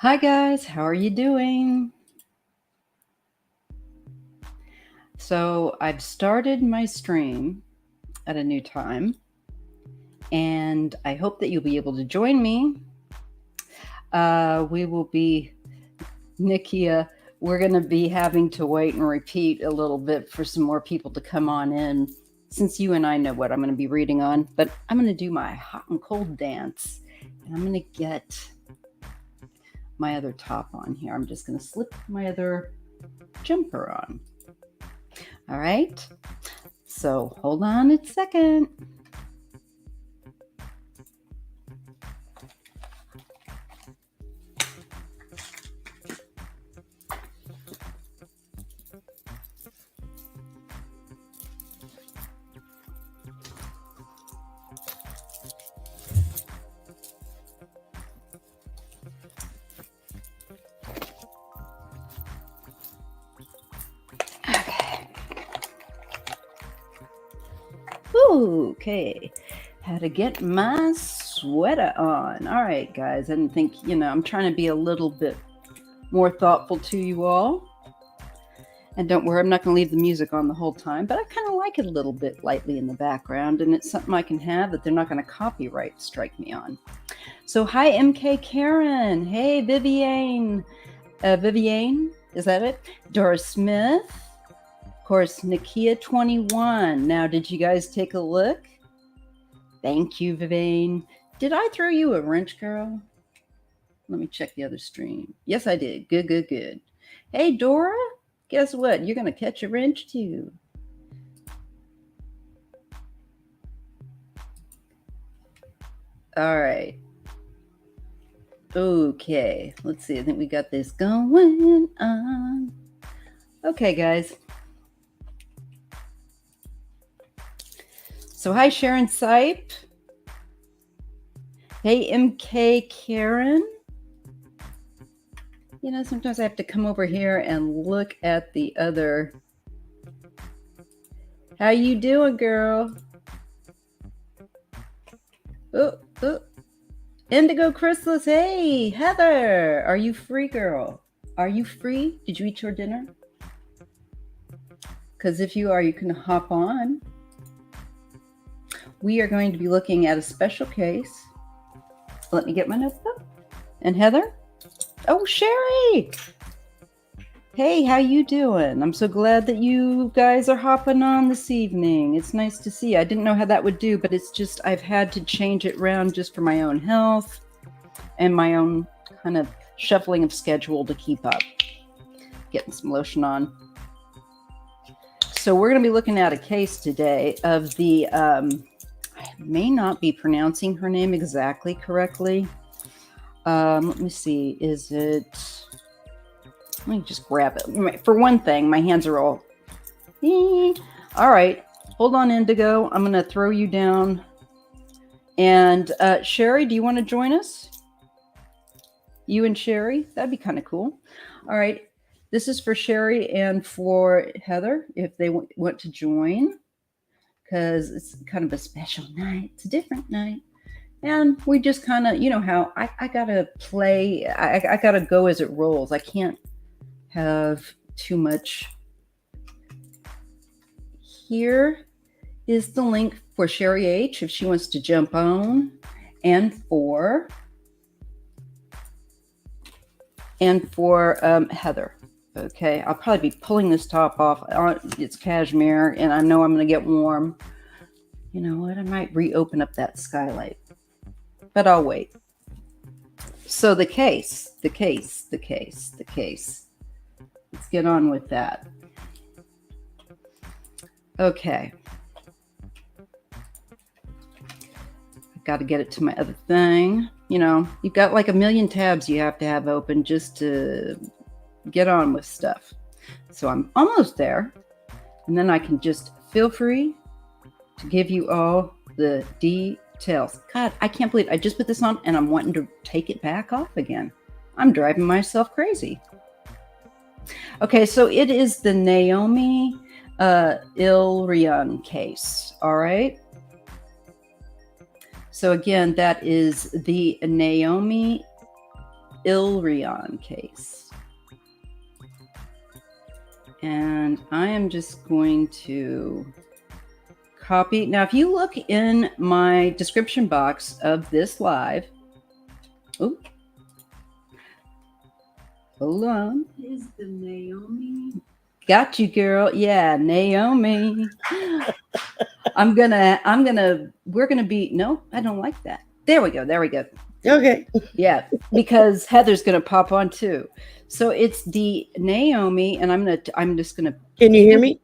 Hi guys, how are you doing? So I've started my stream at a new time, and I hope that you'll be able to join me. We will be, Nikia, we're going to be having to wait and repeat a little bit for some more people to come on in, since you and I know what I'm going to be reading on. But I'm going to do my hot and cold dance, and I'm going to get my other top on here. I'm just going to slip my other jumper on. All right, so hold on a second. Okay, how to get my sweater on. All right, guys, I didn't think, I'm trying to be a little bit more thoughtful to you all. And don't worry, I'm not going to leave the music on the whole time, but I kind of like it a little bit lightly in the background, and it's something I can have that they're not going to copyright strike me on. So hi, MK Karen. Hey, Viviane. Viviane, is that it? Doris Smith. Of course, Nikia 21. Now, did you guys take a look? Thank you, Viviane. Did I throw you a wrench, girl? Let me check the other stream. Yes, I did. Good, good, good. Hey, Dora, guess what? You're going to catch a wrench, too. All right. Okay, let's see. I think we got this going on. Okay, guys. So hi, Sharon Sipe. Hey, MK Karen. You know, sometimes I have to come over here and look at the other. How you doing, girl? Oh. Indigo Chrysalis. Hey, Heather. Are you free, girl? Are you free? Did you eat your dinner? Because if you are, you can hop on. We are going to be looking at a special case. Let me get my notebook. And Heather? Oh, Sherry! Hey, how you doing? I'm so glad that you guys are hopping on this evening. It's nice to see you. I didn't know how that would do, but it's just I've had to change it around just for my own health and my own kind of shuffling of schedule to keep up. Getting some lotion on. So we're going to be looking at a case today of the, I may not be pronouncing her name exactly correctly. Let me see. Is it... Let me just grab it. For one thing, my hands are all... All right. Hold on, Indigo. I'm going to throw you down. And Sherry, do you want to join us? You and Sherry? That'd be kind of cool. All right. This is for Sherry and for Heather, if they want to join. Because it's kind of a special night. It's a different night. And we just kind of, you know how I got to play. I got to go as it rolls. I can't have too much. Here is the link for Sherry H if she wants to jump on, and for Heather. Okay, I'll probably be pulling this top off. It's cashmere, and I know I'm going to get warm. You know what? I might reopen up that skylight, but I'll wait. So the case. Let's get on with that. Okay. I've got to get it to my other thing. You know, you've got like a million tabs you have to have open just to get on with stuff. So I'm almost there. And then I can just feel free to give you all the details. God, I can't believe I just put this on and I'm wanting to take it back off again. I'm driving myself crazy. Okay, so it is the Naomi Ilrian case. All right. So again, that is the Naomi Ilrion case. And I am just going to copy. Now, if you look in my description box of this live, oh, hold on. Is the Naomi? Got you, girl. Yeah, Naomi. we're gonna be, no, I don't like that. There we go. Okay. Yeah, because Heather's gonna pop on too. So it's the Naomi, and I'm just gonna. Can you hear me?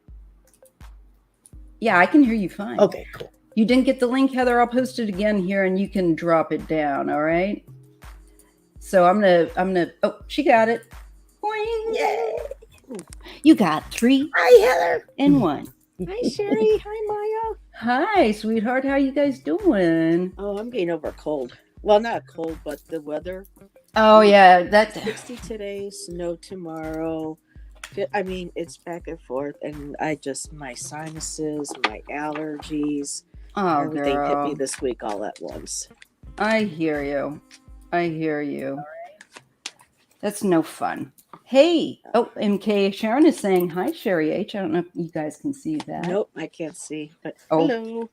Yeah, I can hear you fine. Okay, cool. You didn't get the link, Heather? I'll post it again here, and you can drop it down. All right. So I'm gonna. Oh, she got it. Boing. Yay! You got 3. Hi, Heather. And 1. Hi, Sherry. Hi, Maya. Hi, sweetheart. How you guys doing? Oh, I'm getting over a cold. Well, not a cold, but the weather. Oh yeah, that 60 today, snow tomorrow. I mean, it's back and forth, and my sinuses, my allergies, everything hit me this week all at once. I hear you. That's no fun. Hey, MK Sharon is saying hi, Sherry H. I don't know if you guys can see that. Nope, I can't see, but hello.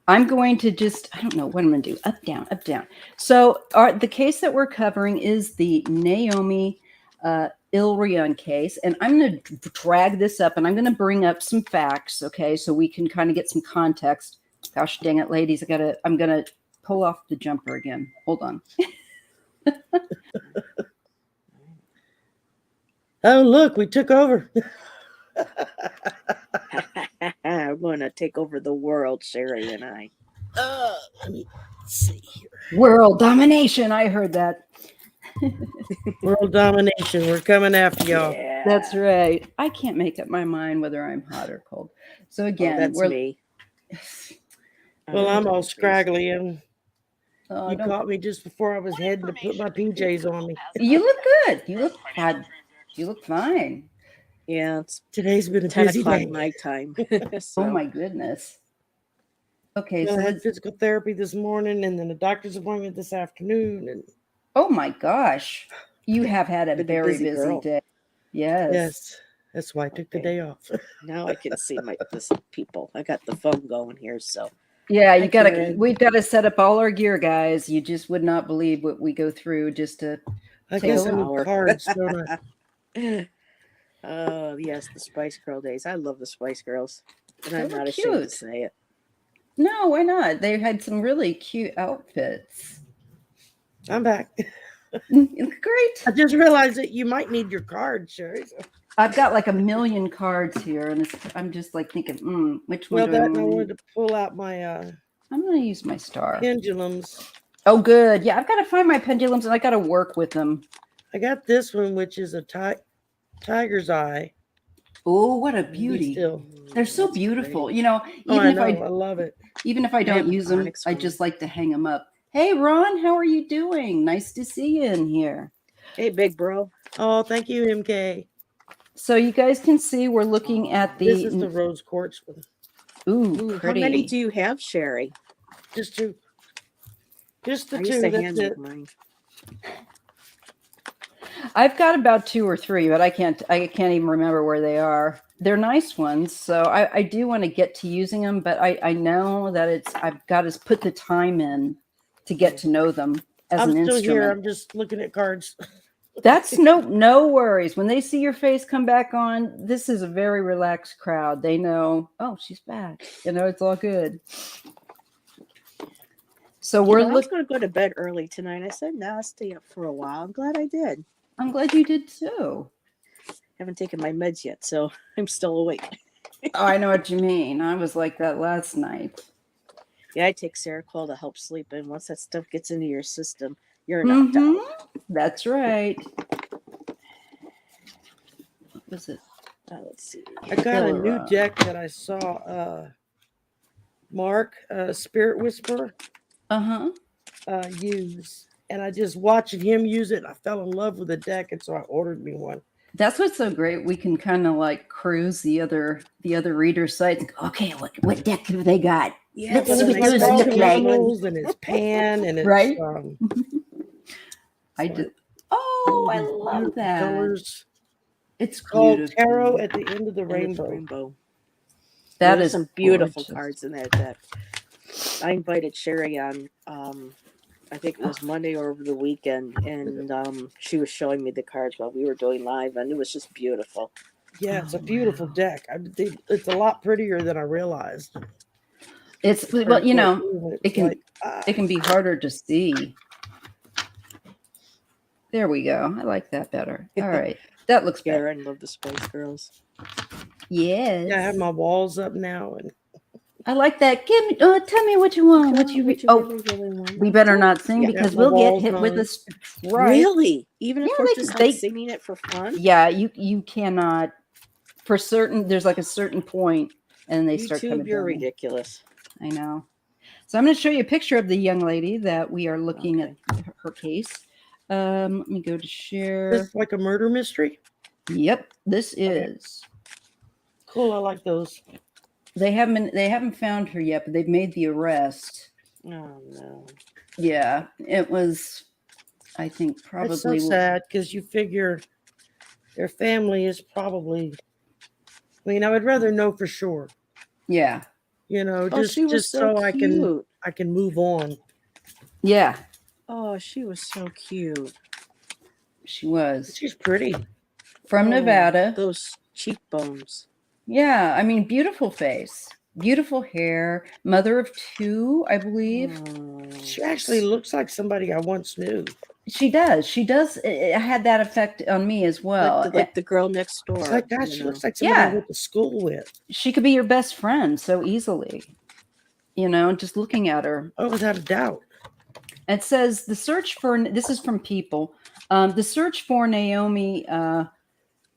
I'm going to I don't know what I'm going to do. Up, down, up, down. So the case that we're covering is the Naomi Ilrion case. And I'm going to drag this up and I'm going to bring up some facts. Okay. So we can kind of get some context. Gosh dang it, ladies. I'm going to pull off the jumper again. Hold on. Oh, look, we took over. We're going to take over the world, Sherry and I. Let me see here. World domination. I heard that. World domination. We're coming after y'all. Yeah. That's right. I can't make up my mind whether I'm hot or cold. So again, that's me. Well, I'm all scraggly and you caught me just before I was heading to put my PJs on me. You look good. You look fine. Yeah, Today's been a 10 busy o'clock day. my time. Oh my goodness. Okay, I so had physical therapy this morning and then a doctor's appointment this afternoon. And oh my gosh, you have had a very busy day. Yes, that's why I took the day off. Now I can see this people. I got the phone going here, so yeah, we've got to set up all our gear, guys. You just would not believe what we go through just to. I guess I need cards, don't I? Oh yes, the Spice Girl days. I love the Spice Girls, and I'm not cute. ashamed to say it. No, why not? They had some really cute outfits. I'm back. Great. I just realized that you might need your card, Sherry. I've got like a million cards here, and I'm just like thinking, which one? Well, I wanted to pull out my. I'm going to use my star Pendulums. Oh, good. Yeah, I've got to find my pendulums, and I got to work with them. I got this one, which is a tiger's eye. Oh, what a beauty! They're so beautiful. Great. You know, even I love it. Even if I don't use them, I just like to hang them up. Hey, Ron, how are you doing? Nice to see you in here. Hey, big bro. Oh, thank you, MK. So you guys can see we're looking at the. This is the rose quartz one. Ooh, pretty. How many do you have, Sherry? Just 2. Just the I 2. used to That's hand it. Mine. I've got about 2 or 3, but I can't even remember where they are. They're nice ones, so I do want to get to using them, but I know that I've got to put the time in to get to know them as an instrument. I'm still here. I'm just looking at cards. That's no worries. When they see your face come back on, this is a very relaxed crowd. They know, oh, she's back. You know, it's all good. So I was going to go to bed early tonight. I said, no, I'll stay up for a while. I'm glad I did. I'm glad you did too. Haven't taken my meds yet, so I'm still awake. Oh, I know what you mean. I was like that last night. Yeah, I take Seroquel to help sleep, and once that stuff gets into your system, you're knocked out. That's right. What was it? Let's see. I got a new deck that I saw Mark, Spirit Whisperer, use. And I just watching him use it. I fell in love with the deck, and so I ordered me one. That's what's so great. We can kind of like cruise the other reader sites. Okay, what deck have they got? Yeah, let's see what those look like. And his pan and it's right. Oh, I These love beautiful that. colors. It's called beautiful. Tarot at the End of the End of Rainbow. the rainbow. That There's is some beautiful gorgeous. cards in that deck. I invited Sherry on. I think it was Monday or over the weekend, and she was showing me the cards while we were doing live, and it was just beautiful. Yeah, it's a beautiful deck. It's a lot prettier than I realized. It's well, you know, it can be harder to see. There we go. I like that better. All right, that looks better. Karen, love the Spice Girls. Yes. Yeah, I have my walls up now, and I like that. Give me. Tell me what you want. What you really want. We better not sing because we'll get hit with a strike. Really? Even if Yeah, we're just like singing it for fun? Yeah, you cannot. For certain, there's like a certain point, and they start coming. You're ridiculous. I know. So I'm going to show you a picture of the young lady that we are looking at her case. Let me go to share. This is like a murder mystery. Yep, this is cool. I like those. They haven't found her yet, but they've made the arrest. Oh no. Yeah, it was. I think probably. It's so sad because you figure their family is probably. I mean, I would rather know for sure. Yeah. You know, just so I can move on. Yeah. Oh, she was so cute. She was. She's pretty. From Nevada. Those cheekbones. Yeah, I mean, beautiful face, beautiful hair, mother of 2, I believe. She actually looks like somebody I once knew. She does. She does. It had that effect on me as well. Like the girl next door. It's like that. She looks like somebody I went to school with. She could be your best friend so easily. You know, just looking at her. Oh, without a doubt. It says the search for, this is from People, the search for Naomi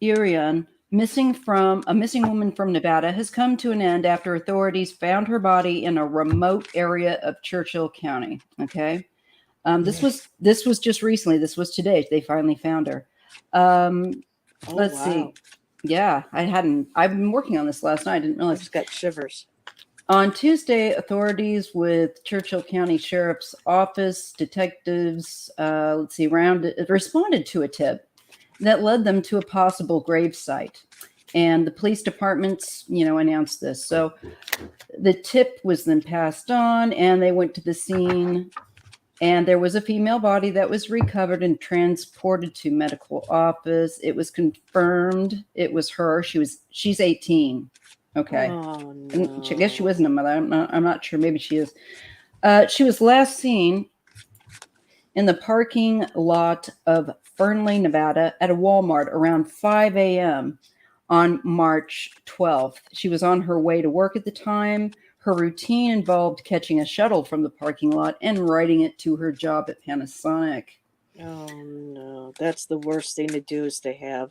Urian, a missing woman from Nevada, has come to an end after authorities found her body in a remote area of Churchill County. Okay. This was just recently. This was today. They finally found her. Let's see. Yeah, I've been working on this last night. I didn't realize. I just got shivers. On Tuesday, authorities with Churchill County Sheriff's Office detectives, responded to a tip that led them to a possible grave site. And the police departments, announced this. So the tip was then passed on, and they went to the scene. And there was a female body that was recovered and transported to medical office. It was confirmed it was her. She's 18. Okay. Oh, no. I guess she wasn't a mother. I'm not sure. Maybe she is. She was last seen in the parking lot of Fernley, Nevada, at a Walmart around 5 a.m. on March 12th. She was on her way to work at the time. Her routine involved catching a shuttle from the parking lot and riding it to her job at Panasonic. Oh, no. That's the worst thing to do, is to have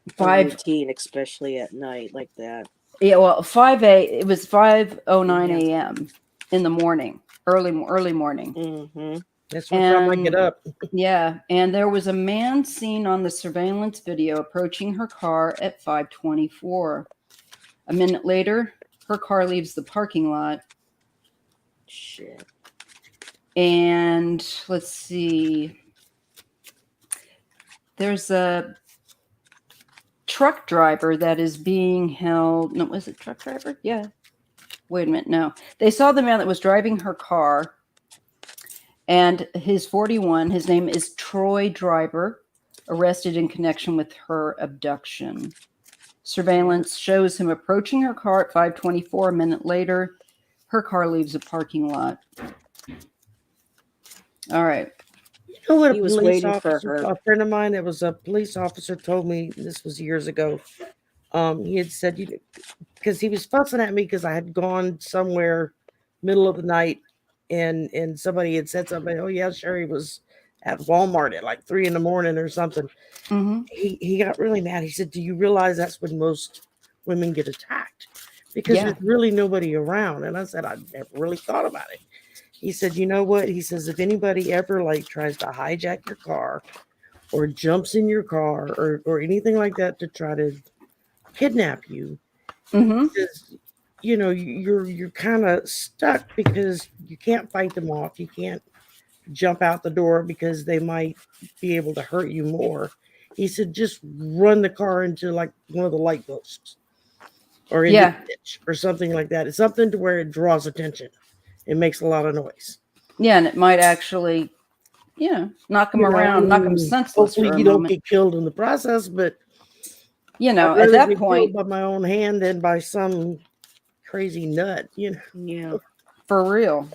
a 5 routine, especially at night like that. Yeah, well, it was 5:09 a.m. in the morning, early morning. Mm-hmm. That's what time I get up. Yeah, and there was a man seen on the surveillance video approaching her car at 5:24. A minute later, her car leaves the parking lot. Shit. And let's see. There's a truck driver that is being held. No, was it truck driver? Yeah. Wait a minute. No. They saw the man that was driving her car, and his 41. His name is Troy Driver, arrested in connection with her abduction. Surveillance shows him approaching her car at 5:24. A minute later, her car leaves the parking lot. All right. You know what? He was waiting for her. A friend of mine that was a police officer told me, this was years ago. He had said, because he was fussing at me because I had gone somewhere middle of the night, and somebody had said something. Oh yeah, Sherry was at Walmart at like 3 a.m. or something. Mm-hmm. He got really mad. He said, "Do you realize that's when most women get attacked? Because there's really nobody around." And I said, "I never really thought about it." He said, "You know what?" He says, "If anybody ever tries to hijack your car or jumps in your car or anything like that to try to kidnap you, because, you're kind of stuck because you can't fight them off. You can't jump out the door because they might be able to hurt you more. He said, just run the car into like one of the light posts or into the ditch or something like that. It's something to where it draws attention. It makes a lot of noise. Yeah, and it might actually, knock them around, knock them senseless. Hopefully you don't get killed in the process, but at that point, killed by my own hand than by some crazy nut, Yeah. For real.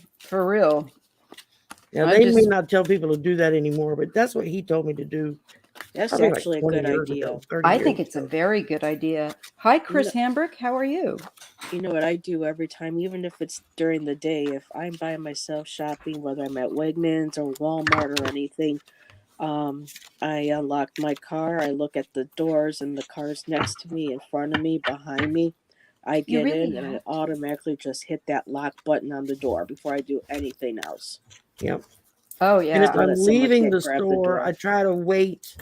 Yeah, they may not tell people to do that anymore, but that's what he told me to do. That's actually a good idea. I think it's a very good idea. Hi, Chris Hambrick. How are you? You know what I do every time, even if it's during the day, if I'm by myself shopping, whether I'm at Wegmans or Walmart or anything, I unlock my car. I look at the doors and the cars next to me, in front of me, behind me. I get in and I automatically just hit that lock button on the door before I do anything else. Yep. Oh, yeah. And if I'm leaving the store, I try to wait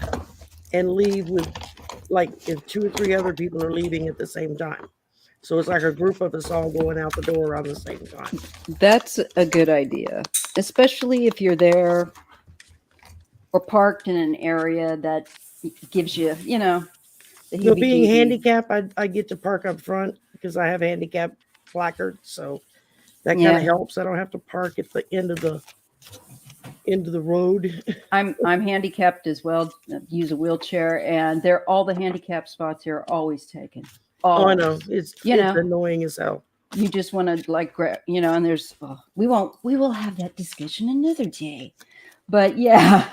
and leave with, like, if 2 or 3 other people are leaving at the same time. So it's like a group of us all going out the door around the same time. That's a good idea, especially if you're there or parked in an area that gives you, being handicapped, I get to park up front because I have a handicap placard. So that kind of helps. I don't have to park at the end of the road. I'm handicapped as well. Use a wheelchair, and all the handicap spots here are always taken. Oh, I know. It's annoying as hell. You just want to grab, and there's we will have that discussion another day. But yeah.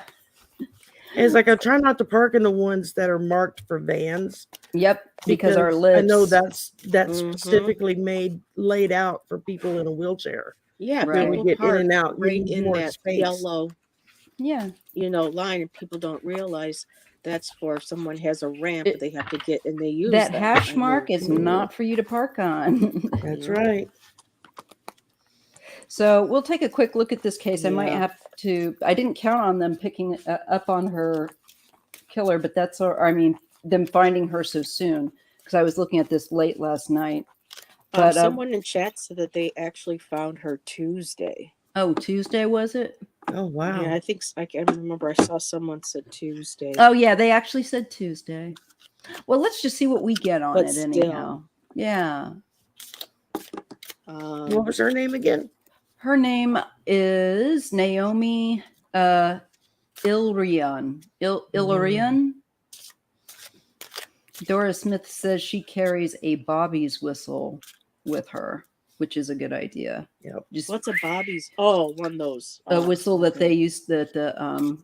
It's like I try not to park in the ones that are marked for vans. Yep, because our lips. I know that's specifically laid out for people in a wheelchair. Yeah, right. We get in and out right in that space. Yellow. Yeah, line, and people don't realize that's for if someone has a ramp they have to get, and they use that hash mark is not for you to park on. That's right. So we'll take a quick look at this case. I might have to. I didn't count on them picking up on her killer, but them finding her so soon because I was looking at this late last night. But someone in chat said that they actually found her Tuesday. Oh, Tuesday was it? Oh, wow. Yeah, I think I can remember. I saw someone said Tuesday. Oh, yeah, they actually said Tuesday. Well, let's just see what we get on it anyhow. Yeah. What was her name again? Her name is Naomi Ilrion. Ilrion. Dora Smith says she carries a Bobby's whistle with her, which is a good idea. Yep. What's a Bobby's? Oh, one of those. A whistle that they used that the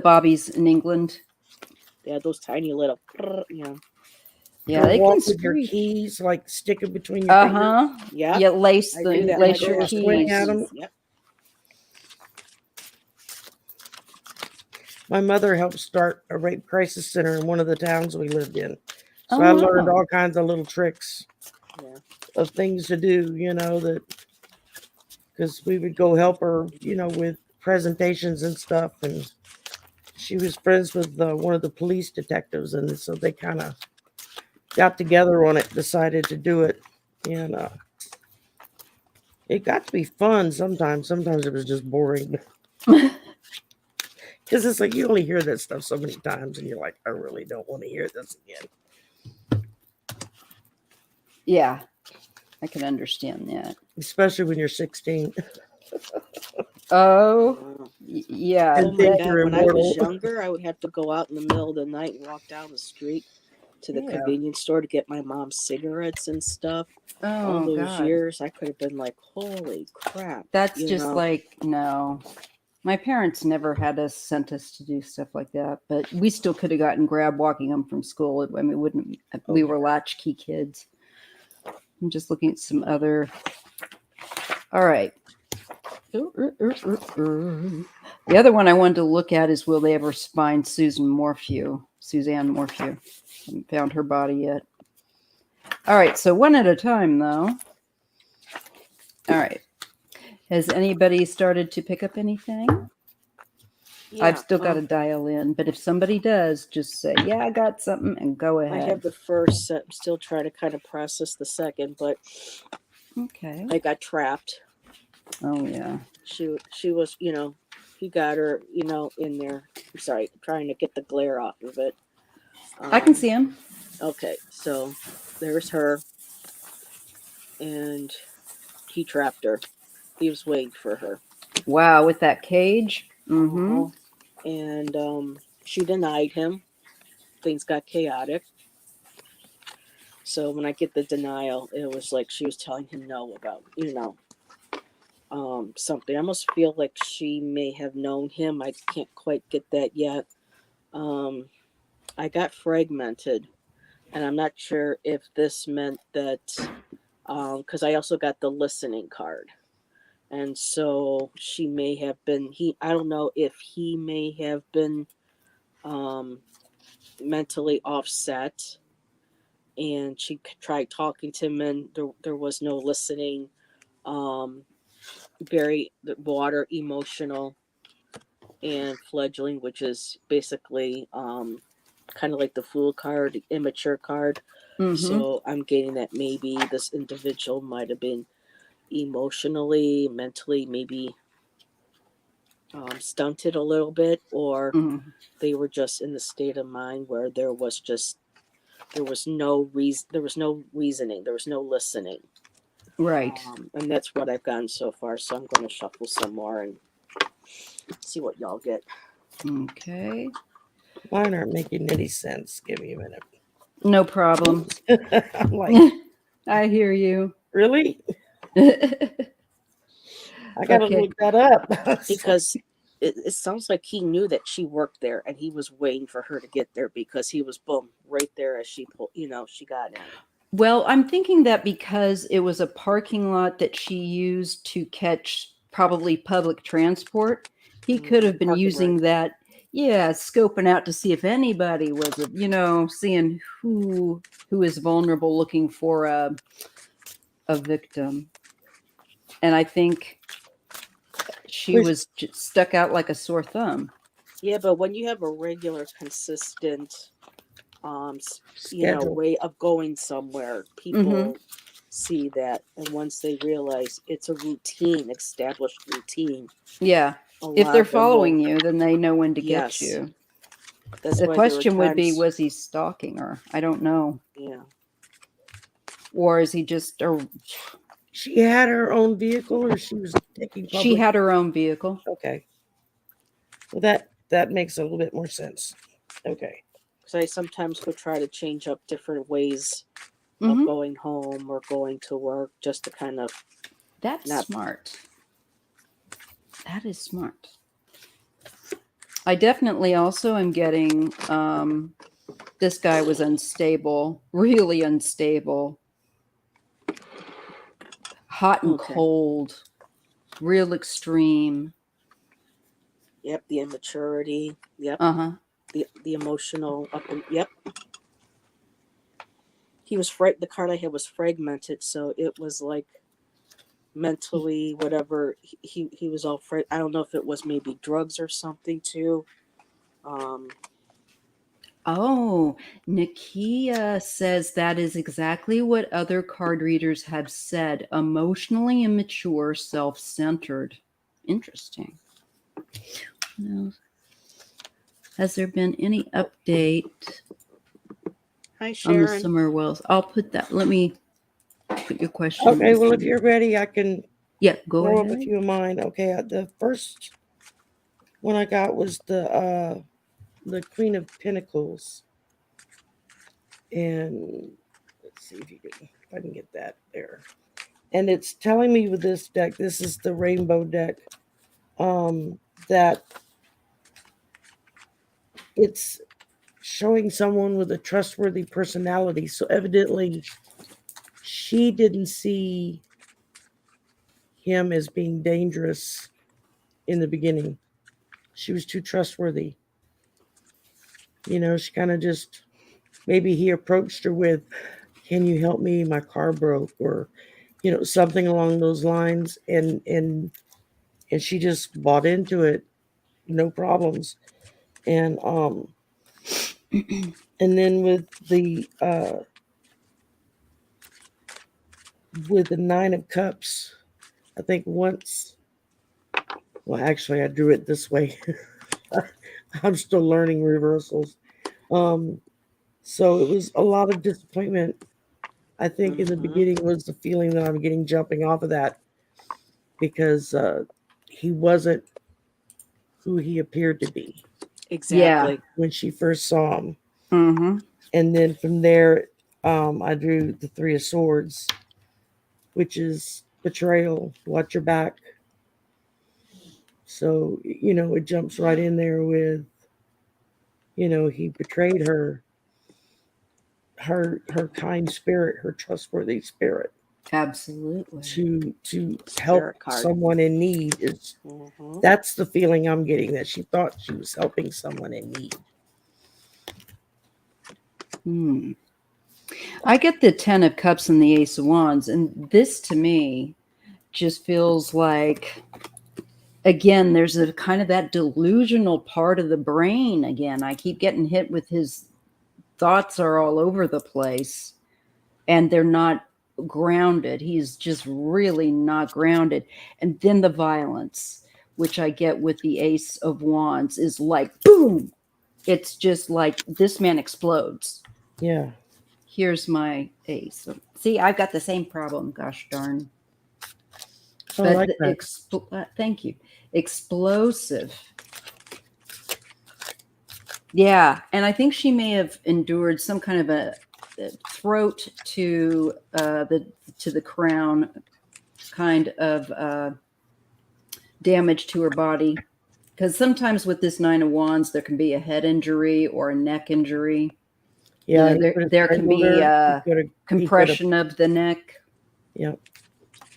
Bobbies in England. Yeah, those tiny little. Yeah, they can with your keys, like stick it between your fingers. Yeah. Yeah, lace your keys. At them. Yep. My mother helped start a rape crisis center in one of the towns we lived in. So I learned all kinds of little tricks of things to do, because we would go help her, with presentations and stuff. And she was friends with one of the police detectives. And so they kind of got together on it, decided to do it. And it got to be fun sometimes. Sometimes it was just boring. Because it's like you only hear that stuff so many times and you're like, I really don't want to hear this again. Yeah, I can understand that. Especially when you're 16. Oh, yeah. Oh my God. When I was younger, I would have to go out in the middle of the night and walk down the street to the convenience store to get my mom's cigarettes and stuff. All those years, I could have been like, holy crap. That's no. My parents never sent us to do stuff like that, but we still could have gotten grabbed walking them from school. I mean, we were latchkey kids. I'm just looking at some other. All right. The other one I wanted to look at is will they ever find Suzanne Morphew? Haven't found her body yet. All right, so one at a time, though. All right. Has anybody started to pick up anything? Yeah, I've still got to dial in, but if somebody does, just say, yeah, I got something, and go ahead. I have the first set. I'm still trying to kind of process the second, but okay. I got trapped. Oh yeah. She was, he got her, in there. I'm sorry, trying to get the glare off of it. I can see him. Okay, so there's her, and he trapped her. He was waiting for her. Wow, with that cage. Mm-hmm. Uh-huh. And she denied him. Things got chaotic. So when I get the denial, it was like she was telling him no about, something. I almost feel like she may have known him. I can't quite get that yet. Um, I got fragmented, and I'm not sure if this meant that, because I also got the listening card. And so she may have been, I don't know if he may have been um, mentally offset, and she tried talking to him, and there was no listening. Um, Very water emotional and fledgling, which is basically kind of like the fool card, immature card. Mm-hmm. So I'm getting that maybe this individual might have been emotionally, mentally, maybe stunted a little bit, or Mm-hmm. they were just in the state of mind where there was no reason, there was no reasoning, there was no listening. Right. And that's what I've gotten so far. So I'm going to shuffle some more and see what y'all get. Okay. Mine aren't making any sense. Give me a minute. No problem. I'm like, I hear you. really? Okay. I gotta look that up. Because it sounds like he knew that she worked there, and he was waiting for her to get there, because he was boom right there as she pulled, she got in. Well, I'm thinking that because it was a parking lot that she used to catch probably public transport, he could have been Park and using ride. that, yeah, scoping out to see if anybody was, seeing who is vulnerable, looking for a victim. And I think she was stuck out like a sore thumb. Yeah, but when you have a regular, consistent, Schedule. way of going somewhere, people see that, and once they realize it's a routine, established routine. Yeah. If they're following you, then they know when to get you. That's the why question would be, was he stalking her? I don't know. Yeah. Or is he just She had her own vehicle, or she was taking public? She had her own vehicle. Okay. Well, that makes a little bit more sense. Okay. Because I sometimes would try to change up different ways of going home or going to work, just to kind of. That's smart. That is smart. I definitely also am getting this guy was unstable, really unstable, hot and cold, real extreme. Yep, the immaturity. Yep. The emotional up and yep. He was the card I had was fragmented, so it was like mentally whatever he was all I don't know if it was maybe drugs or something too. Oh, Nakia says that is exactly what other card readers have said. Emotionally immature, self-centered. Interesting. Well, has there been any update? Hi, Sharon. On the Summer Wells? I'll put that. Let me put your question. Okay, well, if you're ready, I can go throw ahead. up a few of mine. Okay, the first one I got was the Queen of Pentacles. And let's see if I can get that there. And it's telling me with this deck, this is the rainbow deck, that it's showing someone with a trustworthy personality. So evidently she didn't see him as being dangerous in the beginning. She was too trustworthy. She kind of just, maybe he approached her with, can you help me? My car broke, or, something along those lines. And she just bought into it. No problems. And, and then with the Nine of Cups, I think once, well, actually, I drew it this way. I'm still learning reversals. Um, so it was a lot of disappointment. I think in the Mm-hmm. beginning was the feeling that I'm getting jumping off of that because he wasn't who he appeared to be Yeah. Exactly. when she first saw him. Mm-hmm. And then from there, I drew the Three of Swords, which is betrayal. Watch your back. So, it jumps right in there with, he betrayed her kind spirit, her trustworthy spirit Absolutely. to help Spirit card. someone in need. Is Mm-hmm. That's the feeling I'm getting, that she thought she was helping someone in need. Hmm. I get the Ten of Cups and the Ace of Wands, and this to me just feels like, again, there's a kind of that delusional part of the brain again. I keep getting hit with his thoughts are all over the place and they're not grounded. He's just really not grounded. And then the violence, which I get with the Ace of Wands, is like boom. It's just like this man explodes. Yeah. Here's my ace. See, I've got the same problem. Gosh darn. I But like that. thank you. Explosive. Yeah, and I think she may have endured some kind of a throat to the crown kind of damage to her body. Because sometimes with this Nine of Wands, there can be a head injury or a neck injury. Yeah, he could have There can strangled be her. compression of the neck. Yeah.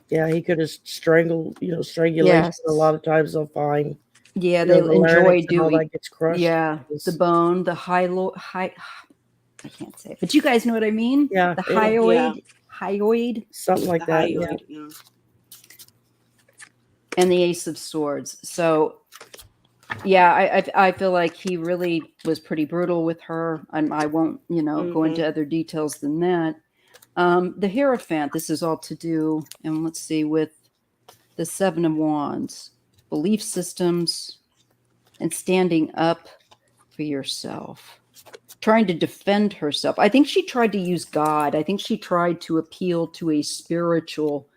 Yeah, he could have strangled, strangulation. Yes. A lot of times they'll find, Yeah, they the enjoy larynx and all doing. that gets crushed. Yeah, the bone, the high. I can't say it, but you guys know what I mean. Yeah, The yeah, hyoid, something like The that. Yeah. hyoid. Yeah. and the Ace of Swords. So, yeah, I feel like he really was pretty brutal with her. I won't, go Mm-hmm. into other details than that. The Hierophant. This is all to do, and let's see, with the Seven of Wands, belief systems, and standing up for yourself, trying to defend herself. I think she tried to use God. I think she tried to appeal to a spiritual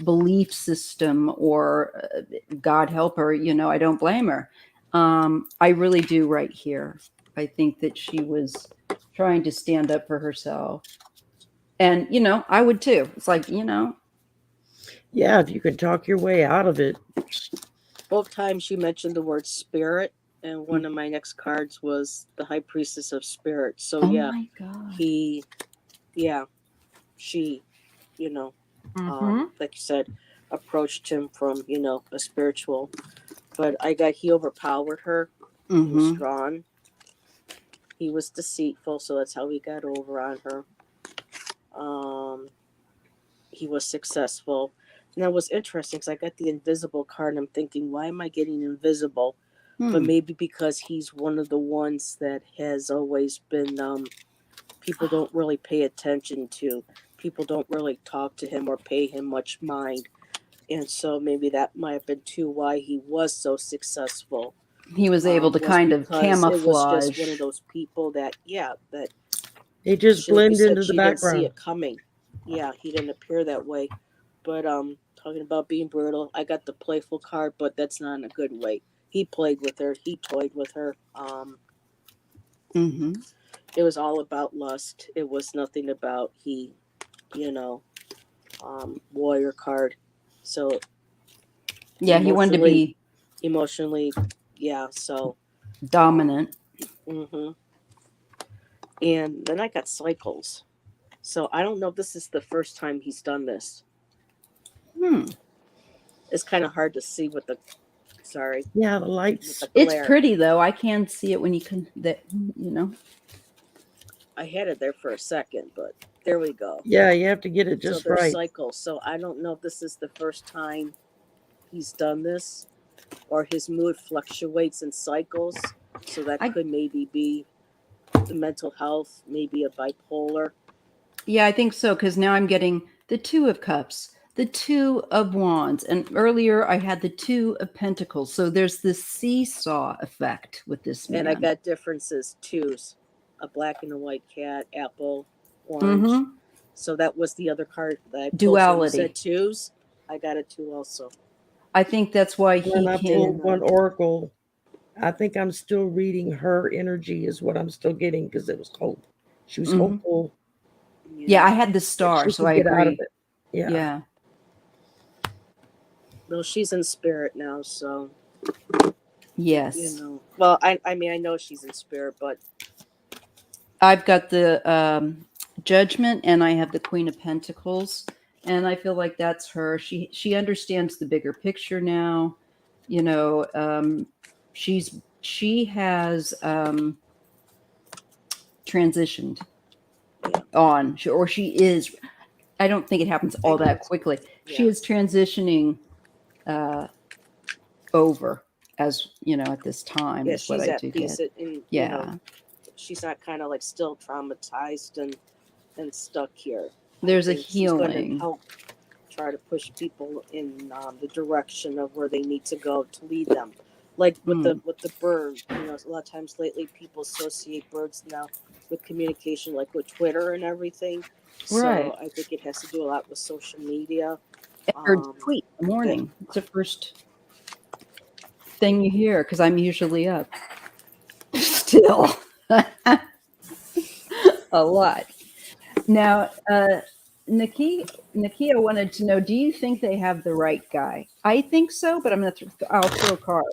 belief system or God help her. I don't blame her. I really do right here. I think that she was trying to stand up for herself. And, I would too. It's like, Yeah, if you could talk your way out of it. Both times she mentioned the word spirit, and one of my next cards was the High Priestess of Spirit. So oh yeah, my God. She, Mm-hmm. like you said, approached him from a spiritual. But I got he overpowered her. He was Mm-hmm. strong. He was deceitful, so that's how he got over on her. He was successful. And that was interesting because I got the invisible card and I'm thinking, why am I getting invisible? But maybe because he's one of the ones that has always been, people don't really pay attention to. People don't really talk to him or pay him much mind. And so maybe that might have been too why he was so successful. He was able to Was kind of because it was just one camouflage. of those people that They just like you blend said, into the she didn't see background. it coming. Yeah, he didn't appear that way. But talking about being brutal, I got the playful card, but that's not in a good way. He played with her. He toyed with her. Mm-hmm. It was all about lust. It was nothing about warrior card. So Yeah, he wanted to be emotionally, yeah. So, dominant. hmm and then I got cycles. So I don't know if this is the first time he's done this. It's kind of hard to see with the Yeah, the with lights. the It's glare. pretty though. I can see it when you can. I had it there for a second, but there we go. Yeah, you have to get it So just there's right. cycles. So I don't know if this is the first time he's done this, or his mood fluctuates in cycles. So that could maybe be the mental health, maybe a bipolar. Yeah, I think so. Because now I'm getting the Two of Cups, the Two of Wands, and earlier I had the Two of Pentacles. So there's this seesaw effect with this man. And I got differences, twos. A black and a white cat, apple, orange. Mm-hmm. So that was the other card that I pulled. Duality. So you said twos. I got a two also. I think that's why he When I can. pulled one oracle, I think I'm still reading her energy is what I'm still getting because it was hope. She was hopeful. Yeah, I had the star, so I agree. Yeah. Well, she's in spirit now, so Yes. you know. Well, I mean, I know she's in spirit, but I've got the Judgment, and I have the Queen of Pentacles, and I feel like that's her. She understands the bigger picture now. You know, she has transitioned on, or she is. I don't think it happens all that quickly. Yeah. She is transitioning over, as you know, at this time. yeah, is what she's I at do peace. get. And Yeah. you know, she's not kind of like still traumatized and stuck here. There's I a think she's going to healing. help try to push people in the direction of where they need to go to lead them. Like with the bird, you know, a lot of times lately people associate birds now with communication, like with Twitter and everything. Right. So I think it has to do a lot with social media. Or tweet in the morning. It's the first thing you hear because I'm usually up still a lot. Now, Nakia wanted to know, do you think they have the right guy? I think so, but I'll throw a card.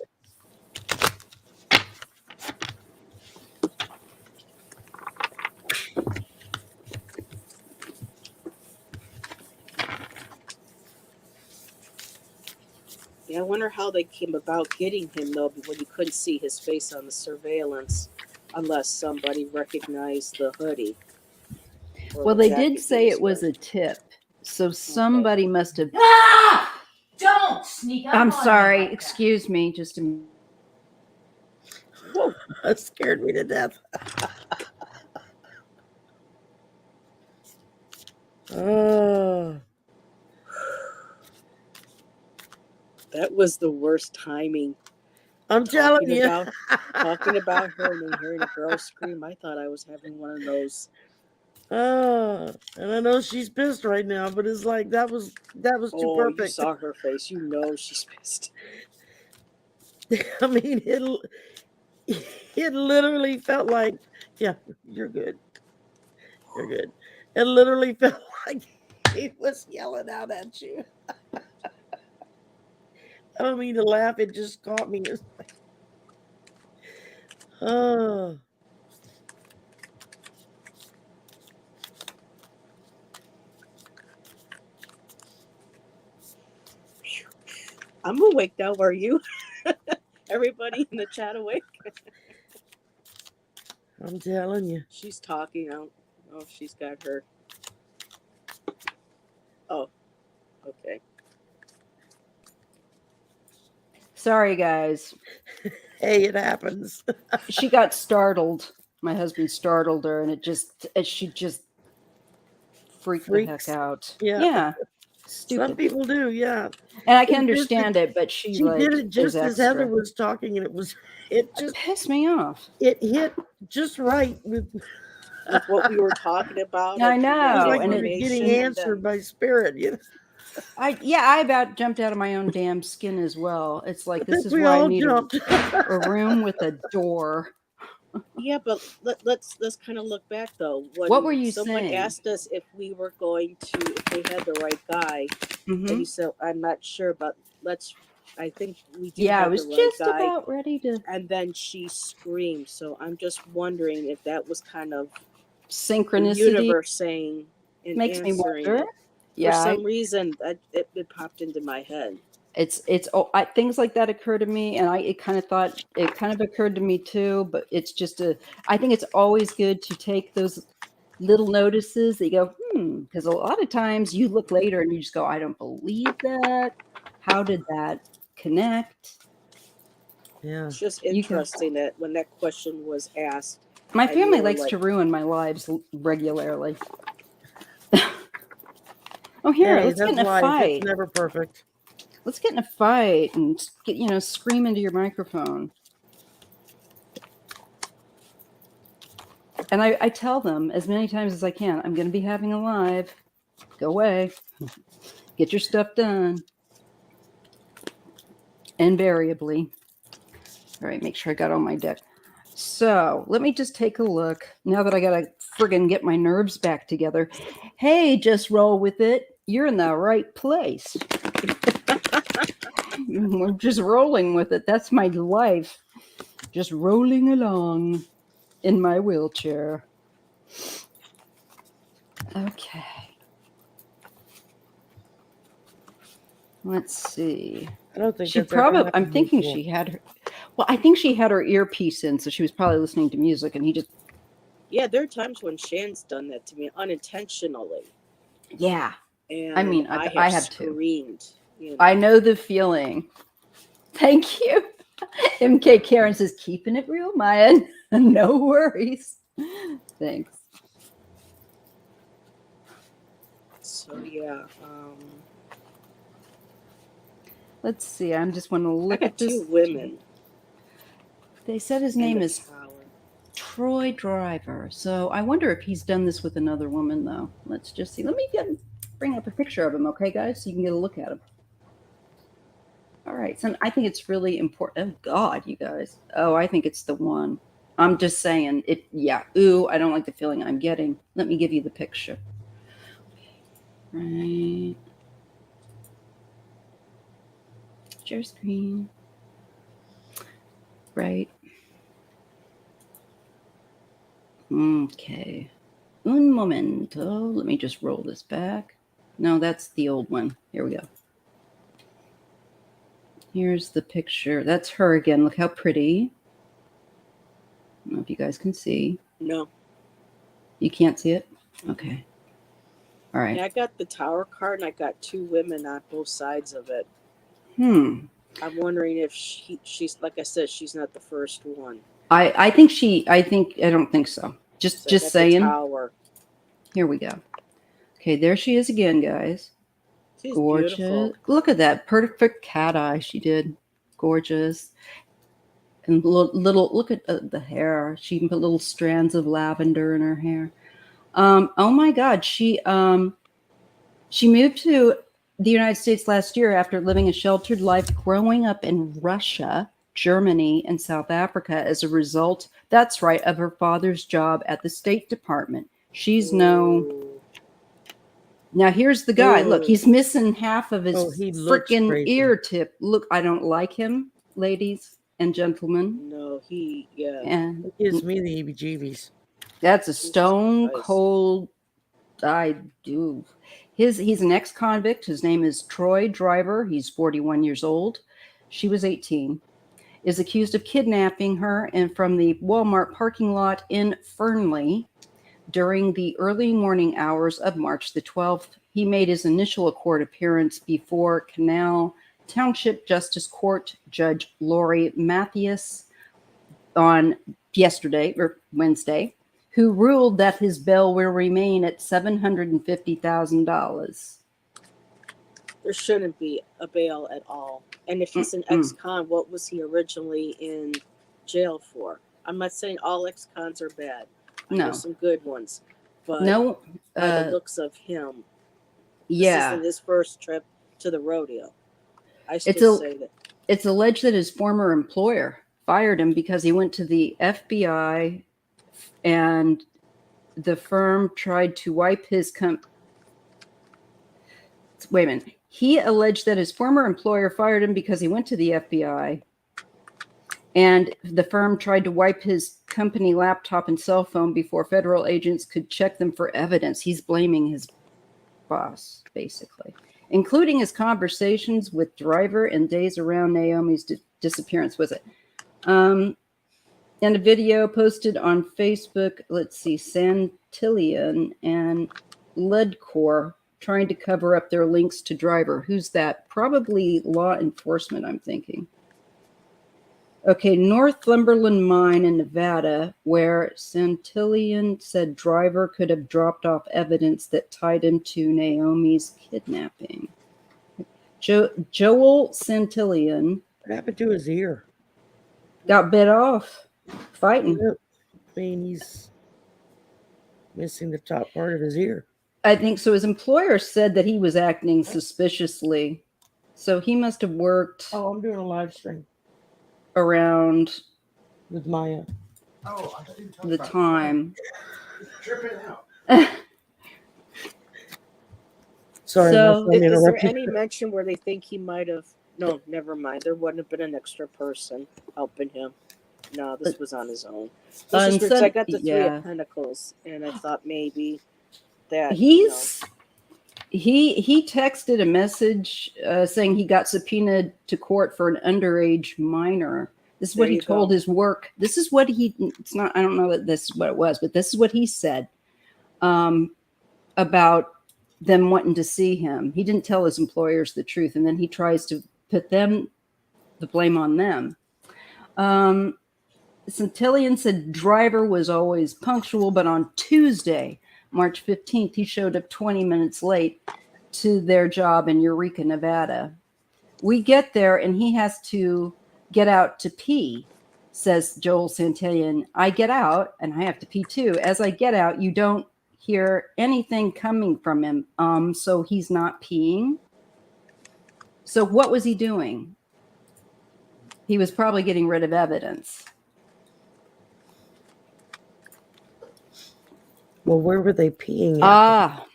Yeah, I wonder how they came about getting him though, when you couldn't see his face on the surveillance, unless somebody recognized the hoodie. Well, they did say it was a tip, so somebody must have. Don't sneak up. I'm on sorry. me like Excuse me. Just a minute. Whoa, that scared me to death. Oh. That was the worst timing. I'm telling you. Talking about her and then hearing a girl scream. I thought I was having one of those. Oh, and I know she's pissed right now, but it's like that was too perfect. You saw her face. You know she's pissed. I mean, it literally felt like, yeah, you're good. You're good. It literally felt like he was yelling out at you. I don't mean to laugh. It just caught me. It's like, oh. I'm awake now. Are you? Everybody in the chat awake? I'm telling you. She's talking. I don't know if she's got her. Oh, okay. Sorry, guys. Hey, it happens. She got startled. My husband startled her, and she just freaked the heck out. Yeah. Stupid. Some people do, yeah. And I can understand it, but she did it just as extra. Heather was talking, and it just pissed me off. It hit just right with what we were talking about. I know, and it's getting answered by spirit. You know? I about jumped out of my own damn skin as well. It's like this is we why all I need jumped. a room with a door. Yeah, but let's kind of look back though. What were you Someone saying? asked us if we were going to, if they had the right guy, and you said, "I'm not sure, but I think we do." Yeah, have I was the right just guy. about ready to. And then she screamed. So I'm just wondering if that was kind of synchronicity. The universe saying and makes me wonder. It. For some reason, it popped into my head. Things like that occur to me, and it kind of occurred to me too. But it's just I think it's always good to take those little notices that you go, because a lot of times you look later and you just go, I don't believe that. How did that connect? Yeah, it's just interesting that when that question was asked, my family likes to ruin my lives regularly. Oh, here, Hey, let's get that's in a life. fight. It's never perfect. Let's get in a fight and get, scream into your microphone. And I tell them as many times as I can, I'm going to be having a live. Go away. Get your stuff done. Invariably. All right, make sure I got all my deck. So let me just take a look. Now that I got to friggin' get my nerves back together. Hey, just roll with it. You're in the right place. I'm just rolling with it. That's my life. Just rolling along in my wheelchair. Okay. Let's see. I don't think She that's ever probably, I'm happened thinking before. she had her, well, I think she had her earpiece in, so she was probably listening to music and he just, Yeah, there are times when Shan's done that to me unintentionally, yeah. and I mean, I have to. screamed. I know the feeling. Thank you. MK Karen says, keeping it real, Maya. No worries. Thanks. So yeah, Let's see. I'm just want to I look got at this. two women. They said his in name the is tower. Troy Driver. So I wonder if he's done this with another woman, though. Let's just see. Let me bring up a picture of him, okay, guys? So you can get a look at him. All right. So I think it's really important. Oh, God, you guys. Oh, I think it's the one. I'm just saying it. Yeah. Ooh, I don't like the feeling I'm getting. Let me give you the picture. Right. Share screen. Right. Okay. Un momento. Let me just roll this back. No, that's the old one. Here we go. Here's the picture. That's her again. Look how pretty. I don't know if you guys can see. No. You can't see it? Okay. All right. Yeah, I got the tower card, and I got two women on both sides of it. I'm wondering if she's like I said, she's not the first one. I don't think so. Just saying. The tower. Here we go. Okay, there she is again, guys. She's Gorgeous. beautiful. Look at that perfect cat eye she did. Gorgeous. And little look at the hair. She can put little strands of lavender in her hair. Oh my God, she moved to the United States last year after living a sheltered life growing up in Russia, Germany, and South Africa as a result, that's right, of her father's job at the State Department. She's now here's the guy. Ooh. Look, he's missing half of his he looks freaking crazy. ear tip. Look, I don't like him, ladies and gentlemen. No, And It gives me the heebie-jeebies. that's a stone cold. I do. He's an ex-convict. His name is Troy Driver. He's 41 years old. She was 18. Is accused of kidnapping her and from the Walmart parking lot in Fernley during the early morning hours of March the 12th. He made his initial court appearance before Canal Township Justice Court Judge Lori Mathias on Wednesday, who ruled that his bail will remain at $750,000. There shouldn't be a bail at all. And if he's an ex-con, what was he originally in jail for? I'm not saying all ex-cons are bad. I know some good ones. But no, by the looks of him, yeah, this isn't his first trip to the rodeo. I still say that. It's alleged that his former employer fired him because he went to the FBI and the firm tried to wipe his Wait a minute. He alleged that his former employer fired him because he went to the FBI and the firm tried to wipe his company laptop and cell phone before federal agents could check them for evidence. He's blaming his boss, basically, including his conversations with Driver and days around Naomi's disappearance. Was it? And a video posted on Facebook. Let's see, Santillion and Leadcore trying to cover up their links to Driver. Who's that? Probably law enforcement, I'm thinking. Okay, Northumberland Mine in Nevada, where Santillan said driver could have dropped off evidence that tied him to Naomi's kidnapping. Joel Santillan What happened to his ear? got bit off fighting. Yep. I mean, he's missing the top part of his ear. I think so. His employer said that he was acting suspiciously. So he must have worked Oh, I'm doing a live stream around with Maya. Oh, I didn't talk the about time. it. Tripping out. Sorry, So, my phone Is there interrupted. any mention where they think he might have? No, never mind. There wouldn't have been an extra person helping him. No, this was on his own. This is weird, 'cause I got the Three yeah. of Pentacles, and I thought maybe that he texted a message saying he got subpoenaed to court for an underage minor. This is what There he you told go. his work. This is what it's not, I don't know that this is what it was, but this is what he said about them wanting to see him. He didn't tell his employers the truth, and then he tries to put the blame on them. Santillan said driver was always punctual, but on Tuesday, March 15th, he showed up 20 minutes late to their job in Eureka, Nevada. We get there and he has to get out to pee, says Joel Santillan. I get out and I have to pee too. As I get out, you don't hear anything coming from him. So he's not peeing. So what was he doing? He was probably getting rid of evidence. Well, where were they peeing at?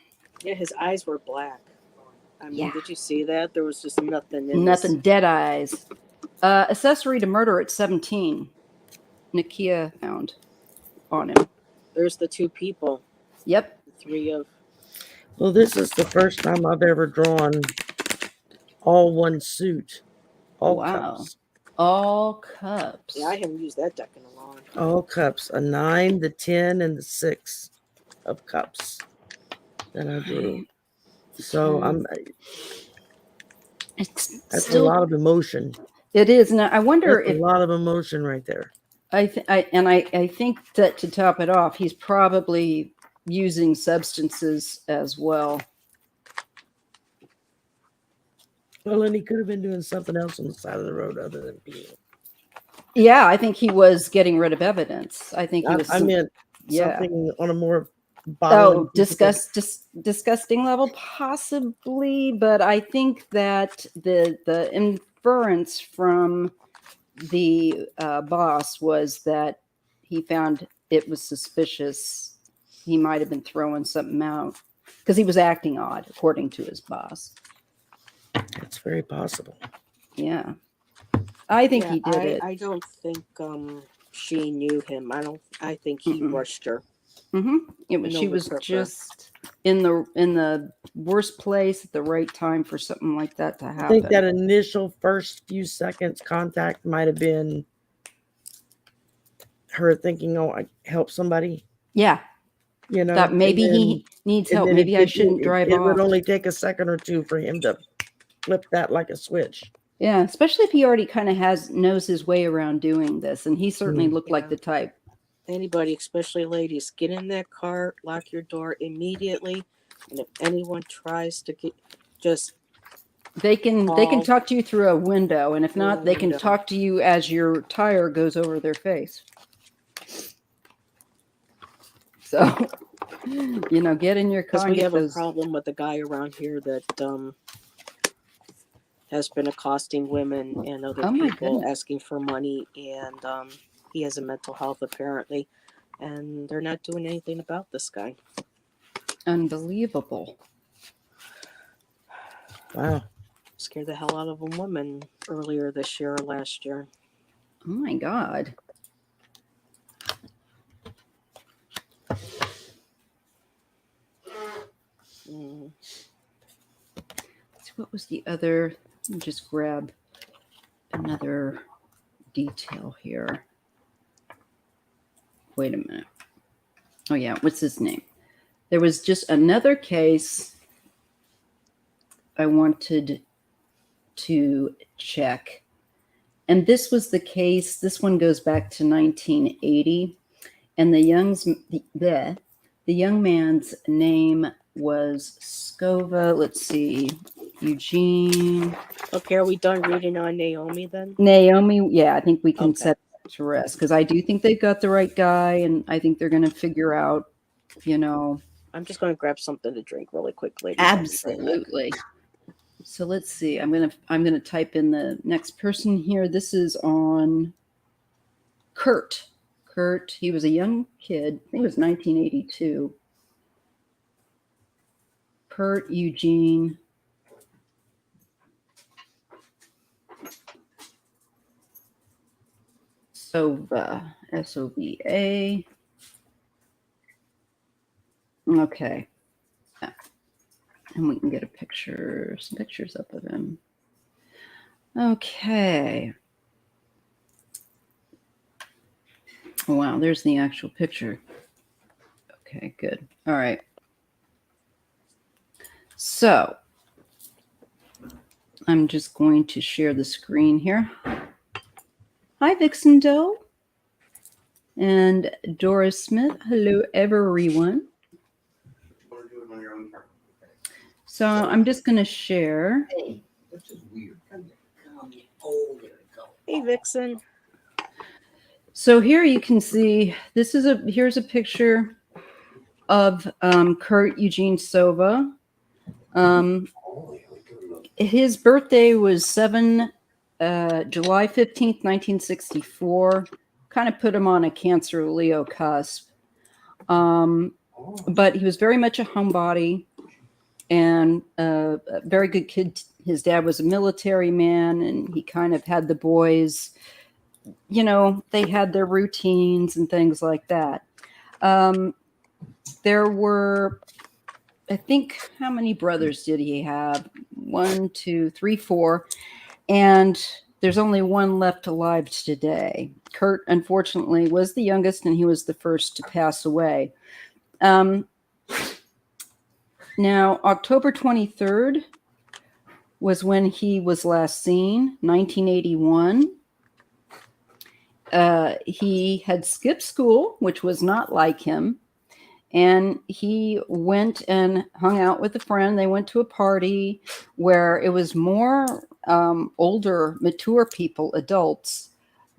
Yeah, his eyes were black. I mean, Yeah. did you see that? There was just nothing in Nothing, this. dead eyes. Accessory to murder at 17. Nakia found on him. There's the two people. Yep. The three of. Well, this is the first time I've ever drawn all one suit. All Wow. cups. All cups. Yeah, I haven't used that deck in a long time. All cups. A 9, the 10, and the 6 of cups that I drew. So It's that's still, a lot of emotion. it is. And I wonder That's if a lot of emotion right there. I think that to top it off, he's probably using substances as well. Well, and he could have been doing something else on the side of the road other than peeing. Yeah, I think he was getting rid of evidence. I think he was. I meant yeah. something on a more disgusting level, possibly, but I think that the inference from the boss was that he found it was suspicious. He might have been throwing something out because he was acting odd, according to his boss. It's very possible. Yeah, I think he did it. I don't think she knew him. I think he rushed her. Mm-hmm. She was just in the worst place at the right time for something like that to happen. I think that initial first few seconds contact might have been her thinking, "Oh, I help somebody." Yeah, you know, that maybe he needs help. Maybe I shouldn't drive off. It would only take a second or two for him to flip that like a switch. Yeah, especially if he already kind of knows his way around doing this, and he certainly looked like the type. Anybody, especially ladies, get in that car, lock your door immediately, and if anyone tries to they can talk to you through a window, and if not, they can talk to you as your tire goes over their face. So, get in your car. Because we have a problem with a guy around here that has been accosting women and other people asking for money, and he has a mental health apparently, and they're not doing anything about this guy. Unbelievable. Wow. Scared the hell out of a woman earlier this year or last year. Oh my God. So what was the other? Let me just grab another detail here. Wait a minute. Oh yeah, what's his name? There was just another case I wanted to check, And this was the case. This one goes back to 1980. And the young man's name was Scova. Let's see. Eugene. Okay, are we done reading on Naomi then? Naomi. Yeah, I think we can Okay. set that to rest because I do think they've got the right guy. And I think they're going to figure out, I'm just going to grab something to drink really quick, ladies. I'll be right back. absolutely. So let's see. I'm gonna type in the next person here. This is on Kurt. Kurt. He was a young kid. I think it was 1982. Kurt Eugene. Sova. Sova. Okay. And we can get some pictures up of him. Okay. Wow, there's the actual picture. Okay, good. All right. So I'm just going to share the screen here. Hi, Vixen Doe and Doris Smith. Hello, everyone. So I'm just going to share. Hey, this is weird. Oh, there we go. Hey, Vixen. So here you can see here's a picture of Kurt Eugene Sova. His birthday was July 15th, 1964. Kind of put him on a Cancer Leo cusp. But he was very much a homebody and a very good kid. His dad was a military man, and he kind of had the boys, they had their routines and things like that. There were, I think, how many brothers did he have? 1, 2, 3, 4. And there's only one left alive today. Kurt, unfortunately, was the youngest, and he was the first to pass away. Now, October 23rd was when he was last seen, 1981. He had skipped school, which was not like him. And he went and hung out with a friend. They went to a party where it was more older, mature people, adults.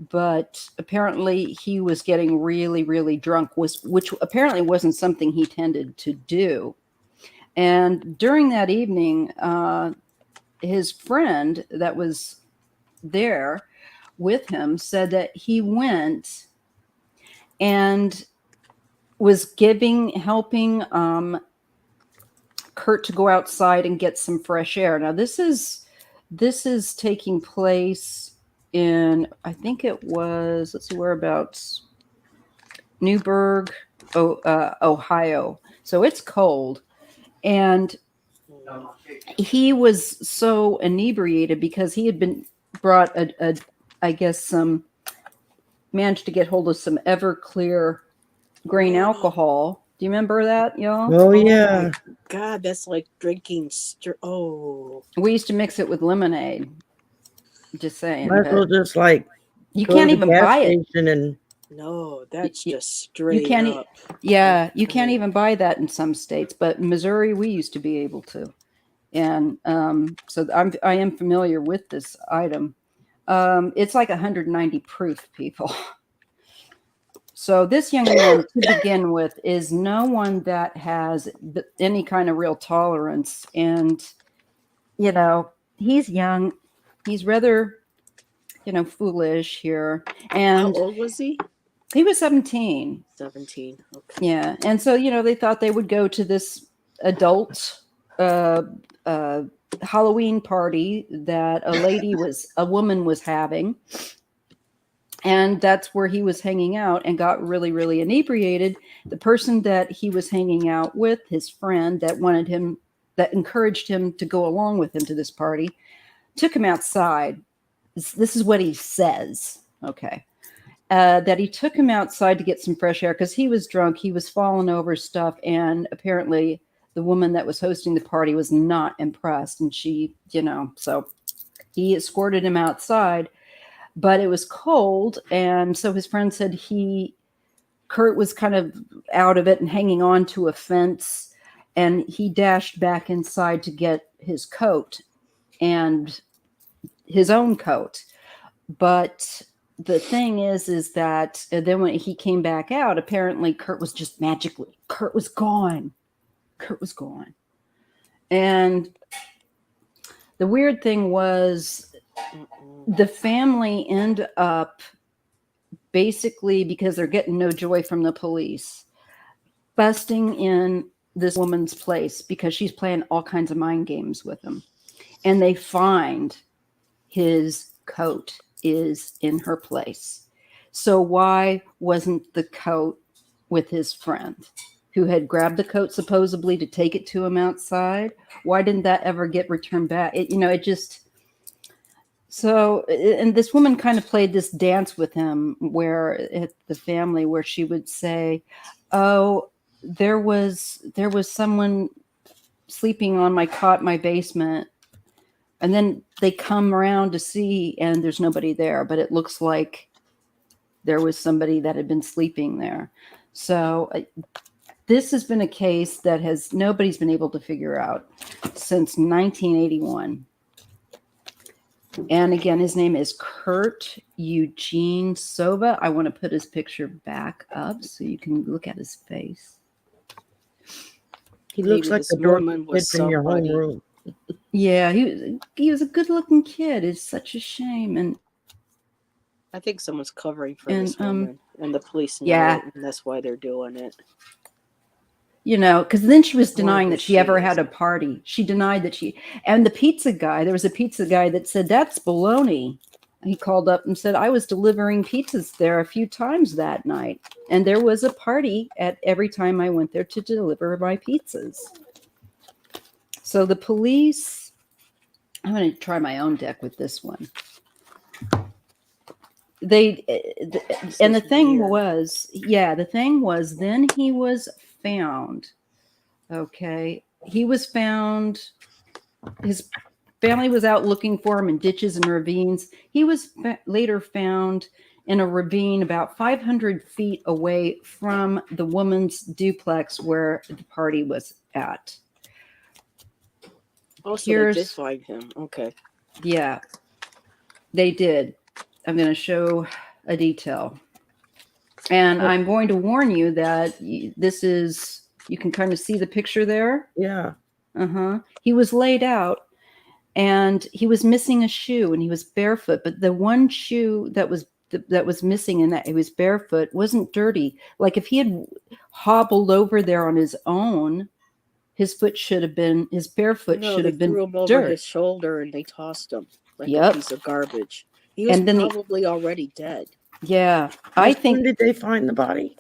But apparently he was getting really, really drunk, which apparently wasn't something he tended to do. And during that evening, his friend that was there with him said that he went and was helping Kurt to go outside and get some fresh air. Now this is taking place in, I think it was, let's see, whereabouts, Newburgh, Ohio. So it's cold. And he was so inebriated because he had been brought managed to get hold of some Everclear grain alcohol. Do you remember that, y'all? Oh, yeah. God, that's like drinking. We used to mix it with lemonade. Just saying. Might as well just like you go can't to the even gas buy it. station and No, that's just straight You can't. up. Yeah, you can't even buy that in some states, but in Missouri we used to be able to. And so I am familiar with this item. It's like 190 proof, people. So this young man, to begin with, is no one that has any kind of real tolerance. And, he's young. He's rather, foolish here. And how old was he? He was 17. 17. Okay. Yeah. And so, they thought they would go to this adult Halloween party that a woman was having. And that's where he was hanging out and got really, really inebriated. The person that he was hanging out with, his friend that encouraged him to go along with him to this party, took him outside. This is what he says. Okay. That he took him outside to get some fresh air because he was drunk. He was falling over stuff. And apparently the woman that was hosting the party was not impressed. And she, so he escorted him outside. but it was cold. And so his friend said Kurt was kind of out of it and hanging on to a fence, and he dashed back inside to get his coat and his own coat. But the thing is that then when he came back out, apparently Kurt was gone. Kurt was gone. And the weird thing was the family end up basically, because they're getting no joy from the police, busting in this woman's place because she's playing all kinds of mind games with them. And they find his coat is in her place. So why wasn't the coat with his friend who had grabbed the coat supposedly to take it to him outside? Why didn't that ever get returned back? It just... So, and this woman kind of played this dance with him where at the family where she would say, oh, there was someone sleeping on my cot in my basement. And then they come around to see, and there's nobody there, but it looks like there was somebody that had been sleeping there. So this has been a case that nobody's been able to figure out since 1981. And again, his name is Kurt Eugene Sova. I want to put his picture back up so you can look at his face. He looks Maybe like this the dork woman kid was from your somebody. homeroom. Yeah, he was a good-looking kid. It's such a shame. And I think someone's covering for And, this woman, and the police know yeah. it, and that's why they're doing it. because then she was Or denying who that she ever she had is. a party. She denied that and the pizza guy, there was a pizza guy that said, that's baloney. He called up and said, I was delivering pizzas there a few times that night. And there was a party at every time I went there to deliver my pizzas. So the police, I'm going to try my own deck with this one. And the thing was, then he was found. Okay. He was found. His family was out looking for him in ditches and ravines. He was later found in a ravine about 500 feet away from the woman's duplex where the party was at. Oh, so they did find him. Okay. Yeah, they did. I'm going to show a detail. And I'm going to warn you that this is, you can kind of see the picture there. Yeah. He was laid out and he was missing a shoe and he was barefoot. But the one shoe that was missing and that he was barefoot wasn't dirty. Like if he had hobbled over there on his own, his barefoot should have been threw him over dirt. his shoulder and they tossed him like Yep. a piece of garbage. He was probably already dead. Yeah, I think. When did they find the body?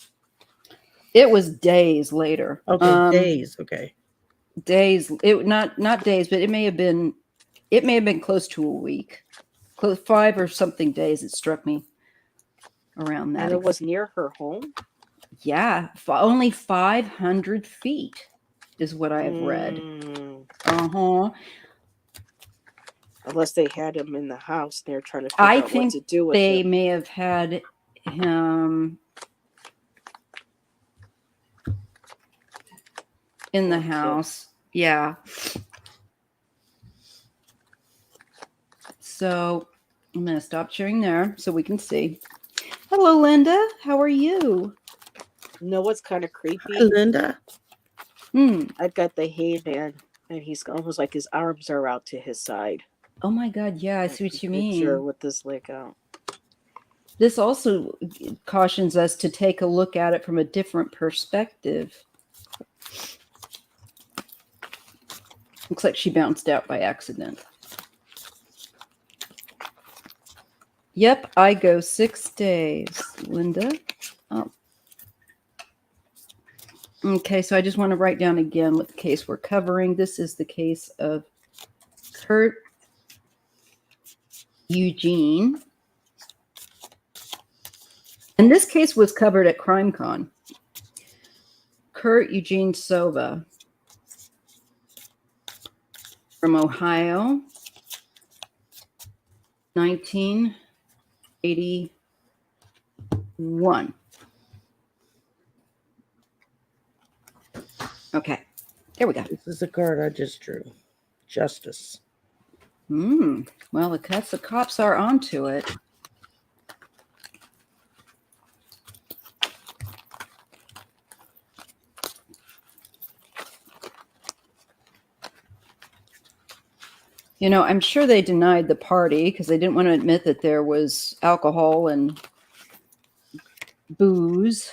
It was days later. Okay, days. Okay, days. It not days, but it may have been close to a week, 5 or something days. It struck me around that. And it was near her home. Yeah, only 500 feet is what I have read. Unless they had him in the house, they're trying to figure out what to do with him. They may have had him in the house. Yeah. So I'm going to stop sharing there so we can see. Hello, Linda. How are you? You know what's kind of creepy? Hi, Linda. I've got the hay man, and he's almost like his arms are out to his side. Oh my God! Yeah, I see what you mean. Sure, with this leg out. This also cautions us to take a look at it from a different perspective. Looks like she bounced out by accident. Yep, I go 6 days, Linda. Oh. Okay, so I just want to write down again what the case we're covering. This is the case of Kurt Eugene. And this case was covered at CrimeCon. Kurt Eugene Sova from Ohio, 19 81. Okay, there we go. This is the card I just drew. Justice. Well, the cops are onto it. You know, I'm sure they denied the party because they didn't want to admit that there was alcohol and booze.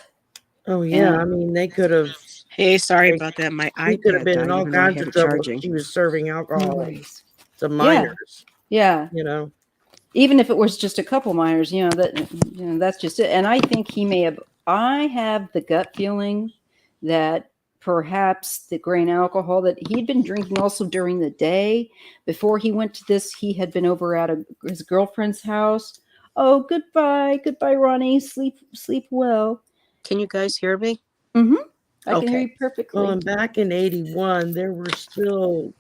Oh yeah, And- I mean they could have. Hey, sorry about that. My He could have iPad been died, in all even though I kinds had of it trouble. charging. She was serving No alcohol worries. to minors. Yeah. You know. Even if it was just a couple minors, that's just it. And I think he may have. I have the gut feeling that perhaps the grain alcohol that he'd been drinking also during the day before he went to this, he had been over at his girlfriend's house. Oh, goodbye, Ronnie. Sleep well. Can you guys hear me? I can hear Okay. you perfectly. Well, and back in '81, there were still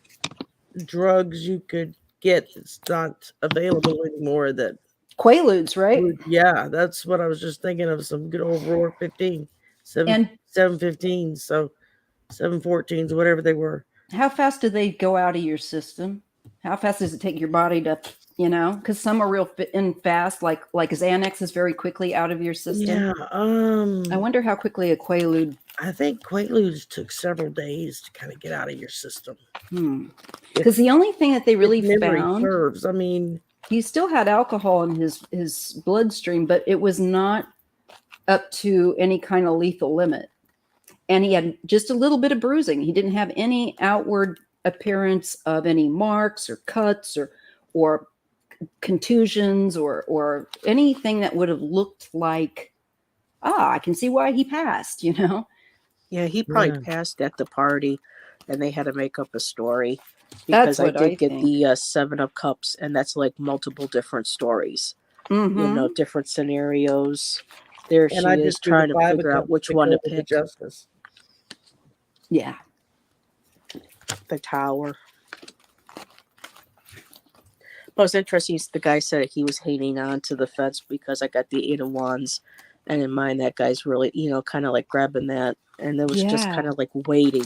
drugs you could get that's not available anymore. That Quaaludes, right? yeah, that's what I was just thinking of. Some good old Roar 15, And 715s, so 714s, whatever they were. how fast do they go out of your system? How fast does it take your body to, because some are real fit and fast, like Xanax is very quickly out of your system. Yeah. I wonder how quickly a Quaalude. I think Quaaludes took several days to kind of get out of your system. Because the only thing that they really If memory found, serves, I mean, he still had alcohol in his bloodstream, but it was not up to any kind of lethal limit. And he had just a little bit of bruising. He didn't have any outward appearance of any marks or cuts or contusions or anything that would have looked like, I can see why he passed, Yeah, he probably Yeah. passed at the party, and they had to make up a story. That's Because I what did I get think. the 7-Up cups, and that's like multiple different stories. Mhm. Different scenarios. There and she I is just drew trying the to 5 of figure out cups which to one go to with the pick. justice. Yeah. The tower. But it's interesting. The guy said he was hanging on to the fence because I got the 8 of Wands, and in mine that guy's really, kind of like grabbing that, and it was just Yeah. kind of like waiting.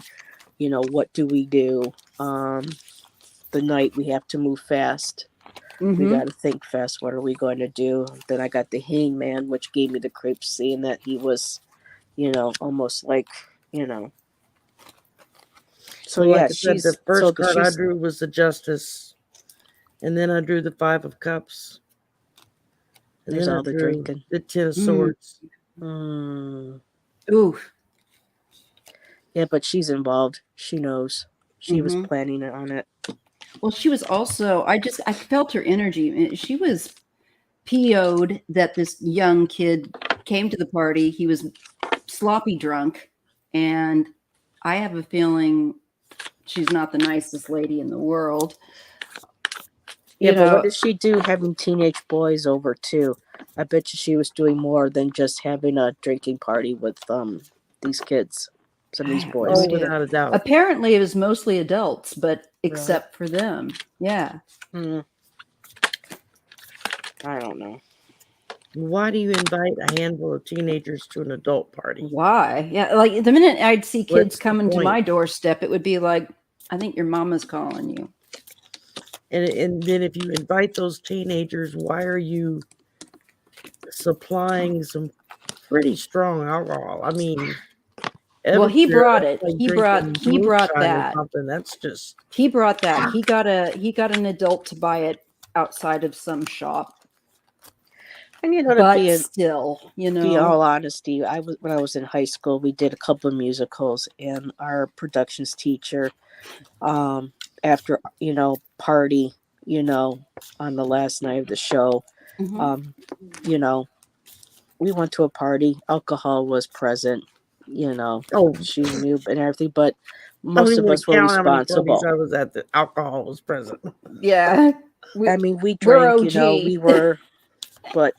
What do we do? The night we have to move fast. We Mhm. got to think fast. What are we going to do? Then I got the hangman, which gave me the creeps, seeing that he was, almost like, So Well, yeah, like I said, the she's first card I she's drew was the justice, and then I drew the 5 of cups, and There's then I all the drew drinking. the 10 of swords. Ooh. Yeah, but she's involved. She knows. She was Mhm. planning on it. Well, she was also, I felt her energy. She was PO'd that this young kid came to the party. He was sloppy drunk. And I have a feeling she's not the nicest lady in the world. Yeah, but what did she do having teenage boys over too? I bet you she was doing more than just having a drinking party with these kids. Some of these boys. Oh, without a doubt. Apparently it was mostly adults, but except for them. Yeah. I don't know. Why do you invite a handful of teenagers to an adult party? Why? Yeah, like the minute I'd see kids What's the coming to point? my doorstep, it would be like, I think your mama's calling you. And then if you invite those teenagers, why are you supplying some pretty strong alcohol? I mean, Well, he Evansville, brought that's it. like He brought drinking moonshine or that. something. That's just He brought that. He got an adult to buy it outside of some shop. And But still, be all honesty, when I was in high school, we did a couple of musicals, and our productions teacher, after party, on the last night of the show, Mhm. we went to a party. Alcohol was present. oh, She knew and everything, but I don't most even of want us to were count how many responsible. parties I was at. The alcohol was present. Yeah. I mean, we We're drank. OG. We were, but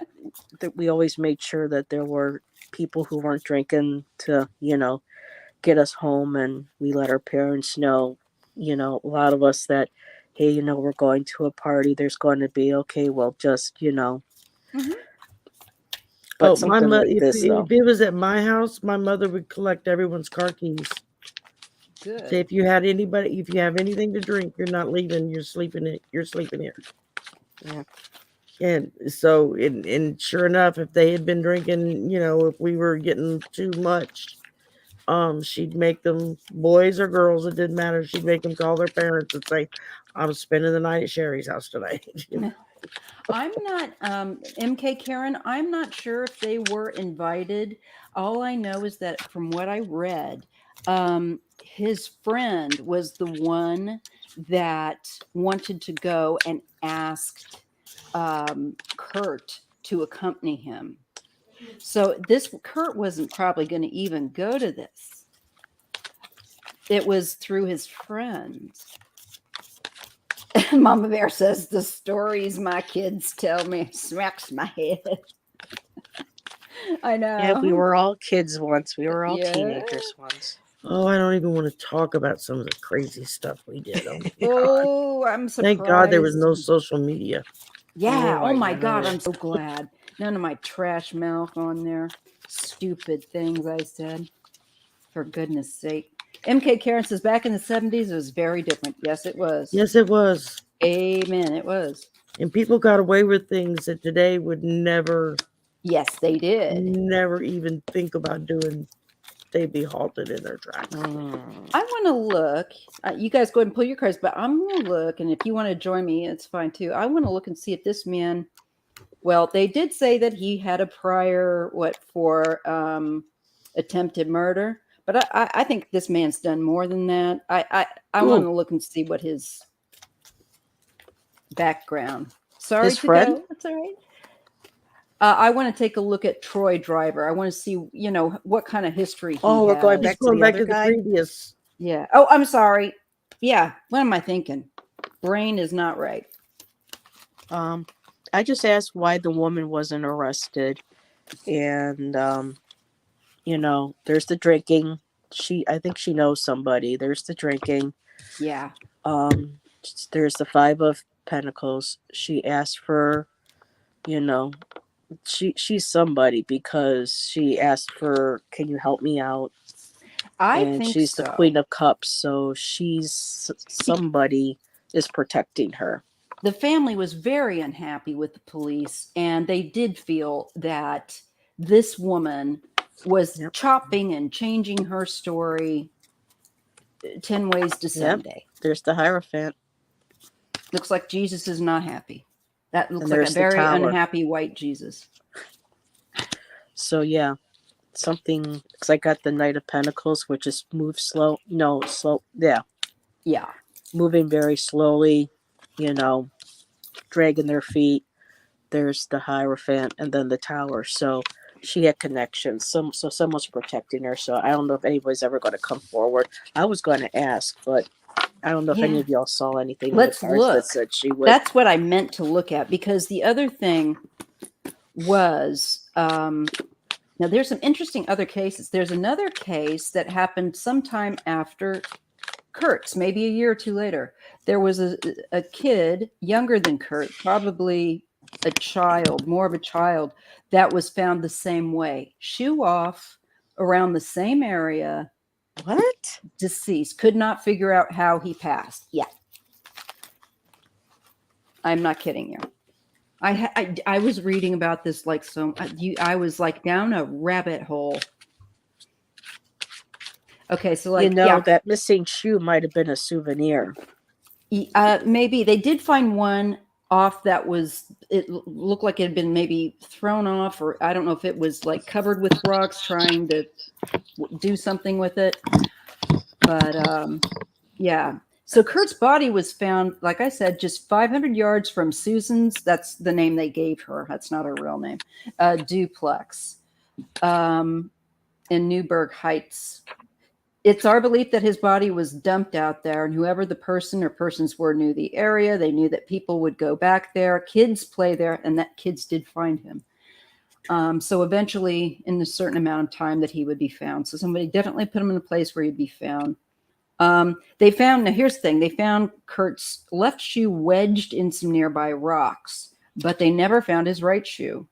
we always made sure that there were people who weren't drinking to, get us home, and we let our parents know, a lot of us that, hey, we're going to a party. There's going to be, okay, well, just, Mhm. But my something like this, though. if it was at my house, my mother would collect everyone's car keys. Good. Say if you have anything to drink, you're not leaving. You're sleeping here. Yeah. And so, and sure enough, if they had been drinking, if we were getting too much, she'd make them, boys or girls, it didn't matter. She'd make them call their parents and say, "I'm spending the night at Sherry's house tonight." I'm not, MK Karen, I'm not sure if they were invited. All I know is that from what I read, his friend was the one that wanted to go and asked Kurt to accompany him. So this Kurt wasn't probably going to even go to this. It was through his friends. Mama Bear says the stories my kids tell me smacks my head. I know. Yeah, we were all kids once. We were all Yeah. teenagers once. Oh, I don't even want to talk about some of the crazy stuff we did. Oh, my God. Oh, I'm surprised. Thank God there was no social media. Yeah. Oh, Oh I my God, know. I'm so glad. None of my trash mouth on there. Stupid things I said. For goodness sake. MK Karen says back in the 70s it was very different. Yes, it was. Yes, it was. Amen. It was. And people got away with things that today would never Yes, they did. even think about doing. They'd be halted in their tracks. I want to look. You guys go ahead and pull your cards, but I'm going to look. And if you want to join me, it's fine too. I want to look and see if this man, well, they did say that he had a prior, for attempted murder. But I think this man's done more than that. I want to look and see what his background. Sorry His to friend? go. That's all right. I want to take a look at Troy Driver. I want to see, what kind of history he we're going has. back He's to going the back other to the guy? previous. Yeah. Oh, I'm sorry. Yeah. What am I thinking? Brain is not right. I just asked why the woman wasn't arrested, and there's the drinking. I think she knows somebody. There's the drinking. Yeah. There's the Five of Pentacles. She asked for, she's somebody because she asked for, can you help me out? I And think she's so. the Queen of Cups, so she's somebody is protecting her. The family was very unhappy with the police, and they did feel that this woman was chopping and changing her story 10 ways to Sunday. There's the Hierophant. Looks like Jesus is not happy. That looks And like a there's the very Tower. unhappy white Jesus. So yeah, something, because I got the Knight of Pentacles, which is move slow. No, slow. Yeah. Yeah. Moving very slowly, dragging their feet. There's the Hierophant and then the Tower. So she had connections. So someone's protecting her. So I don't know if anybody's ever going to come forward. I was going to ask, but I don't know if any of y'all saw anything Let's in the cards look. that said she would. That's what I meant to look at, because the other thing was, now there's some interesting other cases. There's another case that happened sometime after Kurt's, maybe a year or two later. There was a kid younger than Kurt, probably a child, more of a child, that was found the same way. Shoe off, around the same area. What? Deceased. Could not figure out how he passed. Yeah. I'm not kidding you. I was reading about this like so. I was like down a rabbit hole. Okay, so like that missing shoe might have been a souvenir. Maybe they did find one off that was. It looked like it had been maybe thrown off, or I don't know if it was like covered with rocks, trying to do something with it. But yeah. So Kurt's body was found, like I said, just 500 yards from Susan's. That's the name they gave her. That's not her real name. Duplex in Newburgh Heights. It's our belief that his body was dumped out there, and whoever the person or persons were knew the area. They knew that people would go back there. Kids play there, and that kids did find him. So eventually, in a certain amount of time, that he would be found. So somebody definitely put him in a place where he'd be found. They found, now here's the thing, they found Kurt's left shoe wedged in some nearby rocks, but they never found his right shoe.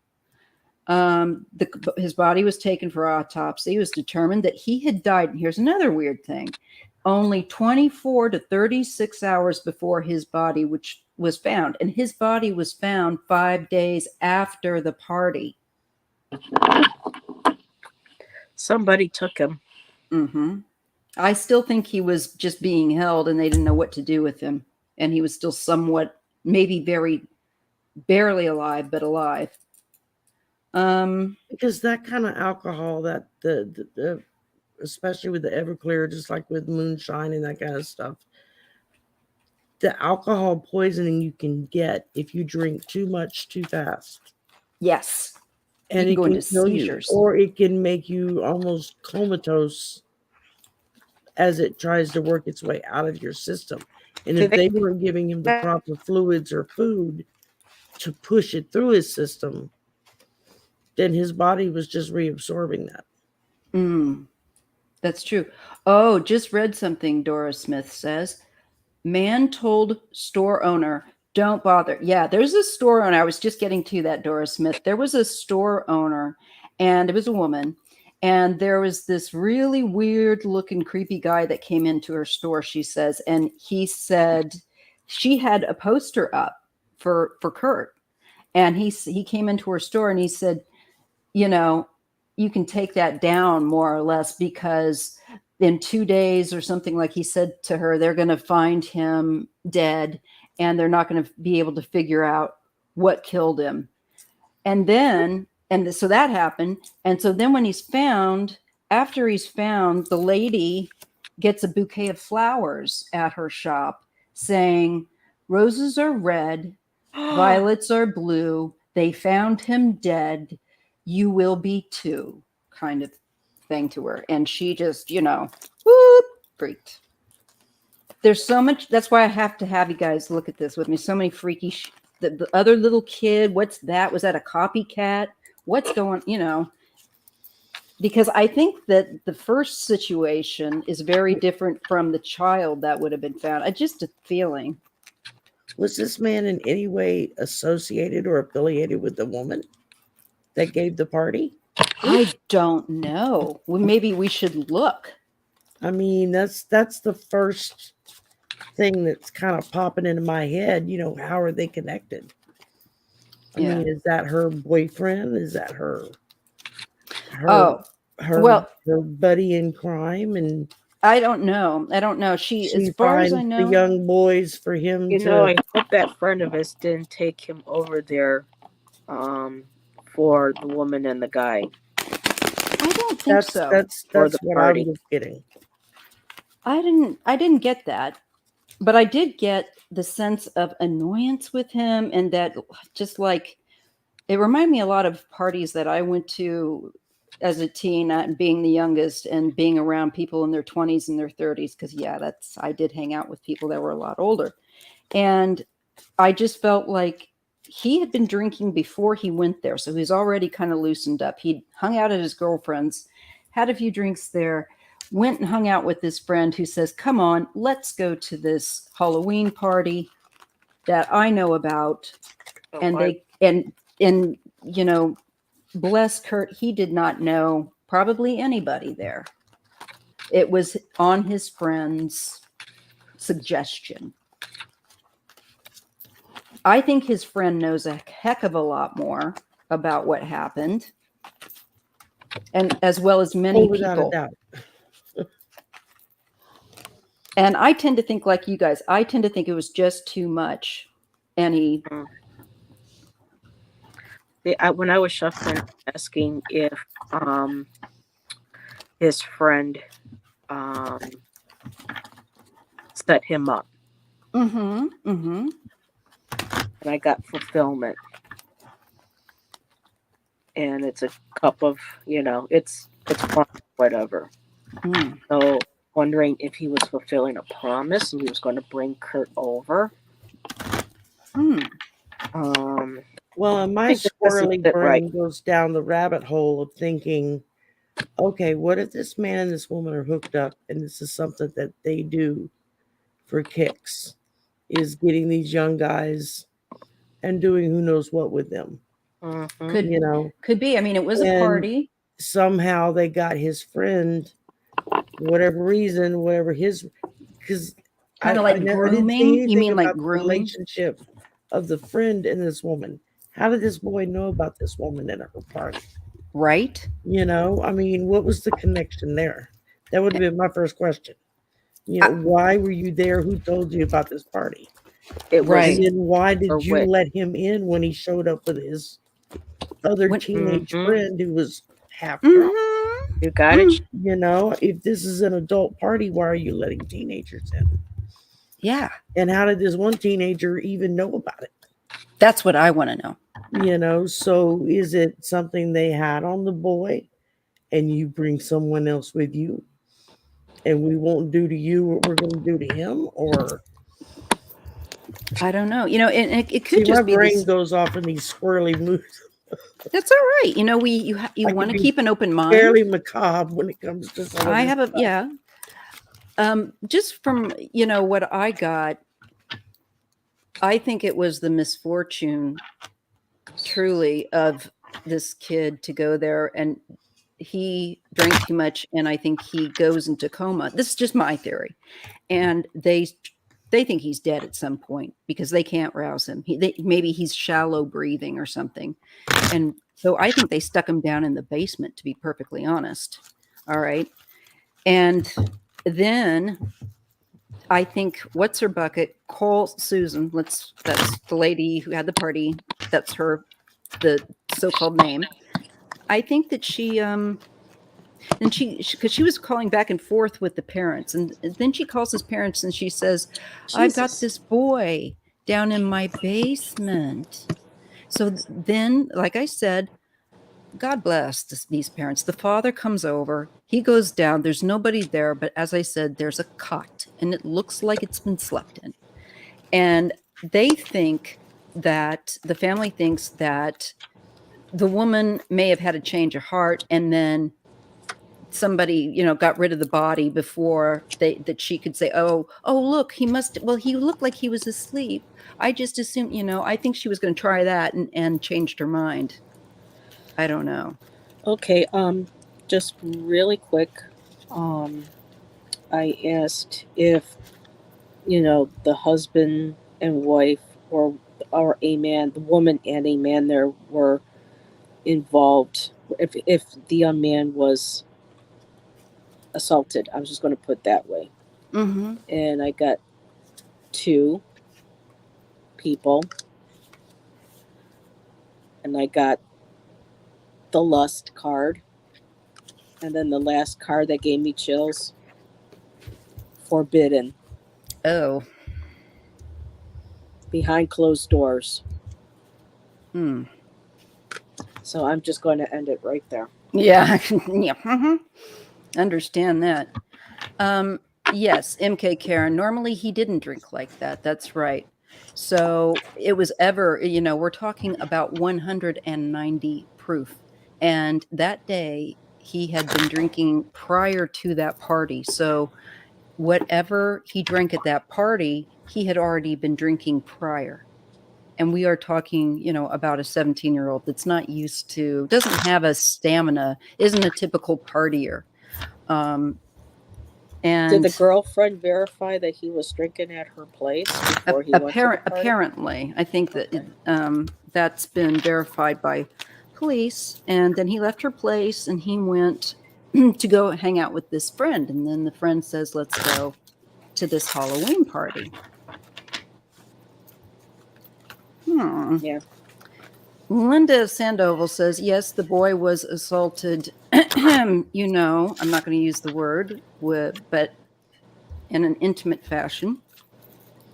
His body was taken for autopsy. It was determined that he had died. And here's another weird thing: only 24 to 36 hours before his body, which was found, and his body was found 5 days after the party. Somebody took him. Mm-hmm. I still think he was just being held, and they didn't know what to do with him, and he was still somewhat, maybe very barely alive, but alive. Because that kind of alcohol, that the especially with the Everclear, just like with moonshine and that kind of stuff, the alcohol poisoning you can get if you drink too much too fast. Yes. And You it can go can into kill you, seizures. or it can make you almost comatose as it tries to work its way out of your system. And if they weren't giving him the proper fluids or food to push it through his system, then his body was just reabsorbing that. That's true. Oh, just read something, Dora Smith says. Man told store owner, don't bother. Yeah, there's a store owner. I was just getting to that, Dora Smith. There was a store owner, and it was a woman. And there was this really weird looking, creepy guy that came into her store, she says. And he said she had a poster up for Kurt. And he came into her store and he said, you know, you can take that down more or less, because in 2 days or something, like he said to her, they're going to find him dead and they're not going to be able to figure out what killed him. And then, so that happened. And so then when he's found, after he's found, the lady gets a bouquet of flowers at her shop saying, roses are red, violets are blue. They found him dead. You will be too, kind of thing to her. And she just, whoop, freaked. There's so much. That's why I have to have you guys look at this with me. So many freaky the other little kid. What's that? Was that a copycat? What's going, because I think that the first situation is very different from the child that would have been found. I just a feeling. Was this man in any way associated or affiliated with the woman that gave the party? I don't know. Well, maybe we should look. I mean, that's the first thing that's kind of popping into my head. How are they connected? I mean, is that her boyfriend? Is that her buddy in crime? And I don't know. She as far as I know, the young boys for him I hope that friend of his didn't take him over there for the woman and the guy. I don't think so. That's what I was getting. I didn't get that, but I did get the sense of annoyance with him, and that just like it reminded me a lot of parties that I went to as a teen, being the youngest and being around people in their 20s and their 30s. Because I did hang out with people that were a lot older, and I just felt like he had been drinking before he went there, so he's already kind of loosened up. He hung out at his girlfriend's, had a few drinks there, went and hung out with this friend who says, come on, let's go to this Halloween party that I know about. And bless Kurt, he did not know probably anybody there. It was on his friend's suggestion. I think his friend knows a heck of a lot more about what happened, and as well as many people. Without a doubt. And I tend to think like you guys. I tend to think it was just too much. And when I was shuffling, asking if his friend set him up. And I got fulfillment. And it's a cup of, it's fun, whatever. So wondering if he was fulfilling a promise and he was going to bring Kurt over. Well, and my squirrely brain goes down the rabbit hole of thinking, okay, what if this man and this woman are hooked up and this is something that they do for kicks, is getting these young guys and doing who knows what with them? Mhm. Could you know. could be. I mean, it was a And party. somehow they got his friend, whatever reason, whatever his, because Kind of I like didn't see grooming. You anything mean like about the grooming? relationship of the friend and this woman. How did this boy know about this woman and her party? Right? You know, I mean, what was the connection there? That would have been my first question. You know, I, why were you there? Who told you about this party? It And was right. then why or did you wit. let him in when he showed up with his other When, teenage Mhm. friend who was half drunk? mm-hmm. You got it. You know, if this is an adult party, why are you letting teenagers in? Yeah. And how did this one teenager even know about it? That's what I want to know. You know, so is it something they had on the boy and you bring someone else with you and we won't do to you what we're going to do to him? Or I don't know. And it could see, my just be brain this. goes off in these squirrely moods. That's all right. You I can want to be keep an open mind. fairly macabre when it comes to some of I this have a stuff. yeah. Just from what I got, I think it was the misfortune, truly, of this kid to go there, and he drank too much, and I think he goes into coma. This is just my theory, and they think he's dead at some point because they can't rouse him. Maybe he's shallow breathing or something, and so I think they stuck him down in the basement. To be perfectly honest, all right, and then I think what's her bucket? Call Susan. That's the lady who had the party. That's the so-called name. I think that she and because she was calling back and forth with the parents, and then she calls his parents and she says, "I've got Jesus. this boy down in my basement." So then, like I said, God bless these parents. The father comes over, he goes down, there's nobody there, but as I said, there's a cot and it looks like it's been slept in. And they think that the family thinks that the woman may have had a change of heart, and then somebody got rid of the body before that she could say, oh look, he looked like he was asleep. I just assumed, I think she was going to try that and changed her mind. I don't know. Okay, just really quick. I asked if, the husband and wife or a man, the woman and a man there were involved. If the young man was assaulted, I was just going to put it that way. Mm-hmm. And I got 2 people, and I got the lust card, and then the last card that gave me chills, forbidden, Oh. behind closed doors. Hmm. So I'm just going to end it right there. Yeah. Yeah. Mm-hmm. Understand that. Yes, MK Karen. Normally he didn't drink like that. That's right. So it was we're talking about 190 proof. And that day he had been drinking prior to that party. So whatever he drank at that party, he had already been drinking prior. And we are talking, about a 17-year-old that's not used to, doesn't have a stamina, isn't a typical partier. Did the And girlfriend verify that he was drinking at her place before he went to the party? apparently, I think that Okay. that's been verified by police. And then he left her place and he went to go hang out with this friend. And then the friend says, "Let's go to this Halloween party." Yeah. Linda Sandoval says, yes, the boy was assaulted. I'm not going to use the word, but in an intimate fashion,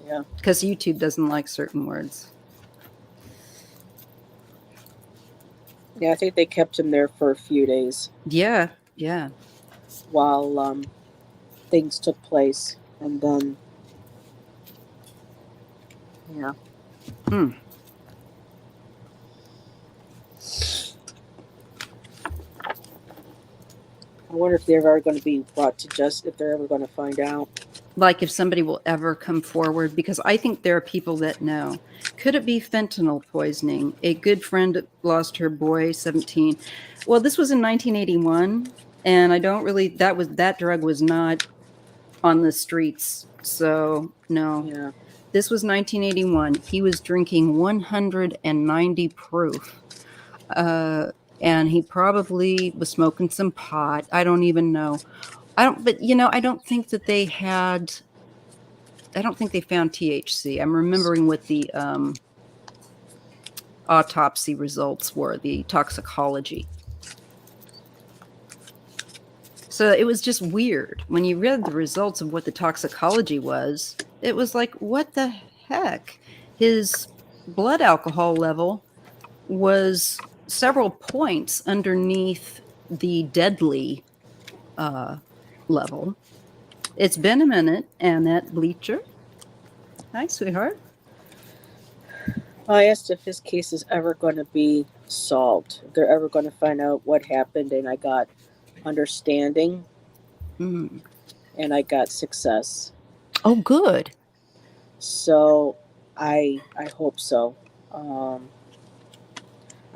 Yeah. because YouTube doesn't like certain words. Yeah, I think they kept him there for a few days Yeah, yeah. while things took place. And then, yeah. Hmm. I wonder if they're ever going to be brought to justice, if they're ever going to find out. Like if somebody will ever come forward, because I think there are people that know. Could it be fentanyl poisoning? A good friend lost her boy, 17. Well, this was in 1981, and I don't really, that drug was not on the streets. So, no. Yeah. This was 1981. He was drinking 190 proof. And he probably was smoking some pot. I don't even know. I don't think that they had, I don't think they found THC. I'm remembering what the autopsy results were, the toxicology. So it was just weird. When you read the results of what the toxicology was, it was like, what the heck? His blood alcohol level was several points underneath the deadly level. It's been a minute, Annette Bleacher. Hi, sweetheart. I asked if his case is ever going to be solved. If they're ever going to find out what happened, and I got understanding Mm. and I got success. Oh, good. So I hope so. I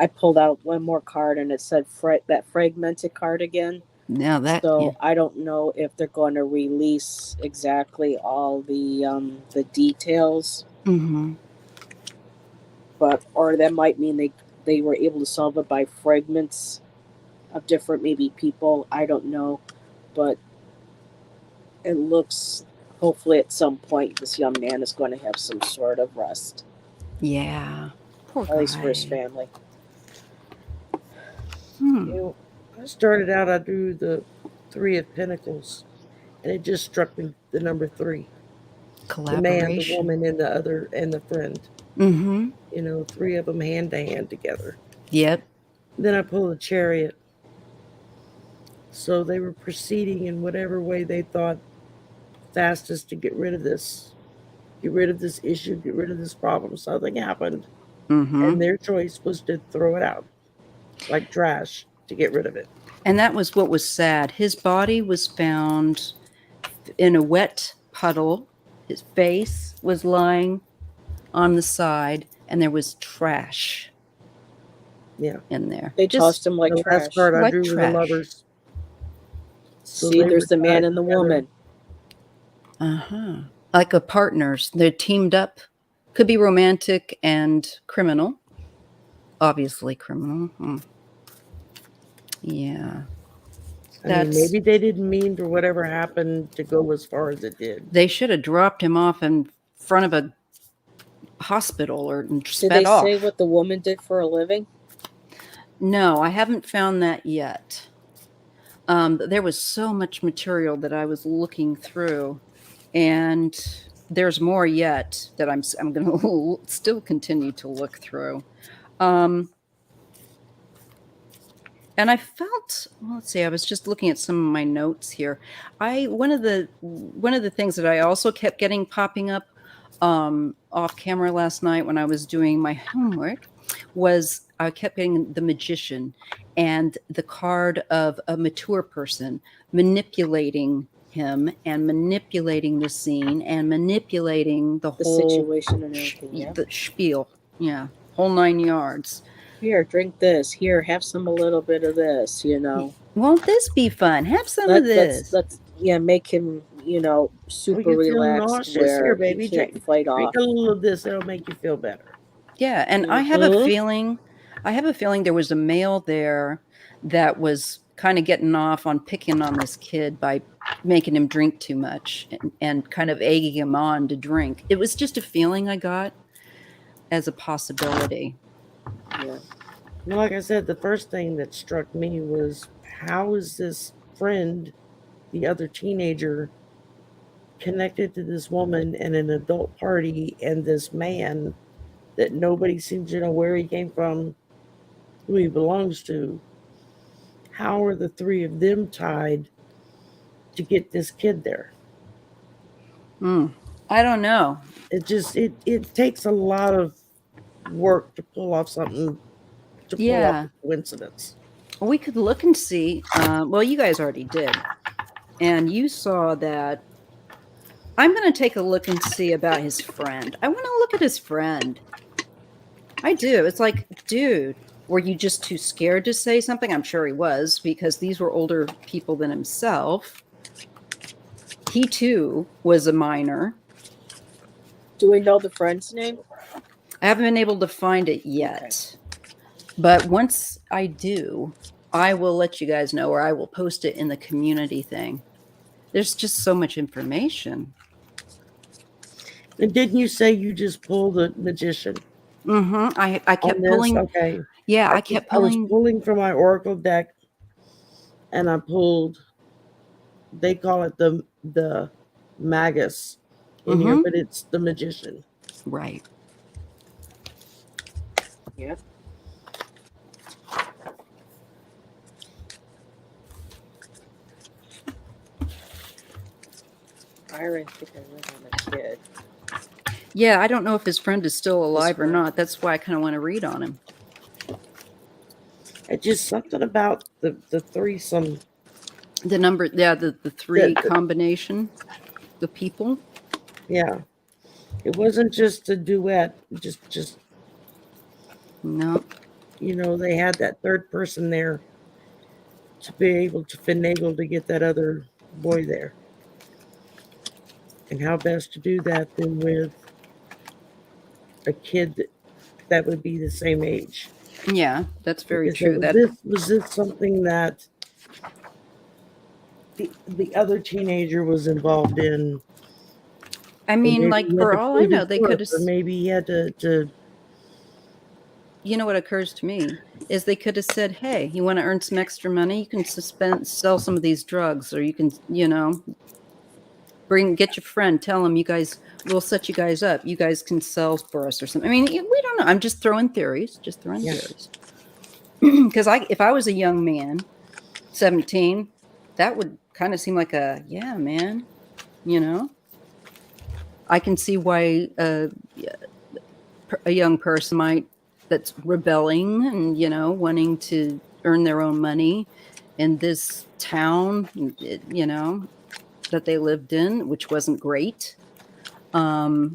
pulled out one more card and it said that fragmented card again. Now that, So yeah. I don't know if they're going to release exactly all the details, Mm-hmm. or that might mean they were able to solve it by fragments of different maybe people. I don't know, but it looks, hopefully at some point this young man is going to have some sort of rest, Yeah. Poor at least for his guy. family. Hmm. You know, I started out, I drew the 3 of Pentacles, and it just struck me the number 3. The man, the Collaboration. woman, and the other, and the friend. Mm-hmm. 3 of them hand to hand together. Yep. Then I pulled a Chariot. So they were proceeding in whatever way they thought fastest to get rid of this issue, get rid of this problem. Something happened, Mm-hmm. and their choice was to throw it out like trash to get rid of it. And that was what was sad. His body was found in a wet puddle. His face was lying on the side, and there was trash. Yeah. In there. They tossed him like the trash. last card I Like drew were trash. the lovers. So See, they there's were the man tied and the together. woman. Uh-huh. Like a partners. They're teamed up. Could be romantic and criminal. Obviously criminal. Yeah. I mean, maybe they didn't mean for whatever happened to go as far as it did. They should have dropped him off in front of a hospital or sped Did they off. say what the woman did for a living? No, I haven't found that yet. There was so much material that I was looking through, and there's more yet that I'm going to still continue to look through. And I felt, well, let's see, I was just looking at some of my notes here. One of the things that I also kept getting popping up off camera last night when I was doing my homework was I kept getting the Magician and the card of a mature person manipulating him and manipulating the scene and manipulating the whole situation and everything. Yeah. The spiel. Yeah. Whole 9 yards. Here, drink this. Here, have a little bit of this, Won't this be fun? Have some of this. Let's make him, super relaxed where here, baby. he can't fight off. Drink a little of this, it'll make you feel better. Yeah, and I have a feeling there was a male there that was kind of getting off on picking on this kid by making him drink too much and kind of egging him on to drink. It was just a feeling I got as a possibility. Yeah. Well, like I said, the first thing that struck me was, how is this friend, the other teenager, connected to this woman in an adult party and this man that nobody seems to know where he came from, who he belongs to? How are the 3 of them tied to get this kid there? I don't know. It takes a lot of work to pull off something, to pull off a coincidence. We could look and see. Well, you guys already did. And you saw that. I'm going to take a look and see about his friend. I want to look at his friend. I do. It's like, dude, were you just too scared to say something? I'm sure he was, because these were older people than himself. He too was a minor. Do we know the friend's name? I haven't been able to find it yet. Okay. But once I do, I will let you guys know, or I will post it in the community thing. There's just so much information. And didn't you say you just pulled the magician? Mm-hmm. I kept pulling. Okay. Yeah, I kept pulling. I was pulling from my oracle deck, and I pulled. They call it the magus in here, but it's the magician. Right. Yep. I already think I read on a kid. Yeah, I don't know if his friend is still alive or not. That's why I kind of want to read on him. It's just something about the threesome. The number, yeah, the three combination, the people. Yeah. It wasn't just a duet, just no. You know, they had that third person there to be able to finagle to get that other boy there. And how best to do that than with a kid that would be the same age. Yeah, that's very true. Was this something that the other teenager was involved in? I mean, like, for all I know, they could have. Or maybe he had to. You know what occurs to me is they could have said, "Hey, you want to earn some extra money? You can sell some of these drugs, or you can, get your friend, tell him we'll set you guys up. You guys can sell for us or something." I mean, we don't know. I'm just throwing theories. Theories. Because if I was a young man, 17, that would kind of seem like yeah, man. I can see why a young person that's rebelling and, wanting to earn their own money in this town, that they lived in, which wasn't great. I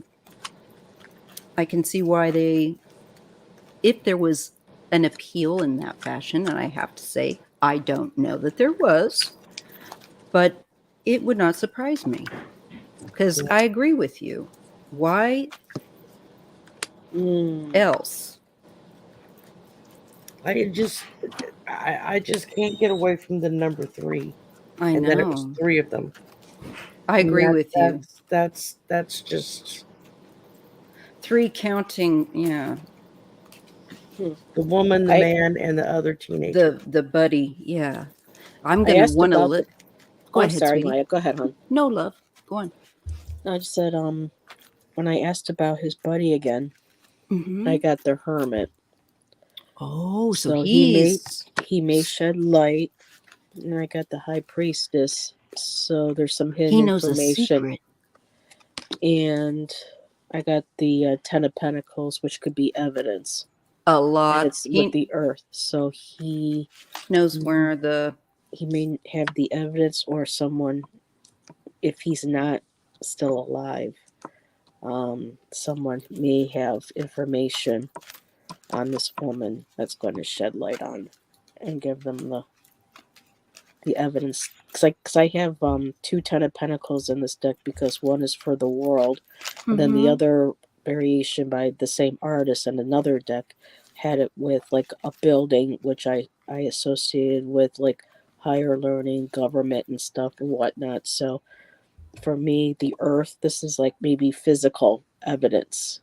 can see why if there was an appeal in that fashion, and I have to say, I don't know that there was, but it would not surprise me. Because I agree with you. Why else? I just can't get away from the number 3. I know. And then it was 3 of them. I agree with you. That's just 3 counting, yeah. The woman, the man, and the other teenager. The buddy, yeah. I'm going to want to look. Go ahead, sorry, sweetie. Maya. Go ahead, hon. No, love. Go on. I just said, when I asked about his buddy again, I got the hermit. Oh, so he may shed light. And I got the high priestess. So there's some hidden information. A secret. And I got the 10 of Pentacles, which could be evidence. A lot. And it's with the earth. So he knows where he may have the evidence, or someone, if he's not still alive, someone may have information on this woman that's going to shed light on and give them the evidence. Because I have 2 10 of Pentacles in this deck, because one is for the world, and then the other variation by the same artist in another deck had it with like a building, which I associated with like higher learning, government and stuff and whatnot. So for me, the earth, this is like maybe physical evidence,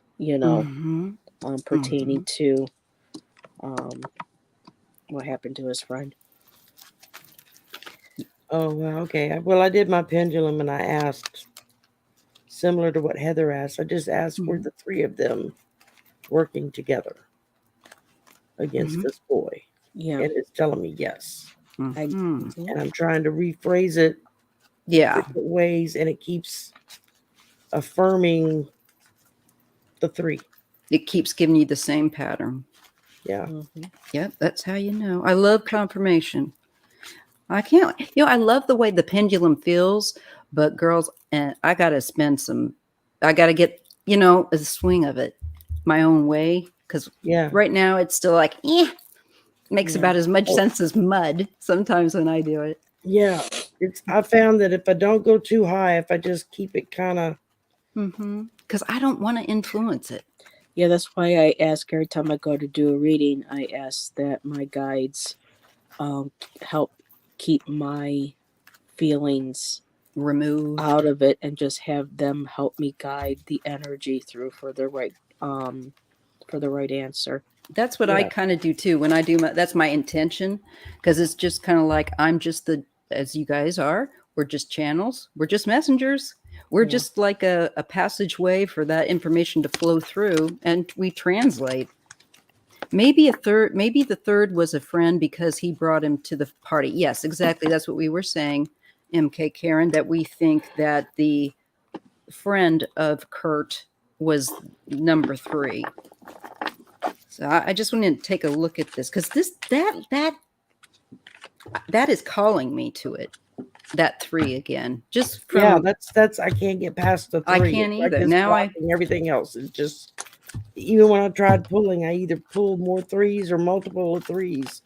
pertaining to what happened to his friend. Oh, well, okay. Well, I did my pendulum and I asked, similar to what Heather asked, I just asked were the 3 of them working together against this boy. Yeah. And it's telling me yes. And I'm trying to rephrase it different ways, and it keeps affirming the 3. It keeps giving you the same pattern. Yeah. Mhm. Yep, that's how you know. I love confirmation. I can't, I love the way the pendulum feels, but girls, and I got to I got to get, a swing of it my own way. Because Yeah. right now it's still like, makes Yeah. about as much Oh. sense as mud sometimes when I do it. Yeah. I found that if I don't go too high, if I just keep it kind of. Because I don't want to influence it. Yeah, that's why I ask every time I go to do a reading, I ask that my guides help keep my feelings Removed. out of it and just have them help me guide the energy through for the right answer. That's what I kind of do too. When I do that's my intention, because it's just kind of like I'm just as you guys are, we're just channels, we're just messengers. We're just like a passageway for that information to flow through, and we translate. Maybe the third was a friend because he brought him to the party. Yes, exactly. That's what we were saying, MK Karen, that we think that the friend of Kurt was number 3. So I just wanted to take a look at this because that is calling me to it. That 3 again, just from That's I can't get past the 3. I can't either. Like Now everything else is just. Even when I tried pulling, I either pulled more 3s or multiple of 3s.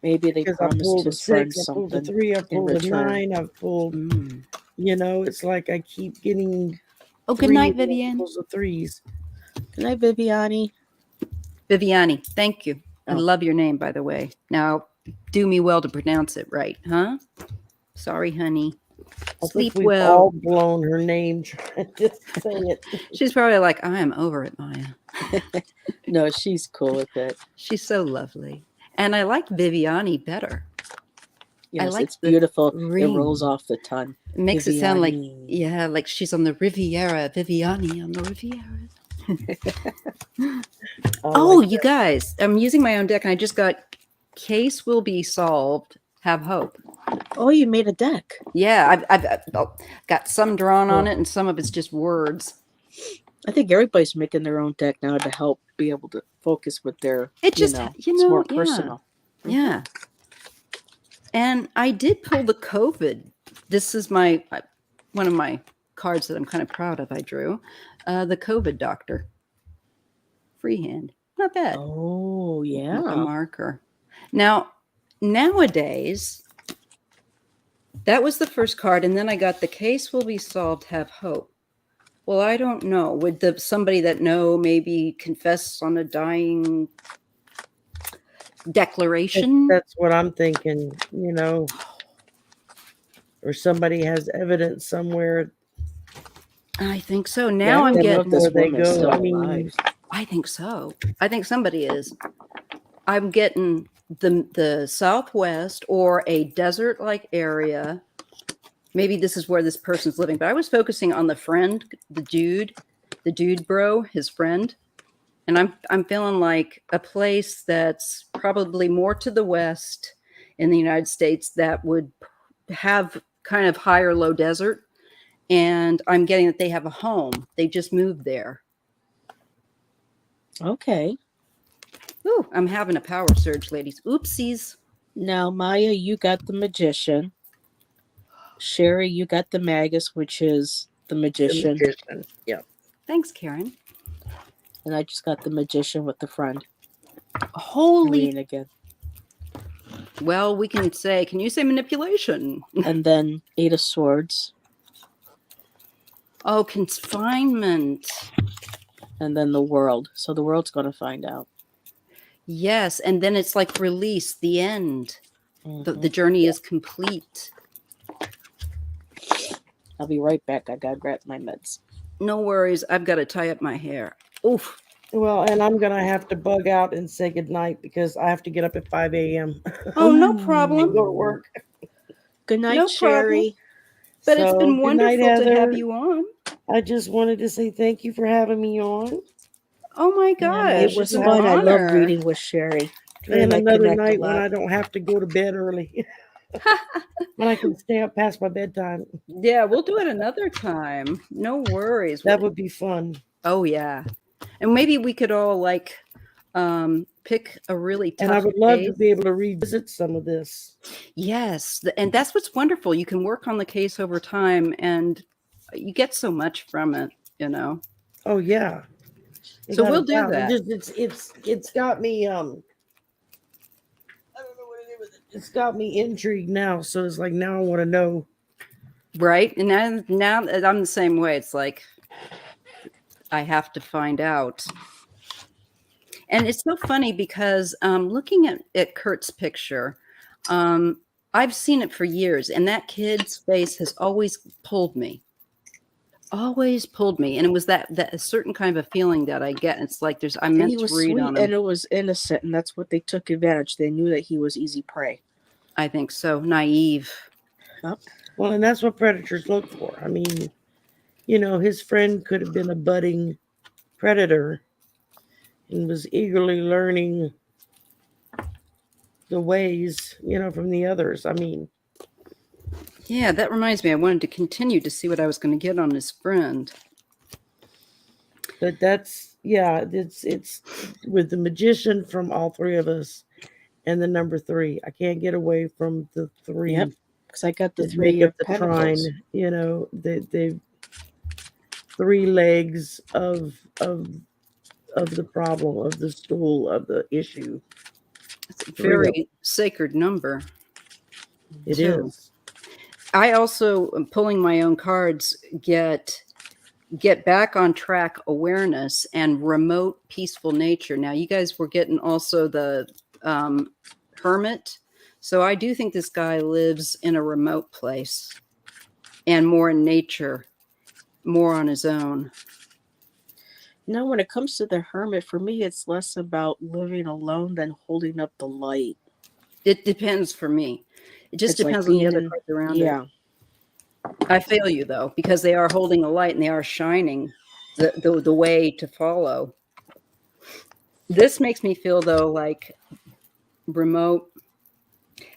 Maybe they Because I promised pulled a his friend 6, I pulled a something 3, I in pulled a return. 9, I've pulled. It's like I keep getting. Oh, good night, Vivian. Of 3s. Good night, Viviani. Viviani, thank you. I Oh. love your name, by the way. Now, do me well to pronounce it right, huh? Sorry, honey. Sleep we've well. all blown her name trying to say it. She's probably like, I am over it, Maya. No, she's cool with it. She's so lovely. And I like Viviani better. Yes, I like it's beautiful. ring. It rolls off the tongue. It makes it sound like, Viviani. like she's on the Riviera. Viviani on the Riviera. You guys, I'm using my own deck and I just got Case Will Be Solved, Have Hope. Oh, you made a deck. Yeah, I've got some drawn on it and some of it's just words. I think everybody's making their own deck now to help be able to focus with their, it's more personal. Yeah. And I did pull the COVID. This is one of my cards that I'm kind of proud of. I drew the COVID doctor. Freehand. Not bad. Oh, yeah. With a marker. Now, nowadays, that was the first card. And then I got the Case Will Be Solved, Have Hope. Well, I don't know. Would somebody that know maybe confess on a dying declaration? That's what I'm thinking, or somebody has evidence somewhere. I think so. Now I'm getting where they go. I think so. I think somebody is. I'm getting the Southwest or a desert-like area. Maybe this is where this person's living, but I was focusing on the friend, the dude bro, his friend. And I'm feeling like a place that's probably more to the west in the United States that would have kind of high or low desert. And I'm getting that they have a home. They just moved there. Okay. Ooh, I'm having a power surge, ladies. Oopsies. Now, Maya, you got the Magician. Sherry, you got the Magus, which is the Magician. Yeah. Thanks, Karen. And I just got the Magician with the friend. Holy. Again. Well, we can say, can you say manipulation? And then 8 of Swords. Oh, confinement. And then the World. So the World's going to find out. Yes, and then it's like release, the end. Mm-hmm. The journey is complete. I'll be right back. I got to grab my meds. No worries. I've got to tie up my hair. Oof. Well, and I'm going to have to bug out and say goodnight because I have to get up at 5 a.m. Oh, no problem. And go to work. Good night, No Sherry. Problem. But it's been wonderful to have you on. I just wanted to say thank you for having me on. Oh my gosh. It was fun. I love reading with Sherry. And another night when I don't have to go to bed early. When I can stay up past my bedtime. Yeah, we'll do it another time. No worries. That would be fun. Oh, yeah. And maybe we could all pick a really And I tough would love to case. be able to revisit some of this. Yes, and that's what's wonderful. You can work on the case over time, and you get so much from it. You know. Oh yeah. So Without a we'll do doubt. that. It's got me I don't know what to do with it. It's got me intrigued now. So it's like now I want to know. Right. And now I'm the same way. It's like I have to find out. And it's so funny because looking at Kurt's picture, I've seen it for years, and that kid's face has always pulled me. Always pulled me. And it was that a certain kind of a feeling that I get. It's like I And meant he to was read sweet on and him. it was innocent, and that's what they took advantage. They knew that he was easy prey. I think so. Naive. Yep. Well, and that's what predators look for. I mean, you know, his friend could have been a budding predator and was eagerly learning the ways, you know, from the others. I mean, Yeah, that reminds me. I wanted to continue to see what I was going to get on his friend. but that's it's with the magician from all three of us and the number 3. I can't get away from the 3 Yep. Because I got the that make 3 up of the Pentacles. trine, you know, the 3 legs of the problem, of the stool, of the issue. It's a 3 of them. very sacred number. It too. is. I also, pulling my own cards, get back on track awareness and remote peaceful nature. Now, you guys were getting also the hermit. So I do think this guy lives in a remote place and more in nature, more on his own. Now, when it comes to the hermit, for me, it's less about living alone than holding up the light. It depends for me. It just It's like depends on the being other in, cards around it. yeah. I feel you though, because they are holding a light and they are shining the way to follow. This makes me feel though like remote,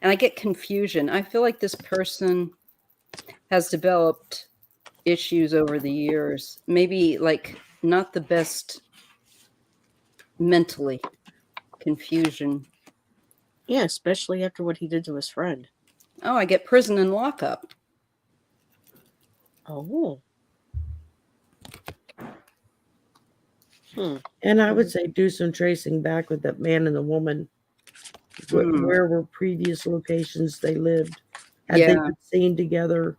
and I get confusion. I feel like this person has developed issues over the years, maybe like not the best mentally. Confusion. Yeah, especially after what he did to his friend. Oh, I get prison and lockup. Oh. And I would say do some tracing back with that man and the woman. Where were previous locations they lived? Had they Yeah. been seen together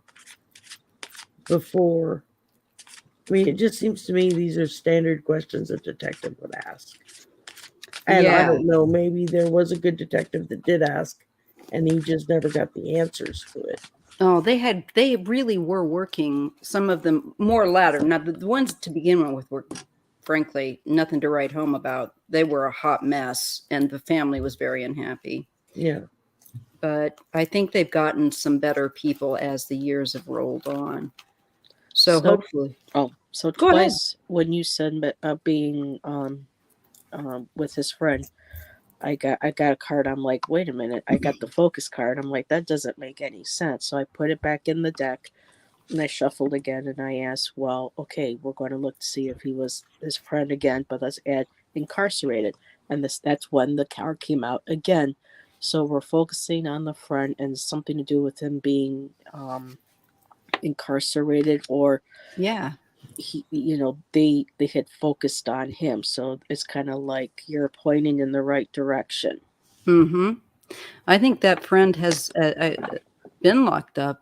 before? I mean, it just seems to me these are standard questions a detective would ask. And I Yeah. don't know, maybe there was a good detective that did ask and he just never got the answers to it. Oh, they really were working, some of them more latter. Now, the ones to begin with were, frankly, nothing to write home about. They were a hot mess, and the family was very unhappy. Yeah. But I think they've gotten some better people as the years have rolled on. So hopefully. So Go ahead. twice when you said being with his friend, I got a card. I'm like, wait a minute, I got the focus card. I'm like, that doesn't make any sense. So I put it back in the deck and I shuffled again and I asked, well, okay, we're going to look to see if he was his friend again, but let's add incarcerated. And that's when the card came out again. So we're focusing on the friend and something to do with him being incarcerated, or Yeah. he, they had focused on him. So it's kind of like you're pointing in the right direction. Mm-hmm. I think that friend has been locked up.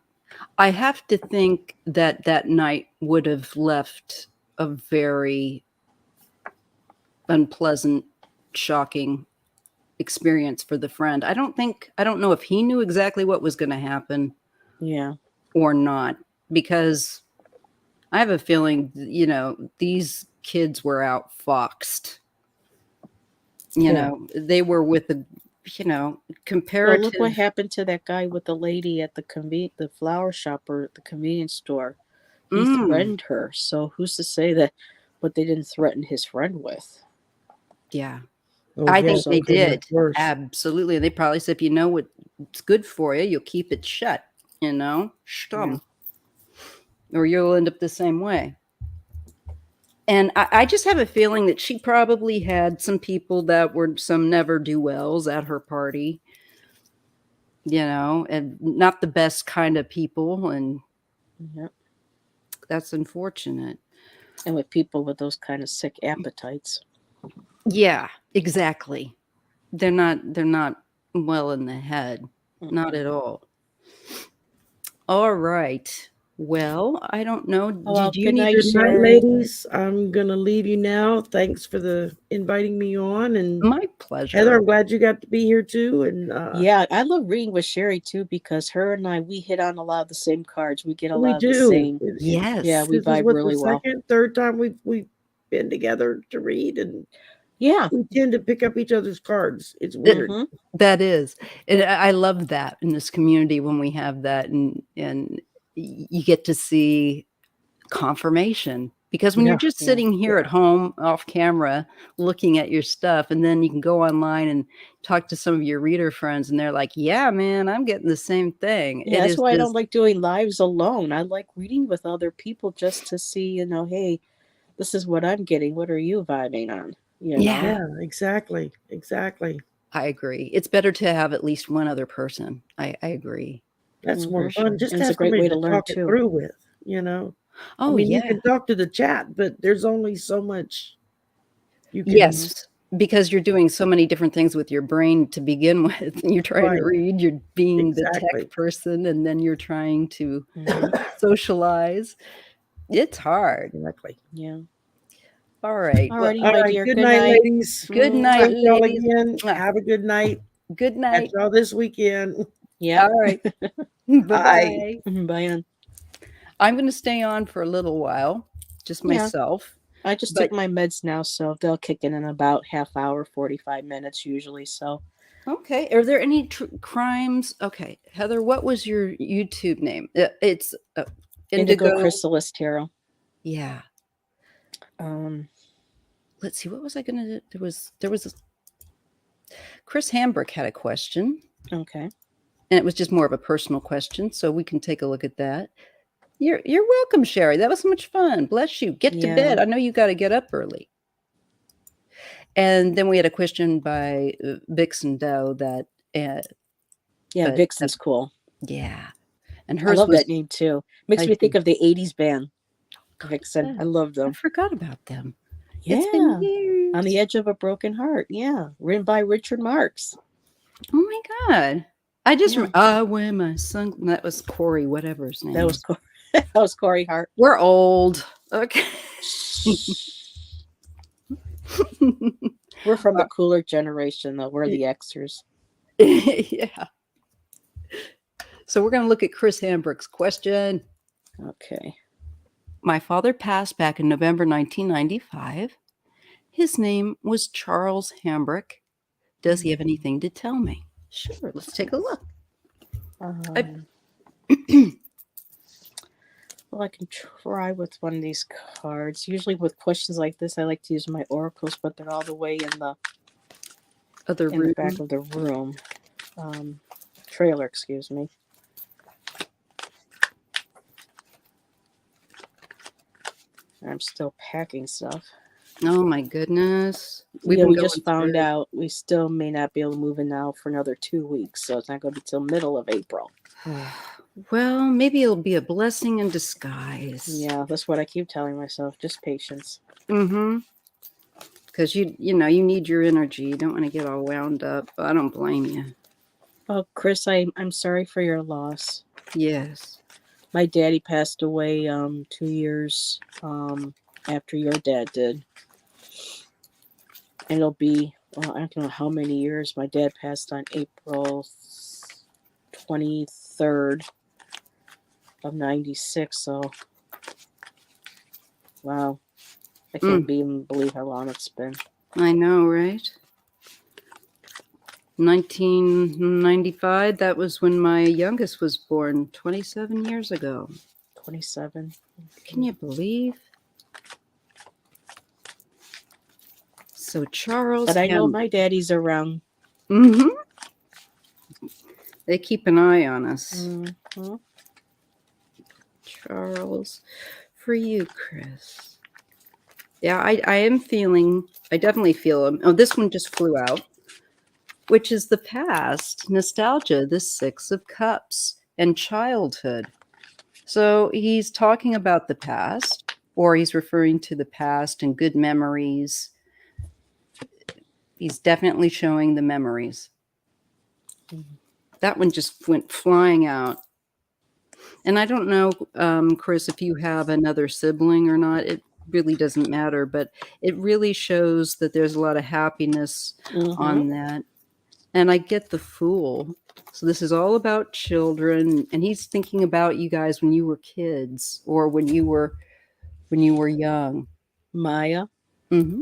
I have to think that night would have left a very unpleasant, shocking experience for the friend. I don't know if he knew exactly what was going to happen. Yeah. Or not, because I have a feeling, these kids were outfoxed. They were with the, comparative. Well, look what happened to that guy with the lady at the flower shop or the convenience store. He threatened her. So who's to say that what they didn't threaten his friend with? Yeah. Oh, I yeah, think they did. worse. Absolutely. They probably said, if you know what's good for you, you'll keep it shut, Yeah. or you'll end up the same way. And I just have a feeling that she probably had some people that were some never-do-wells at her party, and not the best kind of people, and Yep. that's unfortunate. And with people with those kind of sick appetites. Yeah, exactly. They're not well in the head. Not at all. All right. Well, I don't know. Oh, well, Did you good need night, Good night, Sherry. ladies. I'm gonna leave you now. Thanks for inviting me on, and My pleasure. Heather, I'm glad you got to be here too. And Yeah, I love reading with Sherry too because her and I, we hit on a lot of the same cards. We get a we lot of the do. same. Yes. Yeah, we This is vibe what really the well. second, third time we've been together to read, and Yeah. we tend to pick up each other's cards. It's weird. Mhm. That is. And I love that in this community when we have that, and you get to see confirmation, because when Yeah, you're just sitting here at home off camera looking at your stuff, and then you can go online and talk to some of your reader friends, and they're like, yeah, man, I'm getting the same thing. Yeah, It that's is why I just don't like doing lives alone. I like reading with other people just to see, hey, this is what I'm getting. What are you vibing on? Yeah. Yeah, exactly. I agree. It's better to have at least one other person. I agree. That's more For fun. sure. Just And it's a have great somebody way to to learn talk it too. through with. I Oh, mean, you yeah. can talk to the chat, but there's only so much you can. Yes, because you're doing so many different things with your brain to begin with. And you're trying to Right. read, you're being the Exactly. tech person, and then you're trying to Mhm. socialize. It's hard. Exactly. Yeah. All right. Well, Alrighty, All my right. dear. Good Good night, night. ladies. good Mm. night, Thank y'all ladies. again. Mwah. Have a good night. Good Catch night. y'all this weekend. Yeah. All right. Bye. Bye-bye. Bye. I'm going to stay on for a little while, just Yeah. myself. I just But- took my meds now, so they'll kick in about half hour, 45 minutes usually. So Okay. Are there any crimes? Okay. Heather, what was your YouTube name? It's Indigo Chrysalis Tarot. Yeah. Let's see. What was I going to do? There was Chris Hambrick had a question. Okay. And it was just more of a personal question, so we can take a look at that. You're welcome, Sherry. That was so much fun. Bless you. Get to bed. I know you got to get up early. And then we had a question by Vixen Doe that. Vixen's cool. Yeah, and I hers love was, that name too. Makes me think of the '80s band, Vixen. I love them. I forgot about them. Yeah, It's been years. On the Edge of a Broken Heart. Yeah, written by Richard Marx. Oh my God! I just I wear my sunglasses. That was Corey, whatever his name. That was Corey. That was Corey Hart. We're old. Okay. We're from the cooler generation, though. We're the Xers. Yeah. So we're going to look at Chris Hambrick's question. Okay. My father passed back in November 1995. His name was Charles Hambrick. Does he have anything to tell me? Sure. Let's take a look. Well, I can try with one of these cards. Usually with questions like this, I like to use my oracles, but they're all the way in the room. The back of the room. Trailer, excuse me. I'm still packing stuff. Oh my goodness. We just found out we still may not be able to move in now for another 2 weeks, so it's not going to be till middle of April. Well, maybe it'll be a blessing in disguise. Yeah, that's what I keep telling myself. Just patience. Mm-hmm. Because you need your energy. You don't want to get all wound up. I don't blame you. Oh, Chris, I'm sorry for your loss. Yes. My daddy passed away 2 years after your dad did. And it'll be, I don't know how many years. My dad passed on April 23rd of 96. So, wow. I can't even believe how long it's been. I know, right? 1995, that was when my youngest was born, 27 years ago. 27. Can you believe? So Charles. But I know my daddy's around. Mm-hmm. They keep an eye on us. Mm-hmm. Charles, for you, Chris. Yeah, I am feeling, I definitely feel him. Oh, this one just flew out, which is the past, nostalgia, the Six of Cups, and childhood. So he's talking about the past, or he's referring to the past and good memories. He's definitely showing the memories. That one just went flying out. And I don't know, Chris, if you have another sibling or not. It really doesn't matter, but it really shows that there's a lot of happiness on that. And I get the Fool. So this is all about children, and he's thinking about you guys when you were kids or when you were young. Maya, Mm-hmm.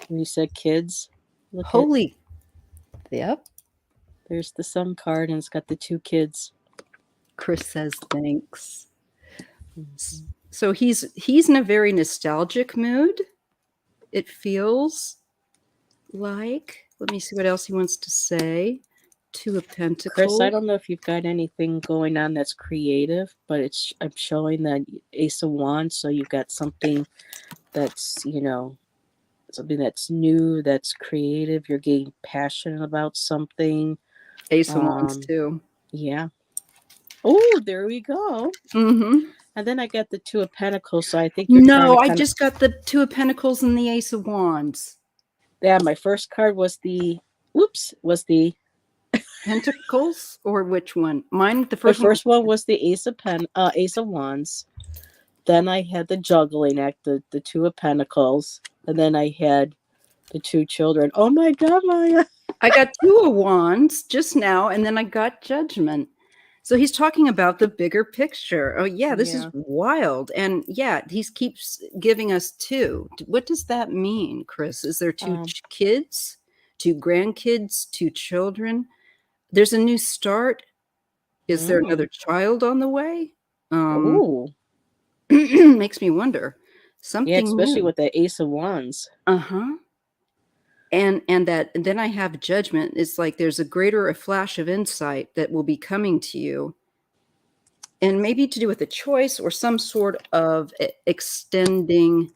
when you said kids, look Holy, yep. there's the Sun card, and it's got the 2 kids. Chris says thanks. So he's in a very nostalgic mood. It feels like. Let me see what else he wants to say. 2 of Pentacles. Chris, I don't know if you've got anything going on that's creative, but I'm showing that Ace of Wands, so you've got something that's, something that's new, that's creative. You're getting passionate about something. Ace of Wands too. Yeah. Oh, there we go. Mm-hmm. And then I got the 2 of Pentacles, so I think you're trying to I just got the 2 of Pentacles and the Ace of Wands. Yeah, my first card was the Pentacles, or which one? Mine, the my first one was the Ace of Wands. Then I had the juggling act, the 2 of Pentacles, and then I had the 2 children. Oh my God, Maya! I got 2 of Wands just now, and then I got Judgment. So he's talking about the bigger picture. Oh yeah, this is wild. And yeah, he keeps giving us 2. What does that mean, Chris? Is there 2 kids, 2 grandkids, 2 children? There's a new start. Is there another child on the way? Oh, makes me wonder. Something especially new. with the Ace of Wands. Uh-huh. And then I have Judgment. It's like there's a flash of insight that will be coming to you, and maybe to do with a choice or some sort of extending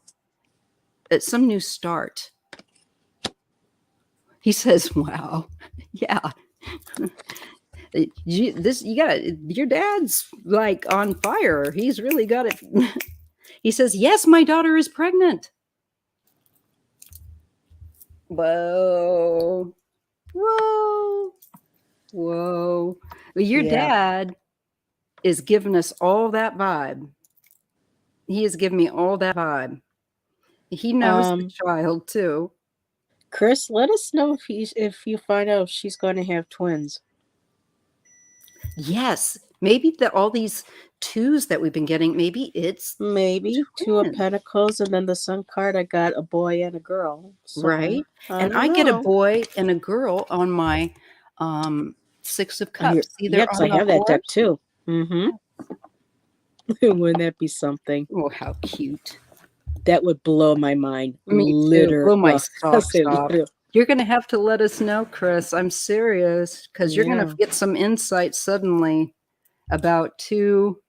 some new start. He says, wow. Yeah. Your dad's like on fire. He's really got it. He says, yes, my daughter is pregnant. Whoa. Your dad is giving us all that vibe. He is giving me all that vibe. He knows the child too. Chris, let us know if you find out if she's going to have twins. Yes, maybe all these 2s that we've been getting, maybe it's twins. 2 of Pentacles, and then the Sun card, I got a boy and a girl. So, right? And I get a boy and a girl on my 6 of Cups. Yes, I have that deck too. Mm-hmm. Wouldn't that be something? Oh, how cute. That would blow my mind. Blow my socks off. You're going to have to let us know, Chris. I'm serious, because you're going to get some insight suddenly about 2,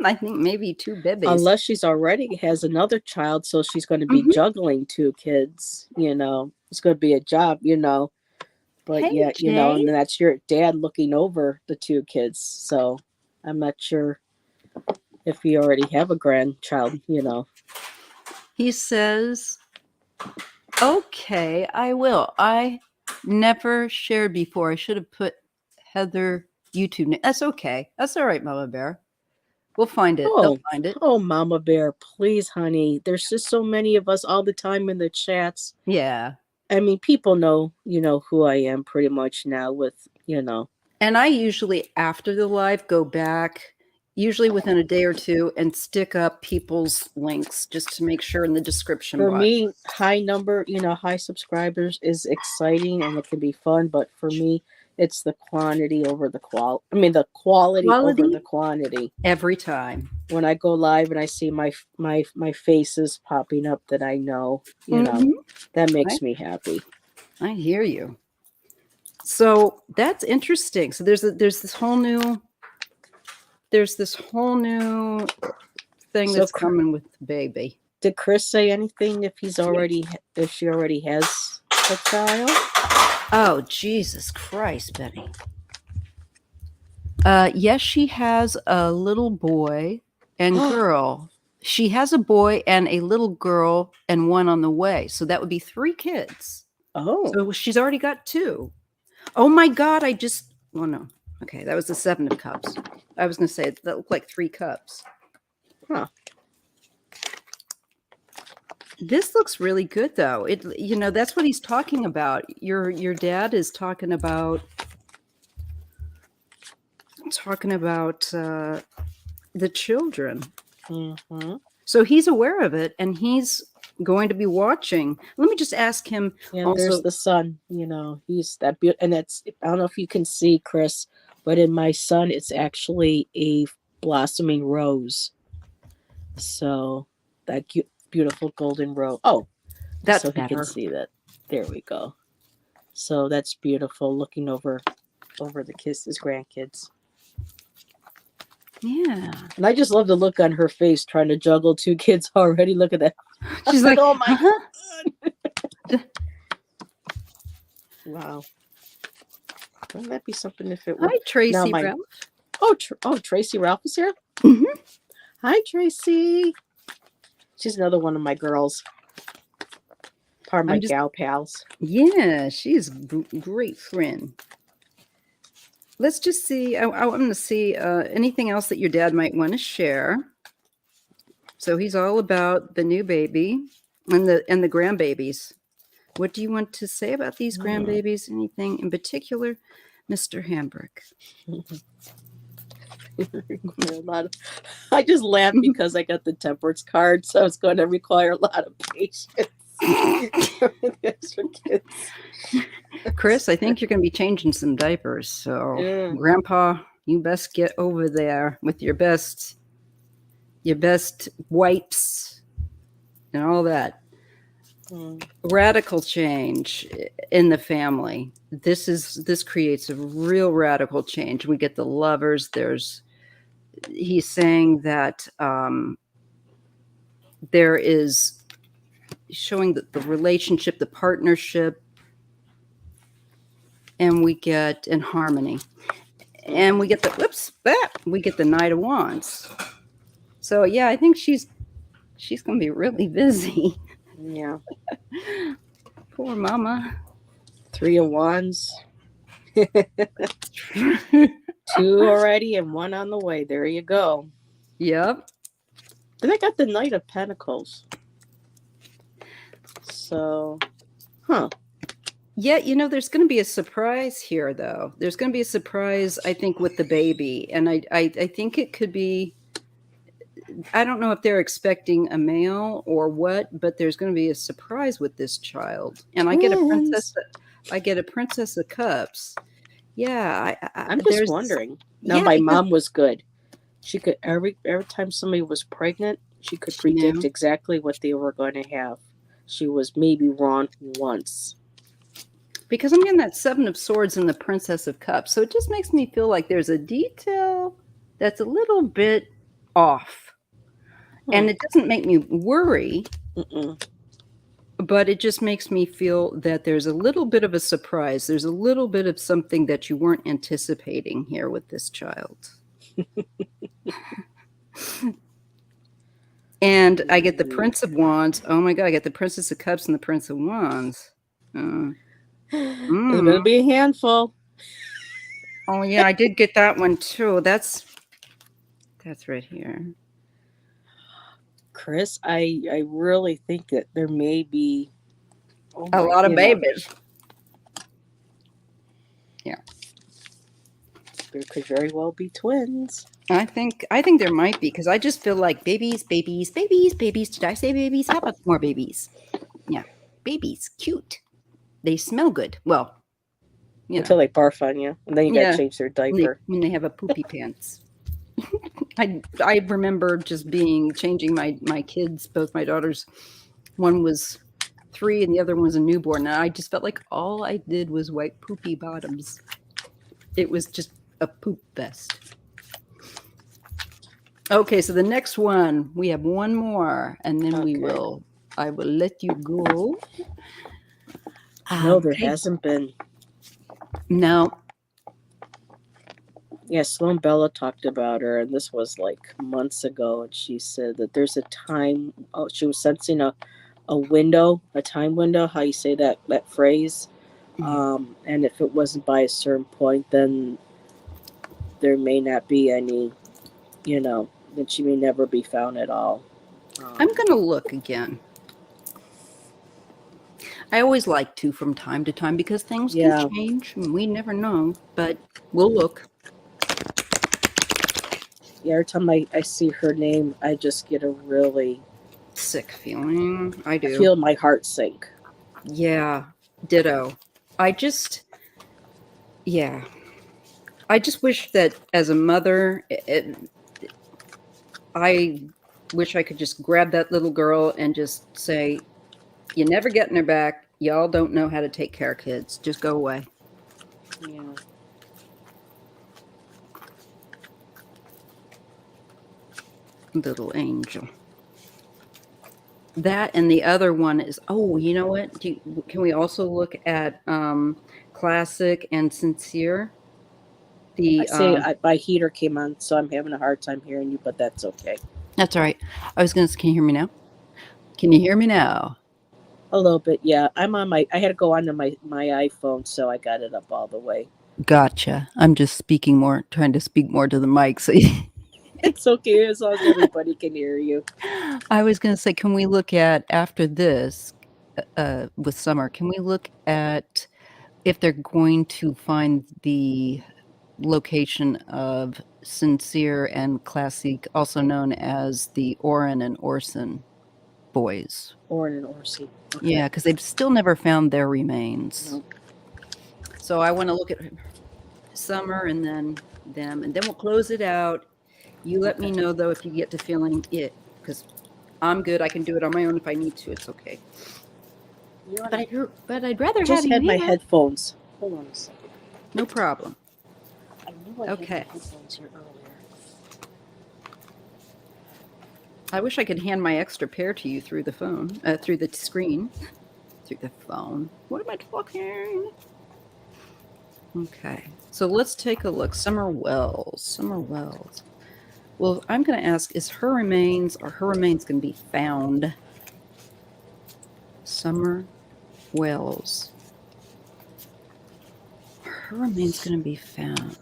I think maybe 2 babies. Unless she's already has another child, so she's going to be juggling 2 kids. It's going to be a job, But hey, and that's your dad looking over the 2 kids. So I'm not sure if you already have a grandchild, He says, okay, I will. I never shared before. I should have put Heather YouTube name. That's okay. That's all right, Mama Bear. We'll find it. They'll find it. Oh, Mama Bear, please, honey. There's just so many of us all the time in the chats. Yeah. I mean, people know, who I am pretty much now with, And I usually, after the live, go back, usually within a day or 2, and stick up people's links just to make sure in the description box. For me, high subscribers is exciting and it can be fun. But for me, it's the quantity over the quality. I mean, the quality over the quantity. Every time. When I go live and I see my faces popping up that I know, that makes me happy. I hear you. So that's interesting. So there's this whole new thing that's coming with the baby. Did Chris say anything if she already has a child? Oh, Jesus Christ, Betty. Yes, she has a little boy and girl. She has a boy and a little girl and one on the way. So that would be 3 kids. Oh, So she's already got 2. Oh my God, well, no. Okay, that was the 7 of cups. I was going to say that looked like 3 cups. huh. This looks really good though. That's what he's talking about. Your dad is talking about the children. Mm-hmm. So he's aware of it and he's going to be watching. Let me just ask him. And Also, there's the son, he's that beautiful. And that's, I don't know if you can see, Chris, but in my son, it's actually a blossoming rose. So that beautiful golden rose. Oh, that's so he better. can see that. There we go. So that's beautiful, looking over the his grandkids. Yeah. And I just love the look on her face trying to juggle 2 kids already. Look at that. She's like, oh my God. Wow. Wouldn't that be something if it were? Hi, Tracy my- Ralph. Oh, Tracy Ralph is here? Mhm. Hi, Tracy. She's another one of my girls. Part of my gal pals. Yeah, she's a great friend. Let's just see. I want to see anything else that your dad might want to share. So he's all about the new baby and the grandbabies. What do you want to say about these grandbabies? Anything in particular, Mr. Hambrick? I just laughed because I got the temperance card, so it's going to require a lot of patience. Chris, I think you're going to be changing some diapers. So, Yeah. Grandpa, you best get over there with your best wipes and all that. Radical change in the family. This creates a real radical change. We get the lovers. He's saying that there is showing the relationship, the partnership, and we get in harmony. And we get we get the Knight of Wands. So yeah, I think she's going to be really busy. Yeah. Poor mama. 3 of Wands. 2 already and 1 on the way. There you go. Yep. Then I got the Knight of Pentacles. So, Yeah, there's going to be a surprise here, though. There's going to be a surprise, I think, with the baby. And I think it could be, I don't know if they're expecting a male or what, but there's going to be a surprise with this child. And I get a princess of cups. Yeah. I'm just wondering. Now, my mom was good. She could, every time somebody was pregnant, she could predict exactly what they were going to have. She was maybe wrong once. Because I'm getting that 7 of Swords and the Princess of Cups. So it just makes me feel like there's a detail that's a little bit off. And it doesn't make me worry, but it just makes me feel that there's a little bit of a surprise. There's a little bit of something that you weren't anticipating here with this child. And I get the Prince of Wands. Oh my God, I get the Princess of Cups and the Prince of Wands. It's going to be a handful. Oh yeah, I did get that one too. That's right here. Chris, I really think that there may be a lot of babies. Yeah. There could very well be twins. I think there might be, because I just feel like babies. Did I say babies? How about more babies? Yeah. Babies. Cute. They smell good. Well, until they barf on you. And then you got to change their diaper. When they have a poopy pants. I remember just changing my kids, both my daughters. One was 3 and the other one was a newborn. And I just felt like all I did was wipe poopy bottoms. It was just a poop fest. Okay, so the next one, we have one more, and then Okay. I will let you go. No, there Okay, hasn't been. now, Yeah, Sloan Bella talked about her, and this was like months ago, and she said that there's a time. Oh, she was sensing a window, a time window. How you say that phrase? And if it wasn't by a certain point, then there may not be any. You know, then she may never be found at all. I'm Um, going to look again. I always like to from time to time because things can yeah, change and we never know, but we'll look. yeah. Every time I see her name, I just get a really. Sick feeling. I I do. feel my heart sink. Yeah, ditto. I just, yeah. I just wish that as a mother, I wish I could just grab that little girl and just say, "You never getting her back. Y'all don't know how to take care of kids. Just go away." Yeah. Little angel. That and the other one is, oh, you know what? Can we also look at classic and sincere? I The say my heater came on, so I'm having a hard time hearing you, but that's okay. That's all right. I was gonna. Can you hear me now? Can you hear me now? A little bit, yeah. I'm on my. I had to go onto my iPhone, so I got it up all the way. Gotcha. I'm just speaking more, trying to speak more to the mic. So It's okay as long as everybody can hear you. I was going to say, can we look at after this with Summer? Can we look at if they're going to find the location of Sincere and Classic, also known as the Oren and Orson boys? Orin and Orsi. Okay. Yeah, because they've still never found their remains. No. So I want to look at Summer and then them, and then we'll close it out. You let me know though if you get to feeling it, because I'm good. I can do it on my own if I need to. It's okay. You know, But I'd rather just have you had my here. headphones. Hold on a second. No problem. I knew I Okay. had my headphones here earlier. I wish I could hand my extra pair to you through the phone, through the screen, through the phone. What am I talking? Okay, so let's take a look. Summer Wells. Summer Wells. Well, I'm going to ask, is her remains going to be found? Summer Wells. Her remains going to be found.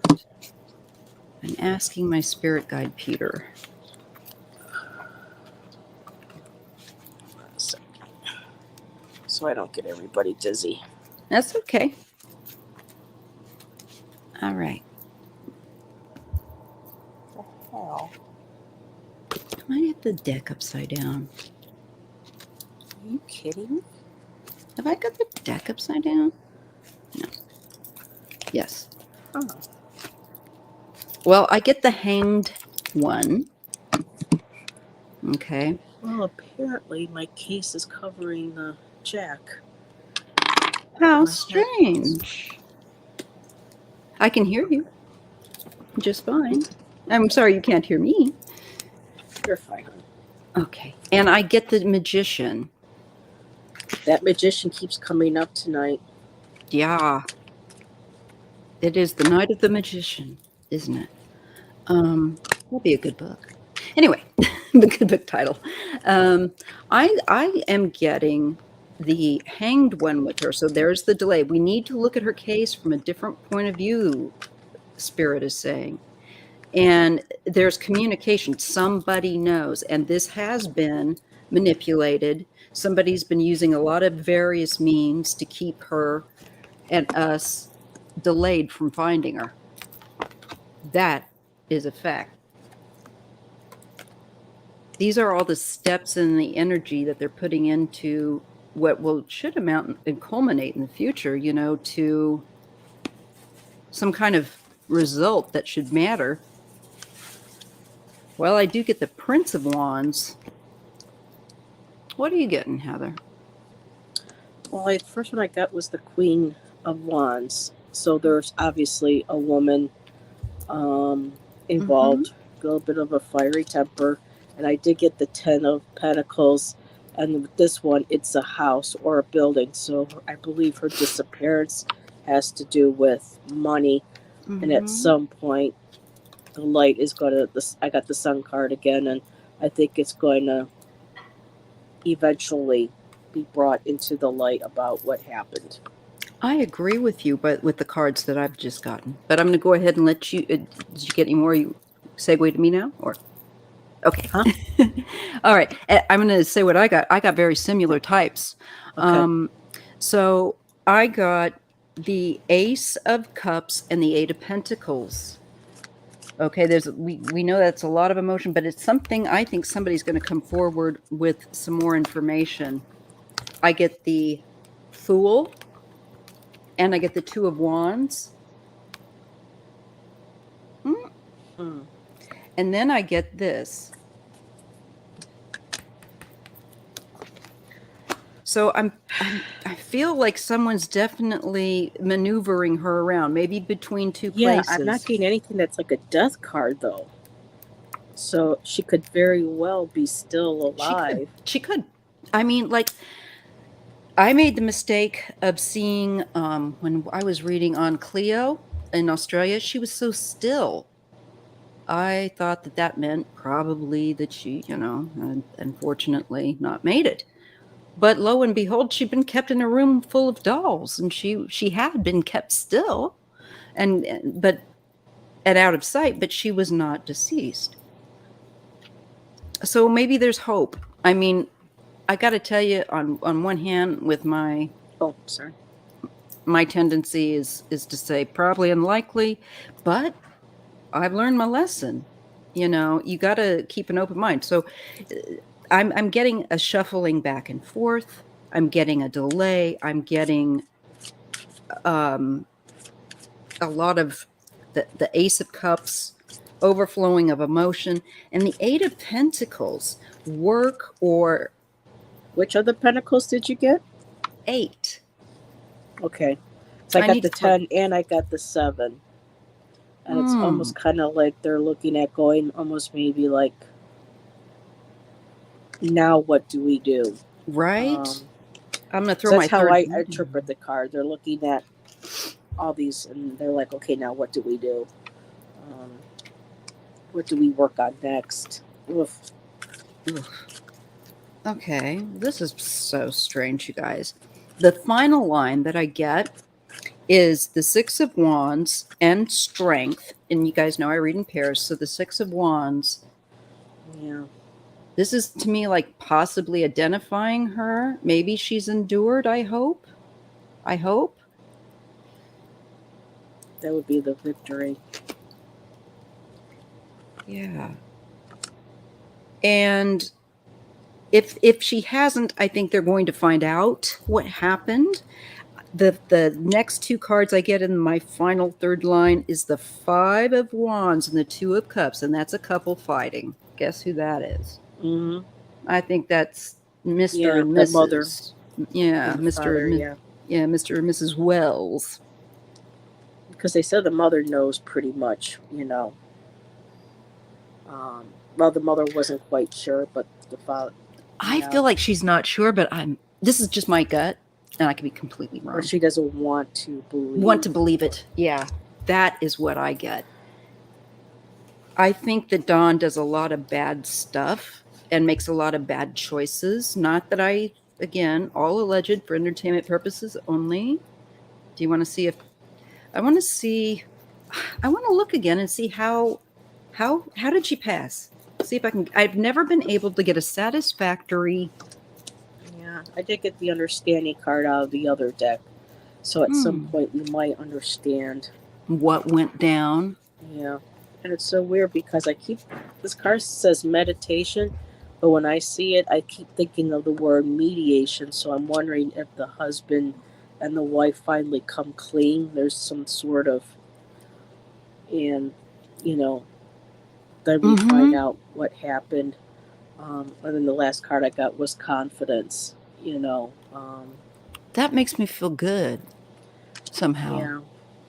I'm asking my spirit guide, Peter. So I don't get everybody dizzy. That's okay. All right. What the hell? I might have the deck upside down. Are you kidding? Have I got the deck upside down? No. Yes. Huh. Well, I get the hanged one. Okay. Well, apparently my case is covering the jack. How My strange. I can hear you just fine. I'm sorry you can't hear me. You're fine. Okay. And I get the magician. That magician keeps coming up tonight. Yeah. It is the night of the magician, isn't it? That'll be a good book. Anyway, the good book title. I am getting the hanged one with her. So there's the delay. We need to look at her case from a different point of view, Spirit is saying. And there's communication. Somebody knows. And this has been manipulated. Somebody's been using a lot of various means to keep her and us delayed from finding her. That is a fact. These are all the steps and the energy that they're putting into what should amount and culminate in the future, to some kind of result that should matter. Well, I do get the Prince of Wands. What are you getting, Heather? Well, the first one I got was the Queen of Wands. So there's obviously a woman involved little bit of a fiery temper. And I did get the 10 of Pentacles. And with this one, it's a house or a building. So I believe her disappearance has to do with money. And at Mm-hmm. some point, the light is going to. I got the Sun card again, and I think it's going to eventually be brought into the light about what happened. I agree with you, but with the cards that I've just gotten. But I'm going to go ahead and let you. Did you get any more? You segue to me now, or okay? Huh? All right. I'm going to say what I got. I got very similar types. Okay. So I got the Ace of Cups and the Eight of Pentacles. Okay, we know that's a lot of emotion, but it's something I think somebody's going to come forward with some more information. I get the Fool, and I get the Two of Wands. Mm. And then I get this. So I feel like someone's definitely maneuvering her around, maybe between two Yeah, places. I'm not getting anything that's like a death card though. So she could very well be still alive. She could. I mean, like, I made the mistake of seeing when I was reading on Cleo in Australia, she was so still. I thought that meant probably that she, unfortunately not made it. But lo and behold, she'd been kept in a room full of dolls, and she had been kept still, and out of sight, but she was not deceased. So maybe there's hope. I mean, I got to tell you, on one hand, with my tendency is to say probably unlikely, but I've learned my lesson. You got to keep an open mind. So I'm getting a shuffling back and forth. I'm getting a delay. I'm getting a lot of the Ace of Cups, overflowing of emotion, and the Eight of Pentacles, work or... Which other Pentacles did you get? 8. Okay. So I got the 10 and I got the 7. And it's almost kind of like they're looking at going almost maybe like, now what do we do? Right. I'm going to throw my third... That's how I interpret the card. They're looking at all these and they're like, okay, now what do we do? What do we work on next? Oof. Okay, this is so strange, you guys. The final line that I get is the Six of Wands and Strength. And you guys know I read in pairs. So the Six of Wands. Yeah. This is to me like possibly identifying her. Maybe she's endured, I hope. That would be the victory. Yeah. And if she hasn't, I think they're going to find out what happened. The next two cards I get in my final third line is the Five of Wands and the Two of Cups, and that's a couple fighting. Guess who that is? Mm-hmm. I think that's Mr. and Mrs. Mother. Yeah, Mr. Father, Mr. and Mrs. Wells. Because they said the mother knows pretty much, Well, the mother wasn't quite sure, but the father... I feel like she's not sure, but this is just my gut, and I could be completely wrong. Or she doesn't want to believe. Want to believe it. Yeah, that is what I get. I think that Dawn does a lot of bad stuff and makes a lot of bad choices. Not that again, all alleged for entertainment purposes only. Do you want to see I want to look again and see how did she pass? See if I can. I've never been able to get a satisfactory... Yeah, I did get the understanding card out of the other deck. So at some point you might understand what went down. Yeah. And it's so weird because this card says meditation, but when I see it, I keep thinking of the word mediation. So I'm wondering if the husband and the wife finally come clean. There's some sort of, and, then we find out what happened. And then the last card I got was confidence, That makes me feel good somehow. Yeah.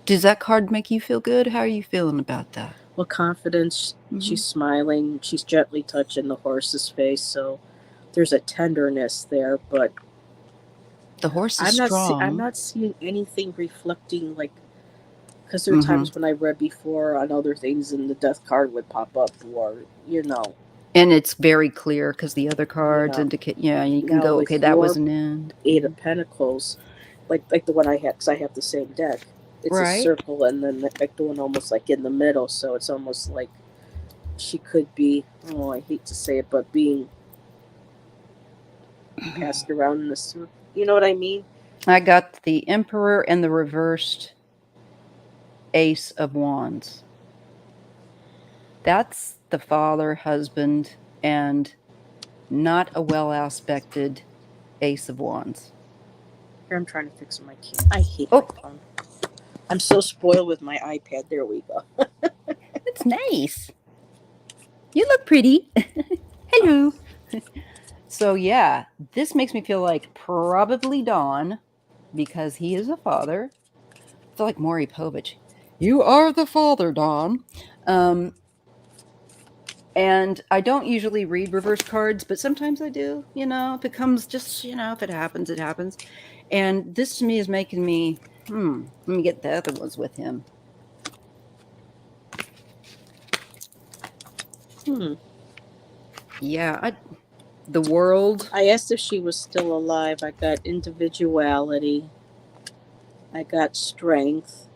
Does that card make you feel good? How are you feeling about that? Well, confidence. She's smiling. She's gently touching the horse's face, so there's a tenderness there. But The horse is I'm not. I'm strong. not seeing anything reflecting like. Because there are times when I read before on other things, and the death card would pop up, or And it's very clear because the other cards Yeah. indicate, you can Now go, with okay, that your was an end. 8 of Pentacles, like the one I had, because I have the same deck. It's a Right. circle, and then like the one almost like in the middle, so it's almost like she could be. Oh, I hate to say it, but being passed around in a circle. You know what I mean? I got the Emperor and the reversed Ace of Wands. That's the father, husband, and not a well-aspected Ace of Wands. Here, I'm trying to fix my camera. I hate my phone. I'm so spoiled with my iPad. There we go. It's nice. You look pretty. Hello. So yeah, this makes me feel like probably Dawn, because he is a father. I feel like Maury Povich. You are the father, Dawn. And I don't usually read reverse cards, but sometimes I do. If it comes just, if it happens, it happens. And this to me is making me, let me get the other ones with him. Yeah, the world. I asked if she was still alive. I got individuality. I got strength,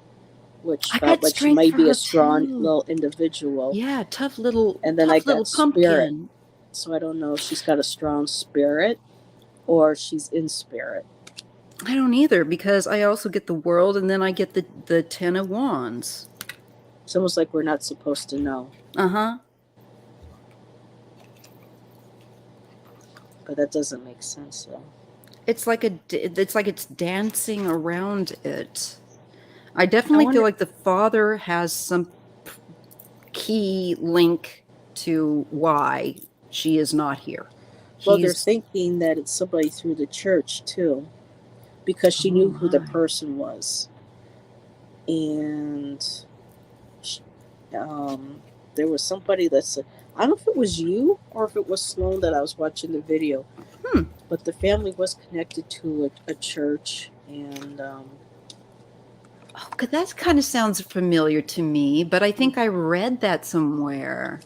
which felt like she might be a strong little individual. Yeah, tough little, and then tough I little got pumpkin. Spirit. So I don't know if she's got a strong spirit or she's in spirit. I don't either, because I also get the world, and then I get the 10 of Wands. It's almost like we're not supposed to know. But that doesn't make sense, though. It's like it's dancing around it. I definitely feel like the father has some key link to why she is not here. Well, they're thinking that it's somebody through the church, too, because she knew who the person was. And there was somebody that said, I don't know if it was you or if it was Sloan that I was watching the video. But the family was connected to a church, and that kind of sounds familiar to me, but I think I read that somewhere.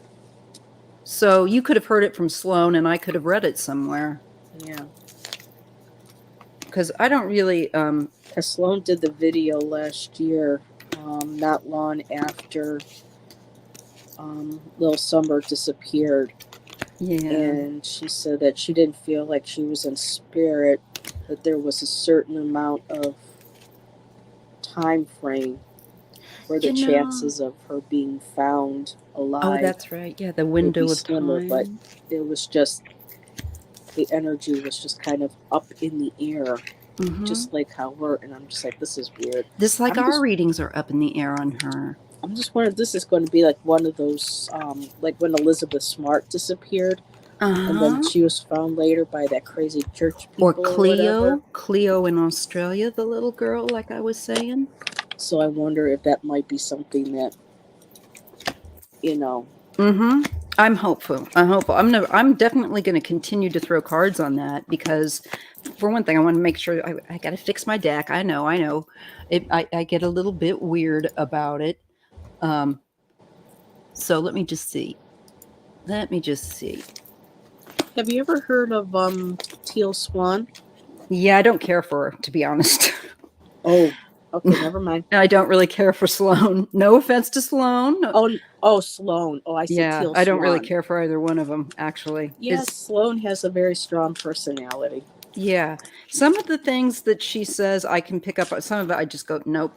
So you could have heard it from Sloan, and I could have read it somewhere. Yeah. Because I don't really... Sloan did the video last year, not long after Lil Summer disappeared. Yeah. And she said that she didn't feel like she was in spirit, that there was a certain amount of time frame for the chances of her being found alive. Oh, that's right. Yeah, the window of time. But it was just, the energy was just kind of up in the air, just like how we're, and I'm just like, this is weird. Our readings are up in the air on her. I'm just wondering if this is going to be like one of those, like when Elizabeth Smart disappeared, and then she was found later by that crazy church people. Or Cleo in Australia, the little girl, like I was saying. So I wonder if that might be something that, I'm hopeful. I'm definitely going to continue to throw cards on that, because for one thing, I want to make sure I got to fix my deck. I know. I get a little bit weird about it. So let me just see. Have you ever heard of Teal Swan? Yeah, I don't care for her, to be honest. Oh, okay, never mind. I don't really care for Sloan. No offense to Sloan. Oh, Sloan. Oh, I said Teal Swan. I don't really care for either one of them, actually. Yes, Sloan has a very strong personality. Yeah. Some of the things that she says I can pick up on. Some of it I just go, nope.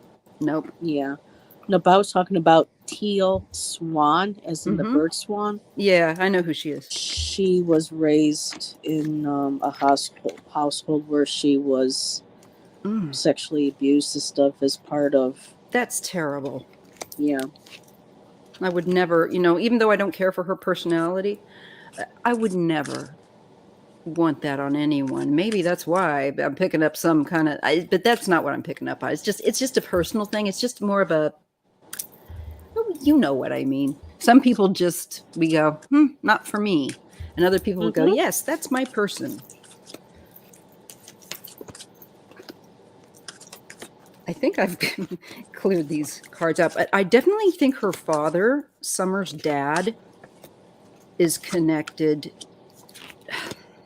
Yeah. No, but I was talking about Teal Swan, as in the bird swan. Yeah, I know who she is. She was raised in a household where she was sexually abused and stuff as part of... That's terrible. Yeah. I would never, even though I don't care for her personality, I would never want that on anyone. Maybe that's why I'm picking up some kind of... but that's not what I'm picking up on. It's just a personal thing. It's just more of a... you know what I mean. Some people just, we go, not for me. And other people will go, yes, that's my person. I think I've cleared these cards up. I definitely think her father, Summer's dad, is connected.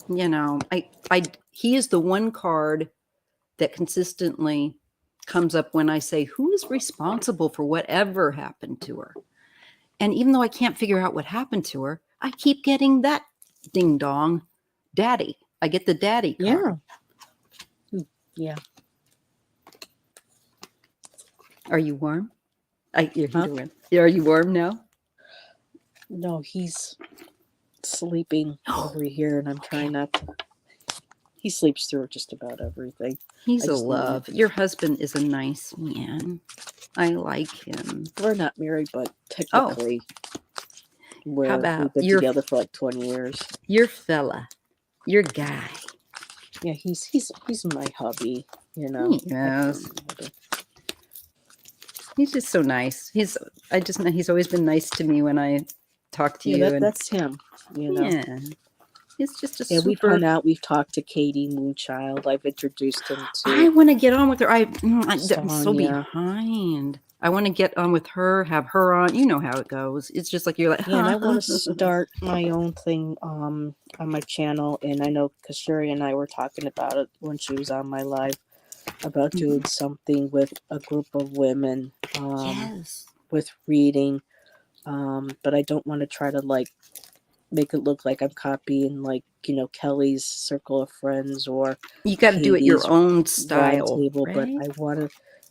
You know, he is the one card that consistently comes up when I say, who is responsible for whatever happened to her? And even though I can't figure out what happened to her, I keep getting that ding dong, daddy. I get the daddy card. Yeah. Are you warm? Are you warm now? No, he's sleeping over here, and I'm trying not to. He sleeps through just about everything. He's a love. Your husband is a nice man. I like him. We're not married, but technically, we've been together for like 20 years. Your fella, your guy. Yeah, he's my hubby. You know. Yes. He's just so nice. He's always been nice to me when I talk to you. That's him. You know. Yeah. He's just a super... we've hung out. We've talked to Katie Moonchild. I've introduced him to... I want to get on with her. I'm so behind. I want to get on with her, have her on. You know how it goes. It's just like you're like... Yeah, and I want to start my own thing on my channel. And I know because Sherry and I were talking about it when she was on my live, about doing something with a group of women with reading. But I don't want to try to make it look like I'm copying Kelly's circle of friends or you got to do it your own style. Table, right? But I want to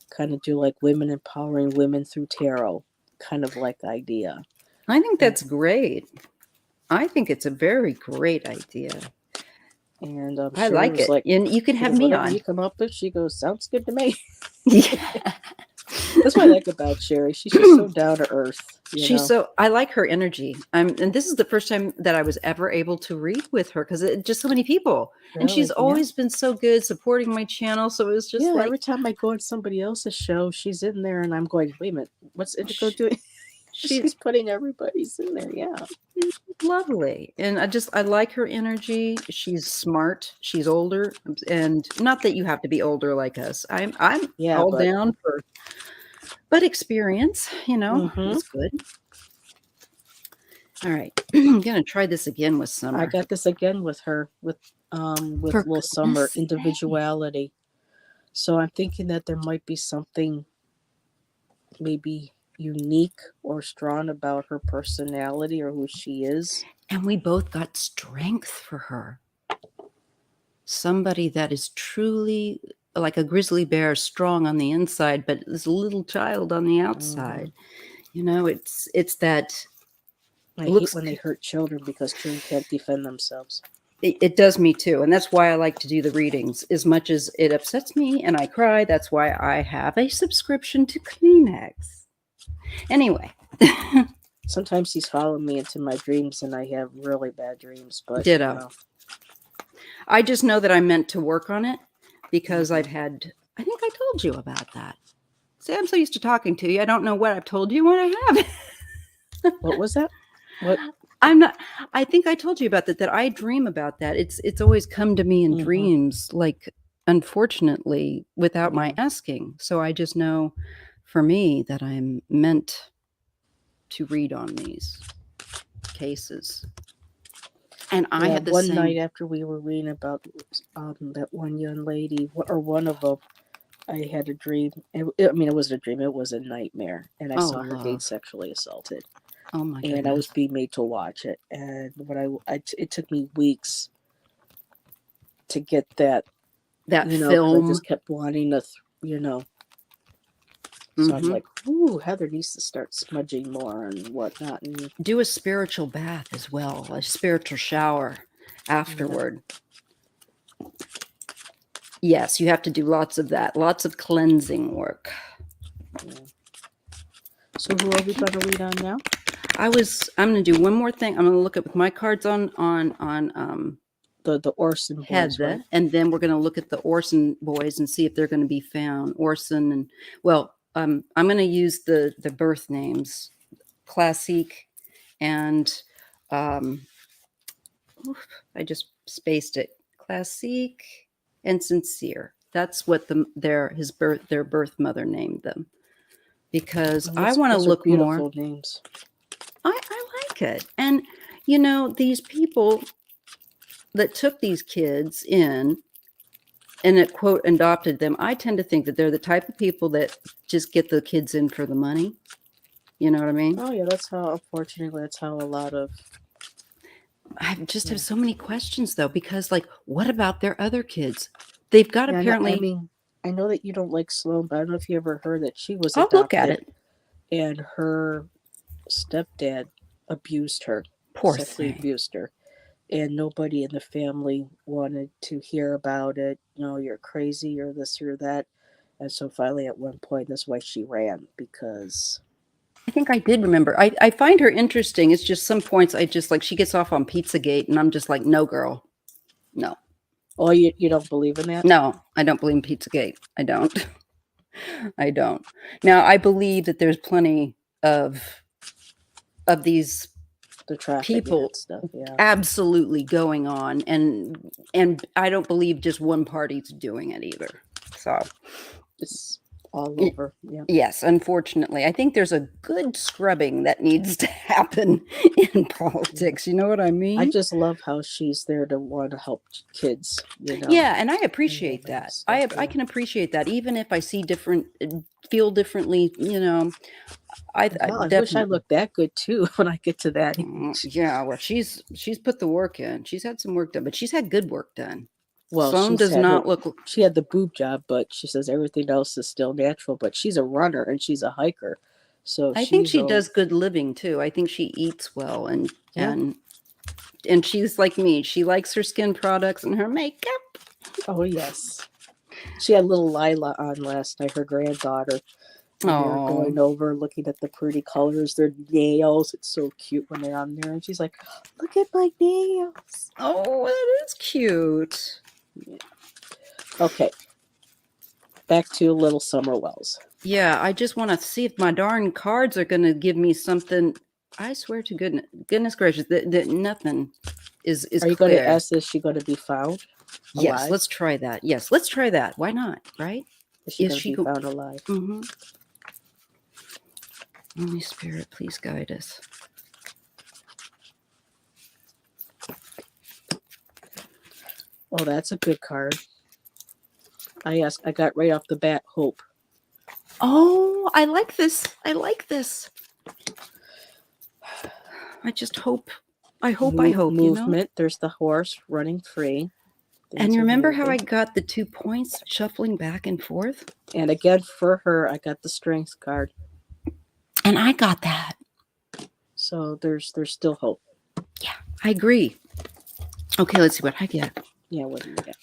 kind of do women empowering women through tarot kind of idea. I think that's great. I think it's a very great idea. And I like it. And you can have me on. You come up with, she goes, sounds good to me. Yeah. That's what I like about Sherry. She's just so down to earth. I like her energy. And this is the first time that I was ever able to read with her because just so many people. Really? And she's always been so good supporting my channel. So it was just every time I go on somebody else's show, she's in there and I'm going, wait a minute, what's Indigo doing? She's putting everybody's in there. Yeah. Lovely. And I like her energy. She's smart. She's older. And not that you have to be older like us. I'm all down for, but experience, is good. All right. I'm going to try this again with Summer. I got this again with her, with little Summer, individuality. So I'm thinking that there might be something maybe unique or strong about her personality or who she is. And we both got strength for her. Somebody that is truly like a grizzly bear, strong on the inside, but is a little child on the outside. It's that. I hate when they hurt children because children can't defend themselves. It does me too. And that's why I like to do the readings. As much as it upsets me and I cry, that's why I have a subscription to Kleenex. Anyway. Sometimes he's following me into my dreams and I have really bad dreams. But ditto. I just know that I'm meant to work on it because I think I told you about that. See, I'm so used to talking to you. I don't know what I've told you when I haven't. What was that? What? I think I told you about that I dream about that. It's always come to me in dreams, unfortunately, without my asking. So I just know for me that I'm meant to read on these cases. And I had the one night after we were reading about that one young lady, or one of them, I had a dream. It wasn't a dream. It was a nightmare. And I saw her being sexually assaulted. Oh my goodness. And I was being made to watch it. And it took me weeks to get that film. I just kept wanting to, So I'm like, ooh, Heather needs to start smudging more and whatnot. And do a spiritual bath as well, a spiritual shower afterward. Yeah. Yes, you have to do lots of that, lots of cleansing work. Yeah. So who are we going to read on now? I'm going to do one more thing. I'm going to look at my cards on the Orson boys, Heather, right? And then we're going to look at the Orson boys and see if they're going to be found. Orson and I'm going to use the birth names classique and I just spaced it. Classique and sincere. That's what their birth mother named them. Because I want to Those are look more. beautiful names. I like it. And these people that took these kids in and it quote adopted them, I tend to think that they're the type of people that just get the kids in for the money. You know what I mean? Oh yeah, unfortunately that's how a lot of. I just have so many questions though, because like, what about their other kids? They've got apparently. I mean, I know that you don't like Sloan, but I don't know if you ever heard that she was I'll adopted. look at it. And her stepdad abused her. Poor Sexually thing. abused her. And nobody in the family wanted to hear about it. You're crazy or this or that. And so finally at one point, that's why she ran, because... I think I did remember. I find her interesting. It's just some points I just like, she gets off on Pizzagate and I'm just like, no, girl. No. Oh, you don't believe in that? No, I don't believe in Pizzagate. I don't. I don't. Now, I believe that there's plenty of these people stuff, absolutely going on, and I don't believe just one party's doing it either. So it's all over. Yeah. Yes, unfortunately, I think there's a good scrubbing that needs to happen in politics. You know what I mean? I just love how she's there to want to help kids. Yeah, and I appreciate that. I can appreciate that, even if I see different, feel differently. I wish I looked that good too when I get to that age. Yeah, well, she's put the work in. She's had some work done, but she's had good work done. Well, Sloan does not look. She had the boob job, but she says everything else is still natural. But she's a runner and she's a hiker, so I think she does good living too. I think she eats well and she's like me. She likes her skin products and her makeup. Oh yes, she had little Lila on last night. Her granddaughter. And they were going over, looking at the pretty colors, their nails. It's so cute when they're on there. And she's like, "Look at my nails." Oh, that is cute. Yeah. Okay. Back to Little Summer Wells. Yeah, I just want to see if my darn cards are going to give me something. I swear to goodness gracious, that nothing is Are you going to ask, is she going to be found alive? Yes, let's try that. Yes, let's try that. Why not, right? Is she going to be found alive? Mm-hmm. Holy Spirit, please guide us. Oh, that's a good card. I got right off the bat, hope. Oh, I like this. I like this. I just hope. I hope. Movement. There's the horse running free. And you remember how I got the 2 points shuffling back and forth? And again, for her, I got the strength card. And I got that. So there's still hope. Yeah, I agree. Okay, let's see what I get. Yeah, what do you get?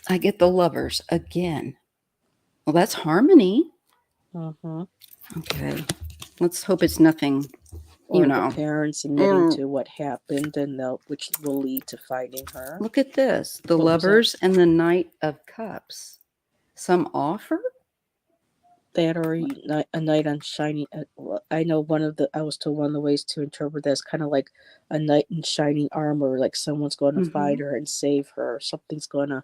I get the Lovers again. Well, that's harmony. Mm-hmm. Okay. Let's hope it's nothing, the parents admitting to what happened and which will lead to finding her. Look at this. The Lovers and the Knight of Cups. Some offer? That or a knight on shining. I know I was told one of the ways to interpret that is kind of like a knight in shining armor, like someone's going to find her and save her. Something's going to,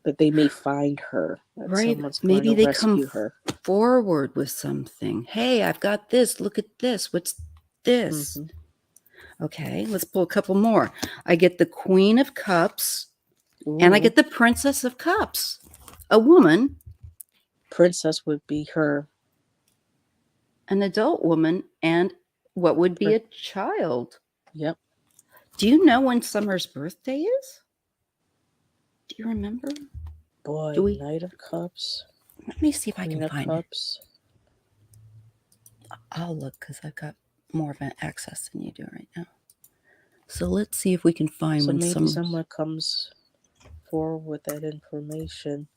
that they may find her. Right. Maybe they come forward with something. Hey, I've got this. Look at this. What's this? Mm-hmm. Okay, let's pull a couple more. I get the Queen of Cups. Ooh. And I get the Princess of Cups. A woman. Princess would be her. An adult woman and what would be a child. Yep. Do you know when Summer's birthday is? Do you remember? Boy, Knight of Cups. Let me see if I can find Cups. it. I'll look because I've got more of an access than you do right now. So let's see if we can find when someone comes forward with that information.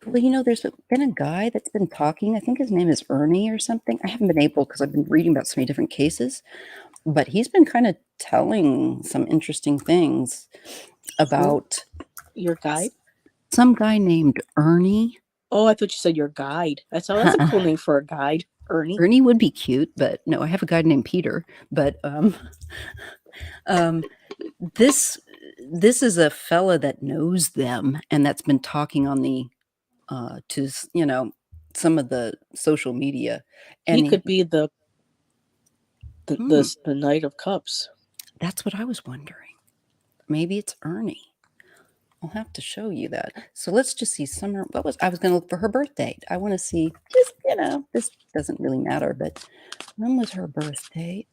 Well, there's been a guy that's been talking. I think his name is Ernie or something. I haven't been able because I've been reading about so many different cases. But he's been kind of telling some interesting things about... Your guide? Some guy named Ernie. Oh, I thought you said your guide. That's a cool name for a guide. Ernie. Ernie would be cute, but no, I have a guy named Peter. But um, this is a fella that knows them and that's been talking on the to some of the social media, He and could be the Hmm. the Knight of Cups. That's what I was wondering. Maybe it's Ernie. I'll have to show you that. So let's just see Summer. I was going to look for her birth date. I want to see, just, this doesn't really matter, but when was her birthday?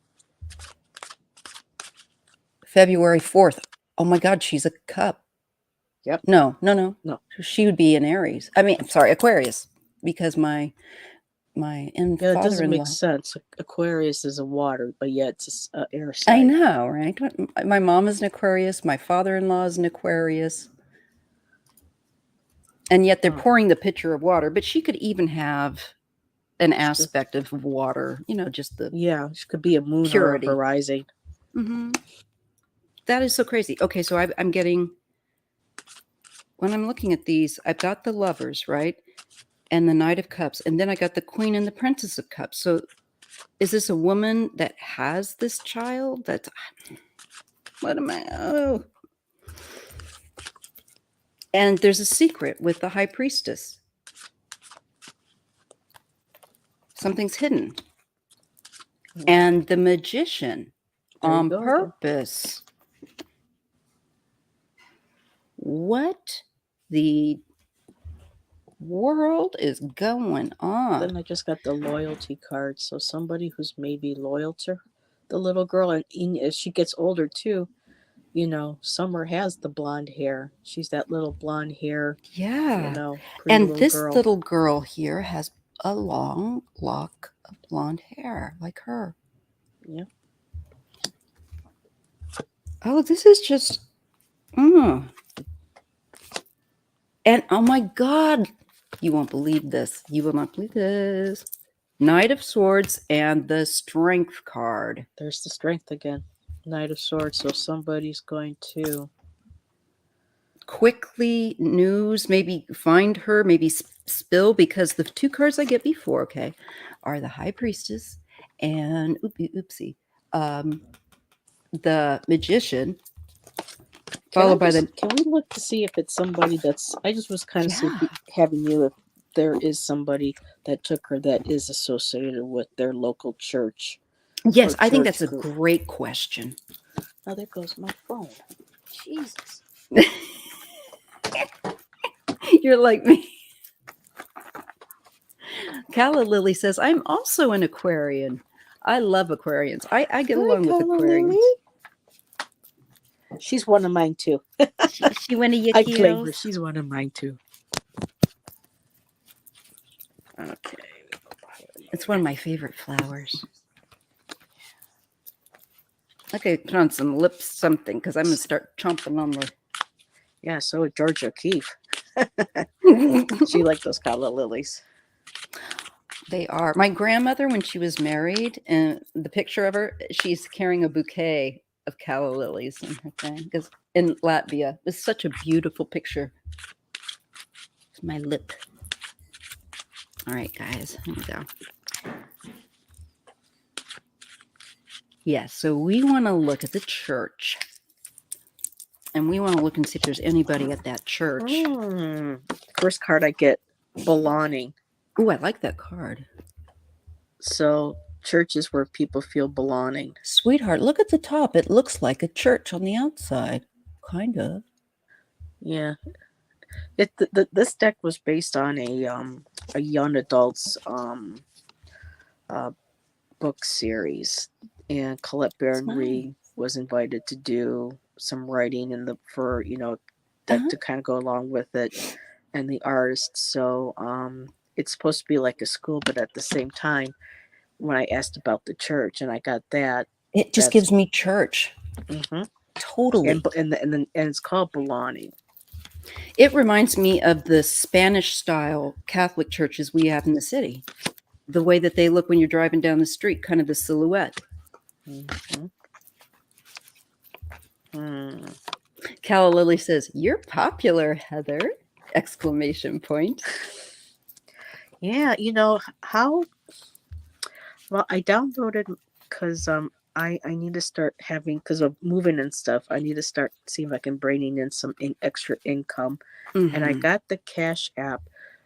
February 4th. Oh my God, she's a cup. Yep. No. No. She would be an Aries. I mean, I'm sorry, Aquarius, because my Yeah, it doesn't father-in-law. make sense. Aquarius is a water, but yet it's an air sign. I know, right? My mom is an Aquarius. My father-in-law is an Aquarius. And yet they're pouring the pitcher of water, but she could even have an aspect of water, just the she could be a moon purity. or a horizon. Mm-hmm. That is so crazy. Okay, so I'm getting, when I'm looking at these, I've got the Lovers, right? And the Knight of Cups. And then I got the Queen and the Princess of Cups. So is this a woman that has this child? And there's a secret with the High Priestess. Something's hidden. And the Magician on purpose. What the world is going on? Then I just got the loyalty card. So somebody who's maybe loyal to the little girl, and as she gets older too, Summer has the blonde hair. She's that little blonde hair. Yeah. Pretty And little this girl. little girl here has a long lock of blonde hair like her. Yeah. Oh, this is just and oh my God, you won't believe this. You will not believe this. Knight of Swords and the Strength card. There's the Strength again. Knight of Swords. So somebody's going to quickly news, maybe find her, maybe spill, because the two cards I get before, okay, are the High Priestess and oopsie, the Magician, followed by the. Can we look to see if it's somebody that's? I just was kind of having you if there is somebody that took her that is associated with their local church. Yes, I think that's a great question. Oh, there goes my phone. Jesus. You're like me. Calla Lily says, I'm also an Aquarian. I love Aquarians. I get along with Aquarians. Lily. She's one of mine too. She one of your I claim her. She's one of mine too. Okay. It's one of my favorite flowers. Okay, put on some lips something because I'm going to start chomping on the. Yeah, so would George O'Keeffe. She liked those calla lilies. They are. My grandmother, when she was married, and the picture of her, she's carrying a bouquet of calla lilies in her thing. Because in Latvia, it's such a beautiful picture. It's my lip. All right, guys, here we go. Yeah, so we want to look at the church. And we want to look and see if there's anybody at that church. First card I get, belonging. Oh, I like that card. So, churches where people feel belonging. Sweetheart, look at the top. It looks like a church on the outside. Kind of. Yeah. This deck was based on a young adults book series. And Colette Baron-Reed was invited to do some writing to kind of go along with it, and the artist. So it's supposed to be like a school, but at the same time, when I asked about the church and I got that, it just gives me church. Mm-hmm. Totally. And it's called belonging. It reminds me of the Spanish style Catholic churches we have in the city. The way that they look when you're driving down the street, kind of the silhouette. Mm-hmm. Calla Lily says, "You're popular, Heather!" Exclamation point. Yeah, how Well, I downloaded because I need to start having, because of moving and stuff. I need to start seeing if I can bring in some extra income, and I Mhm. got the Cash app.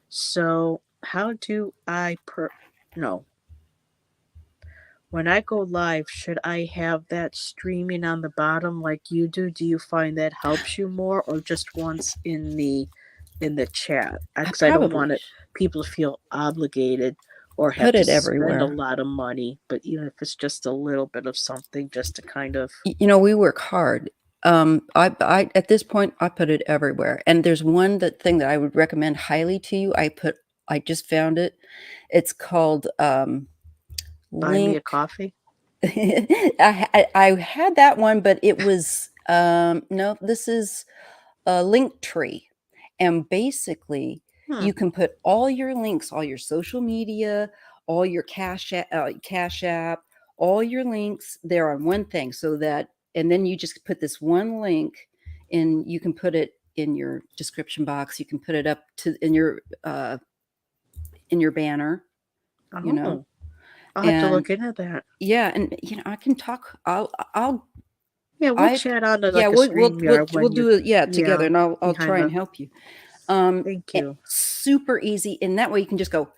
So how do I no? When I go live, should I have that streaming on the bottom like you do? Do you find that helps you more, or just once in the chat? I Because I don't probably want it people to feel obligated or have put to it spend a everywhere. lot of money. But even if it's just a little bit of something, just to kind of You know, we work hard. I at this point I put it everywhere. And there's one thing that I would recommend highly to you. I just found it. It's called buy me a Link. coffee. I had that one, but it was no. This is a link tree, and basically Hmm. you can put all your links, all your social media, all your cash app, all your links there on one thing, so that and then you just put this one link, and you can put it in your description box. You can put it up to in your banner, you know, Oh, I'll have to and look into that. yeah, and I can talk. I'll Yeah, we'll I chat on to yeah, like a StreamYard we'll when you're do it, yeah, together, yeah and I'll behind try and the. help you. Thank It's you. super easy, and that way you can just go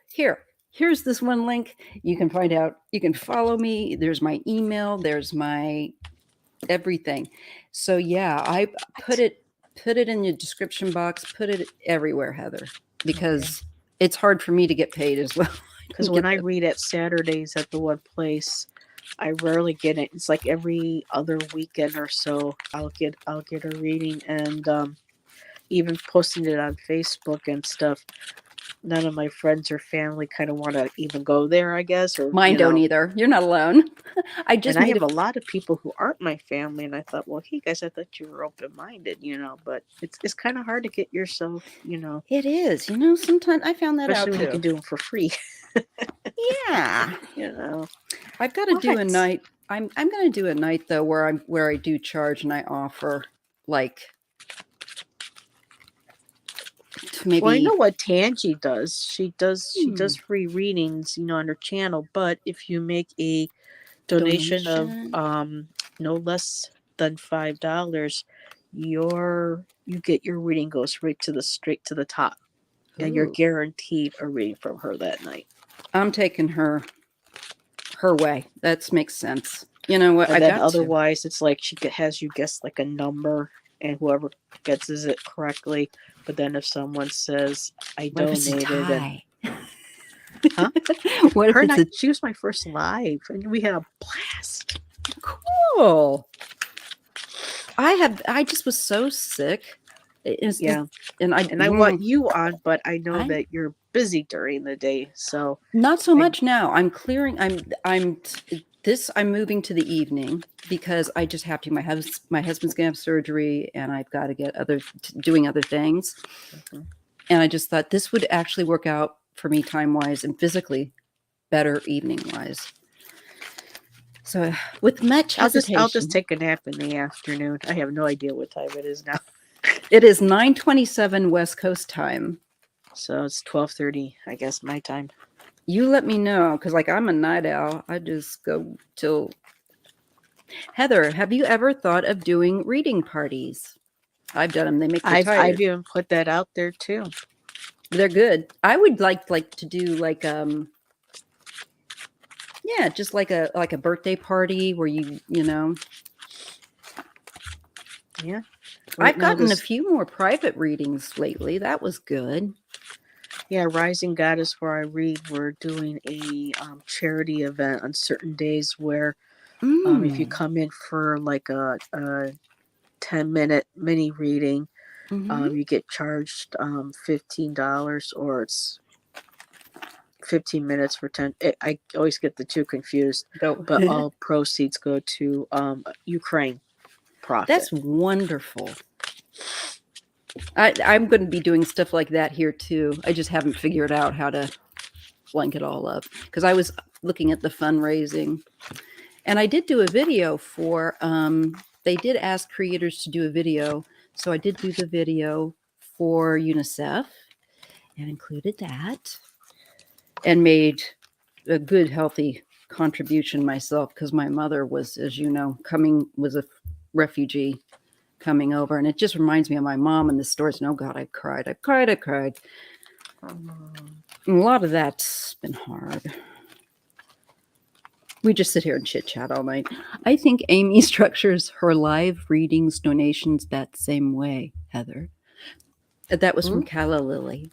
here's this one link. You can find out. You can follow me. There's my email. There's my everything. So yeah, I put it in your description box. Put it everywhere, Heather, because it's hard for me to get paid as well. I Because don't when get I the read at Saturdays at the one place, I rarely get it. It's like every other weekend or so I'll get a reading, and even posting it on Facebook and stuff. None of my friends or family kind of want to even go there, I guess, or mine don't either. You're not alone. I And just I made have a a lot of people who aren't my family, and I thought, well, hey guys, I thought you were open minded, but it's kind of hard to get yourself, It is. Sometimes I found that especially out when you too. can do them for free, Yeah. you know. I've got to do a What? night. I'm going to do a night though where I do charge and I offer like to Well, I maybe know what Tangi does. She does hmm, free readings, on her channel. But if you make a donation of donation. no less than $5, you get your reading goes straight to the top, and you're Ooh, guaranteed a reading from her that night. I'm taking her way. That makes sense. You know what? And I then got to. otherwise, it's like has you guess like a number, and whoever guesses it correctly. But then if someone says I What if it's a donated, and tie? huh? What if Her and it's a she was my first live, and we had a blast. cool? I just was so sick. It's just, Yeah, and and I want you on, but I know I that you're busy during the day, so not so I much now. I'm clearing. I'm moving to the evening because I just have to. My husband's gonna have surgery, and I've got to get doing other things. mhm. And I just thought this would actually work out for me time wise and physically better evening wise. So with much I'll just hesitation, take a nap in the afternoon. I have no idea what time it is now, it is 9:27 West Coast time. so it's 12:30, I guess, my time. You let me know because like I'm a night owl. I just go till Heather, have you ever thought of doing reading parties? I've done them. They make you I've tired. even put that out there too. They're good. I would like to do like yeah, just like a birthday party where you know. Yeah. Right I've now, gotten a this few more private readings lately. That was good. Rising Goddess, where I read, we're doing a charity event on certain days where if you Mm. come in for like a 10-minute mini reading, Mm-hmm. you get charged $15, or it's 15 minutes for 10. I always get the two confused, Go. but all proceeds go to Ukraine profit. That's wonderful. I'm going to be doing stuff like that here too. I just haven't figured out how to link it all up because I was looking at the fundraising, and I did do a video for. They did ask creators to do a video, so I did do the video for UNICEF and included that, and made a good, healthy contribution myself because my mother was, as you know, was a refugee coming over, and it just reminds me of my mom and the stories. And oh God, I cried. And a lot of that's been hard. We just sit here and chit chat all night. I think Amy structures her live readings donations that same way, Heather. That was from Calla Lily.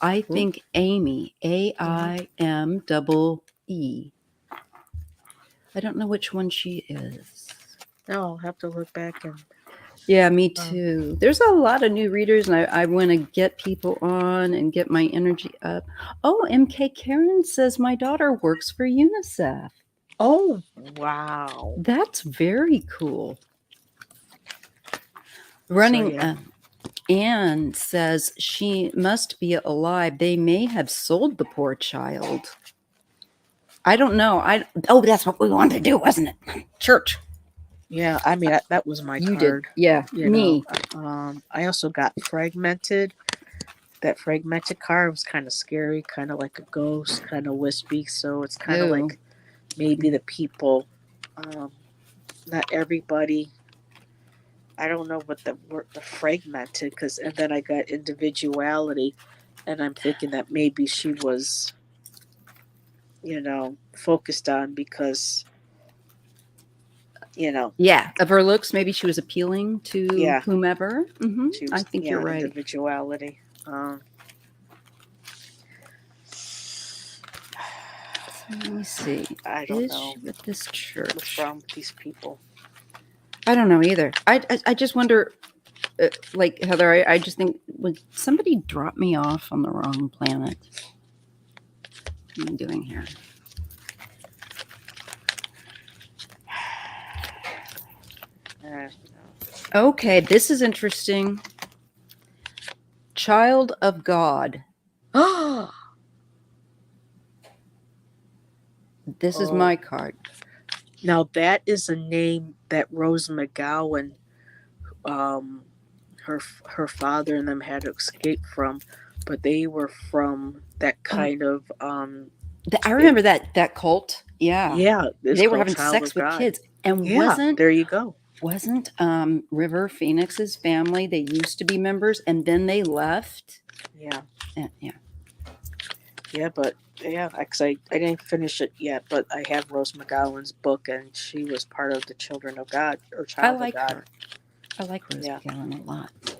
I think Amy, AIMEE. I don't know which one she is. No, I'll have to look back and. Yeah, me too. There's a lot of new readers, and I want to get people on and get my energy up. Oh, MK Karen says my daughter works for UNICEF. Oh, wow. That's very cool. Running, Anne says she must be alive. They may have sold the poor child. I don't know. That's what we wanted to do, wasn't it? Church. Yeah, I mean that was my You card. did. Yeah, me. I also got fragmented. That fragmented card was kind of scary, kind of like a ghost, kind of wispy. So it's kind of like maybe the people, not everybody. I don't know what the fragmented, and then I got individuality, and I'm thinking that maybe she was, focused on because, of her looks, maybe she was appealing to whomever. Mm-hmm. I think you're right. Individuality. Let me see. I don't know. With this church? What's wrong with these people? I don't know either. I just wonder, like Heather, I just think, would somebody drop me off on the wrong planet? What am I doing here? Okay, this is interesting. Child of God. This is my card. Now that is a name that Rose McGowan, her father and them had to escape from, but they were from that kind of. I remember that cult. Yeah, yeah, they were having sex with kids, and there you go. Wasn't River Phoenix's family? They used to be members, and then they left. Yeah, but because I didn't finish it yet, but I have Rose McGowan's book, and she was part of the Children of God or Child of God. Her. I like Rose McGowan a lot.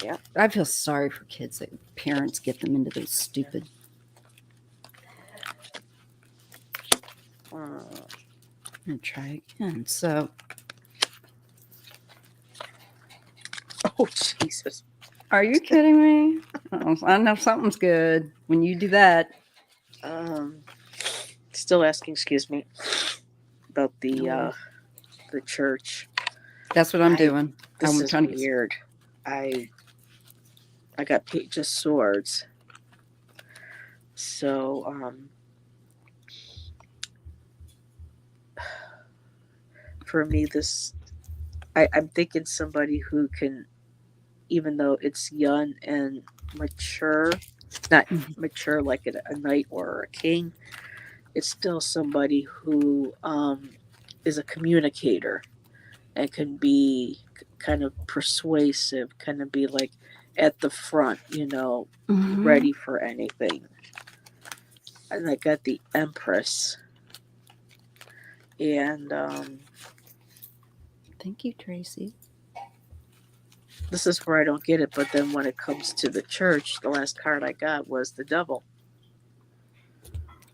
Yeah, I feel sorry for kids that parents get them into those stupid. I'm gonna try again. So, oh Jesus, are you kidding me? I know something's good when you do that. Still asking, excuse me, about the church. That's what I'm doing. This is weird. I got Page of Swords. So, for me, I'm thinking somebody who can, even though it's young and mature, not mature like a knight or a king, it's still somebody who is a communicator and can be kind of persuasive, kind of be like at the front, ready for anything. And I got the Empress. And thank you, Tracy. This is where I don't get it, but then when it comes to the church, the last card I got was the Devil.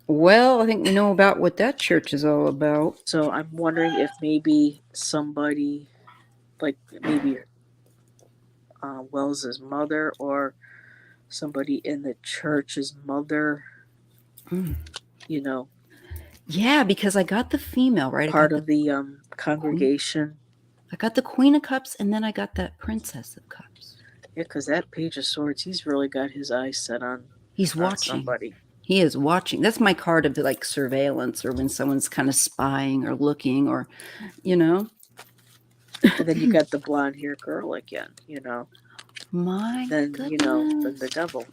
Well, I think we know about what that church is all about. So I'm wondering if maybe somebody, like maybe Wells's mother or somebody in the church's mother, Yeah, because I got the female, right? Part of the congregation. I got the Queen of Cups, and then I got that Princess of Cups. Yeah, because that Page of Swords, he's really got his eyes set on. He's watching somebody. He is watching. That's my card of like surveillance, or when someone's kind of spying or looking, or And then you got the blonde hair girl again. My then goodness. Then the Devil.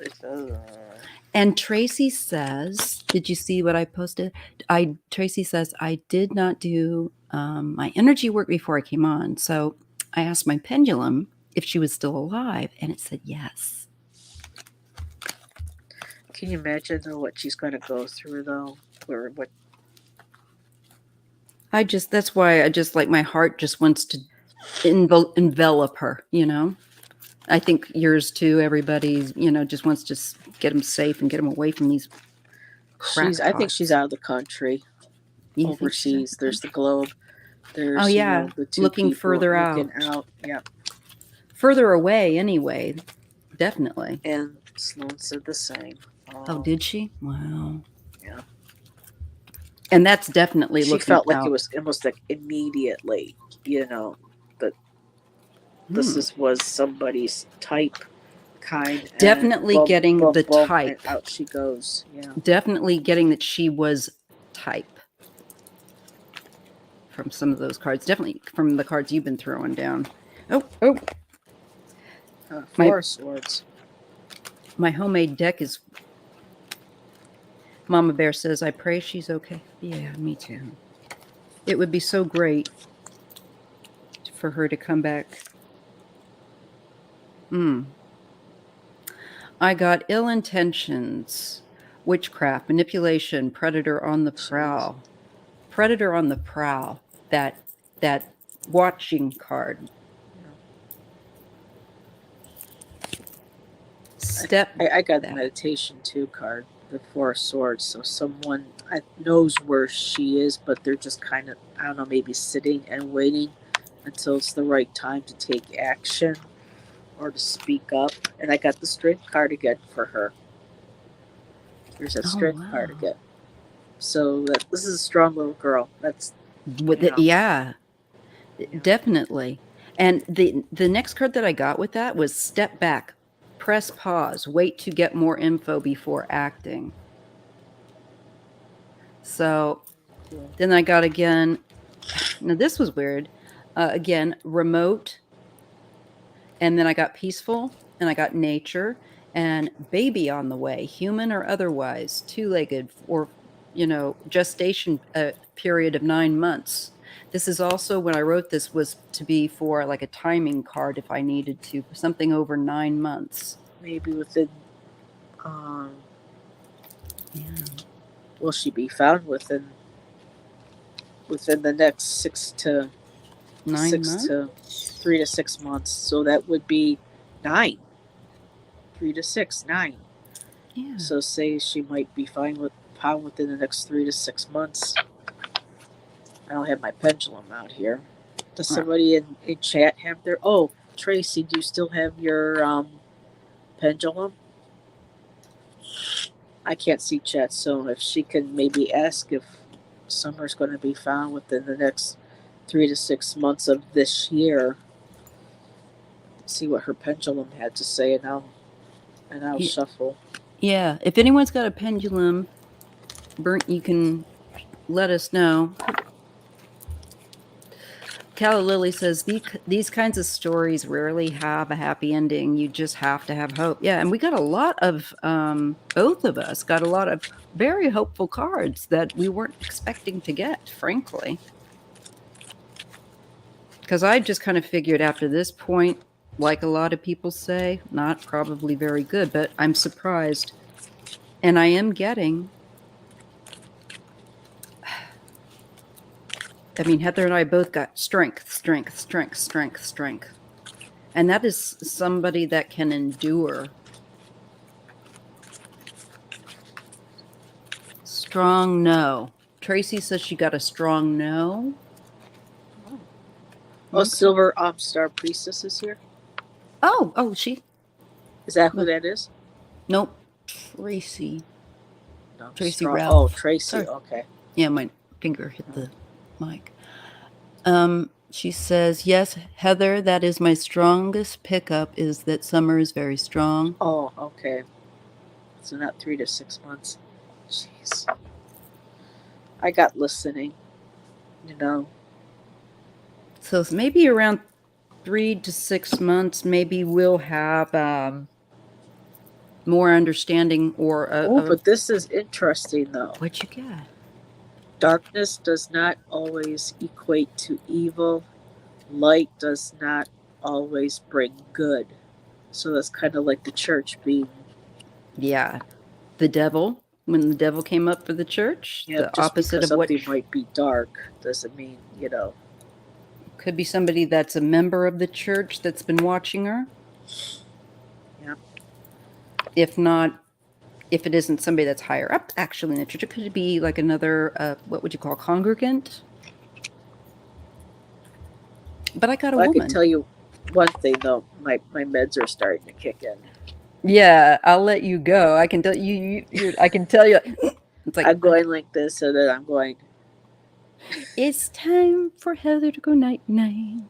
And Tracy says, did you see what I posted? Tracy says, I did not do my energy work before I came on. So I asked my pendulum if she was still alive, and it said yes. Can you imagine though what she's going to go through though, or what? That's why I just like my heart just wants to envelop her, you know? I think yours too. Everybody's, just wants to get them safe and get them away from these I think she's out of the country, You think she's out of overseas. the There's the country? globe. There's, Oh yeah, the two looking people further looking out. out. Yeah. Further away anyway. Definitely. And Sloan said the same. Oh, did she? Wow. Yeah. And that's definitely She looking felt like out. it was almost like immediately, that Hmm. was somebody's type, kind, and Definitely boom, getting boom, the boom, type. and out she goes. Yeah. Definitely getting that she was type from some of those cards. Definitely from the cards you've been throwing down. Oh. Four of Swords. My homemade deck is... Mama Bear says, I pray she's okay. Yeah, me too. It would be so great for her to come back. I got ill intentions, witchcraft, manipulation, predator on the prowl. Predator on the prowl. That watching card. Step. I got the meditation 2 card, the Four of Swords. So someone knows where she is, but they're just kind of, I don't know, maybe sitting and waiting until it's the right time to take action or to speak up. And I got the Strength card again for her. There's a Strength card again. So this is a strong little girl. That's yeah, definitely. And the next card that I got with that was step back, press pause, wait to get more info before acting. So then I got again. Now this was weird. Again, remote. And then I got peaceful, and I got nature, and baby on the way, human or otherwise, 2-legged, or gestation period of 9 months. This is also, when I wrote this, was to be for like a timing card if I needed to, for something over 9 months. maybe within. Will she be found within the next 3 to 6 months? So that would be 9. 3 to 6, 9. Yeah. So say she might be found within the next 3 to 6 months. I don't have my pendulum out here. Does somebody in chat have their... Oh, Tracy, do you still have your pendulum? I can't see chat, so if she can maybe ask if Summer's going to be found within the next 3 to 6 months of this year. See what her pendulum had to say, and I'll shuffle. Yeah, if anyone's got a pendulum, you can let us know. Calla Lily says, these kinds of stories rarely have a happy ending. You just have to have hope. Yeah, and we got a lot of, both of us got a lot of very hopeful cards that we weren't expecting to get, frankly. Because I just kind of figured after this point, like a lot of people say, not probably very good, but I'm surprised. And I am getting... I mean, Heather and I both got strength. And that is somebody that can endure. Strong no. Tracy says she got a strong no. Oh, Silver Star Priestess is here. Oh, she... Is that who that is? Nope. Tracy. No, Tracy Ralph. Ralph. Oh, Tracy. Sorry. Okay. Yeah, my finger hit the mic. She says, yes, Heather, that is my strongest pickup, is that Summer is very strong. Oh, okay. So not 3 to 6 months. Jeez. I got listening. So maybe around 3 to 6 months, maybe we'll have more understanding or But this is interesting though. what you get. Darkness does not always equate to evil. Light does not always bring good. So that's kind of like the church being. Yeah. The devil, when the devil came up for the church, the Just opposite because of what something might be dark doesn't mean, could be somebody that's a member of the church that's been watching her. Yeah. If not, if it isn't somebody that's higher up actually in the church, it could be like another, what would you call, congregant? But I got a Well, I woman. can tell you one thing though, my meds are starting to kick in. Yeah, I'll let you go. I can tell you I can tell you. It's like I'm going like this, and then I'm going. it's time for Heather to go night night.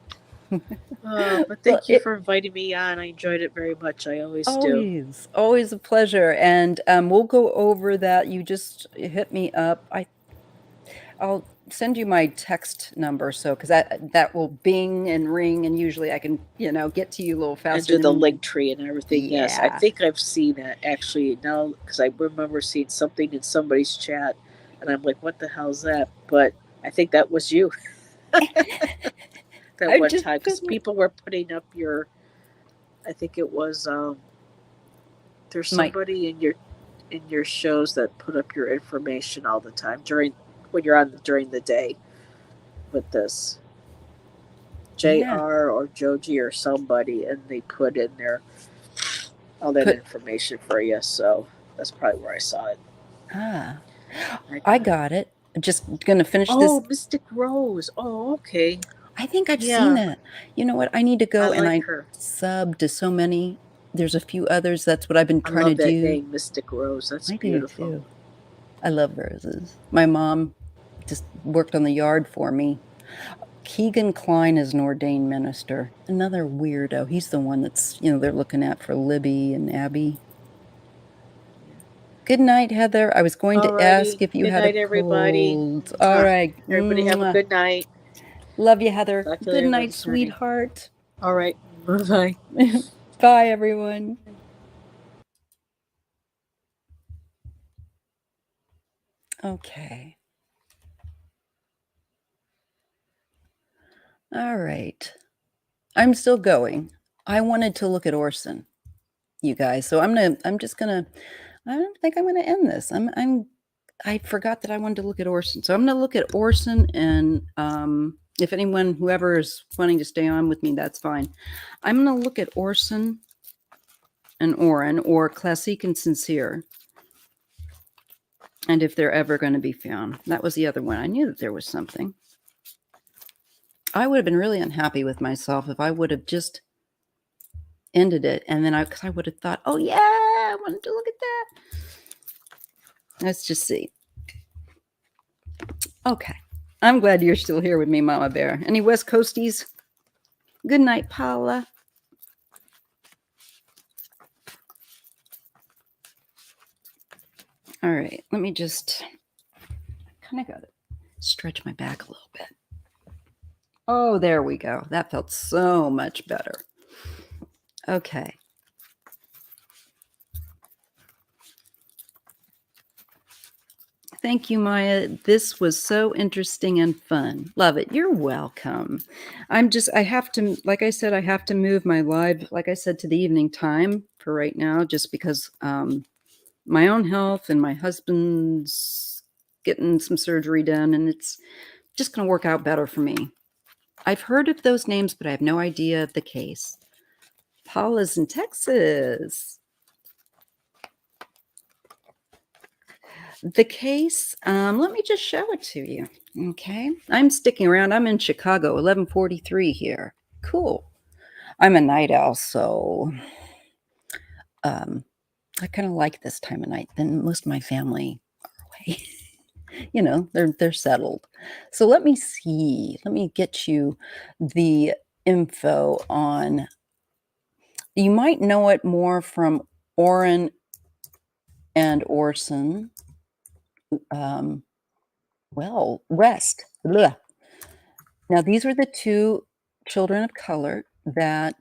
But thank you for inviting me on. I enjoyed it very much. I always do. Always a pleasure. And we'll go over that. You just hit me up. I'll send you my text number, so because that will bing and ring, and usually I can get to you a little faster. And do the link tree and everything. Yeah. Yes, I think I've seen it actually now because I remember seeing something in somebody's chat, and I'm like, "What the hell's that?" But I think that was you. That one time because people were putting up your. I think it was. There's somebody in your shows that put up your information all the time when you're on during the day with this. JR or Joji or somebody, and they put in there all that information for you. So that's probably where I saw it. I got it. Just gonna finish this. Oh, Mystic Rose. Oh, okay. I think I've seen that. You know what? I need to go and I her. sub to so many. There's a few others. That's what I've been trying I love to that do. name, Mystic Rose. That's beautiful. I do too. I love roses. My mom just worked on the yard for me. Keegan Klein is an ordained minister. Another weirdo. He's the one that's, they're looking at for Libby and Abby. Good night, Heather. I was going to ask if you had a cold. Everybody. All right. Everybody have a good night. Love you, Heather. Good night, sweetheart. All right. Bye-bye. Bye, everyone. Okay. All right. I'm still going. I wanted to look at Orson, you guys. So I don't think I'm gonna end this. I forgot that I wanted to look at Orson. So I'm gonna look at Orson, and if whoever is wanting to stay on with me, that's fine. I'm gonna look at Orson and Oren, or Classique and Sincere, and if they're ever going to be found. That was the other one. I knew that there was something. I would have been really unhappy with myself if I would have just ended it, and then because I would have thought, oh yeah, I wanted to look at that. Let's just see. Okay. I'm glad you're still here with me, Mama Bear. Any West Coasties? Good night, Paula. All right. Let me just kind of got to stretch my back a little bit. Oh, there we go. That felt so much better. Okay. Thank you, Maya. This was so interesting and fun. Love it. You're welcome. I have to, like I said, I have to move my live, like I said, to the evening time for right now, just because my own health and my husband's getting some surgery done, and it's just going to work out better for me. I've heard of those names, but I have no idea of the case. Paula's in Texas. The case, let me just show it to you. Okay. I'm sticking around. I'm in Chicago, 1143 here. Cool. I'm a night owl, so I kind of like this time of night. Then most of my family are away. They're settled. So let me see. Let me get you the info on. You might know it more from Oren and Orson. Rest. Blah. Now, these were the two children of color that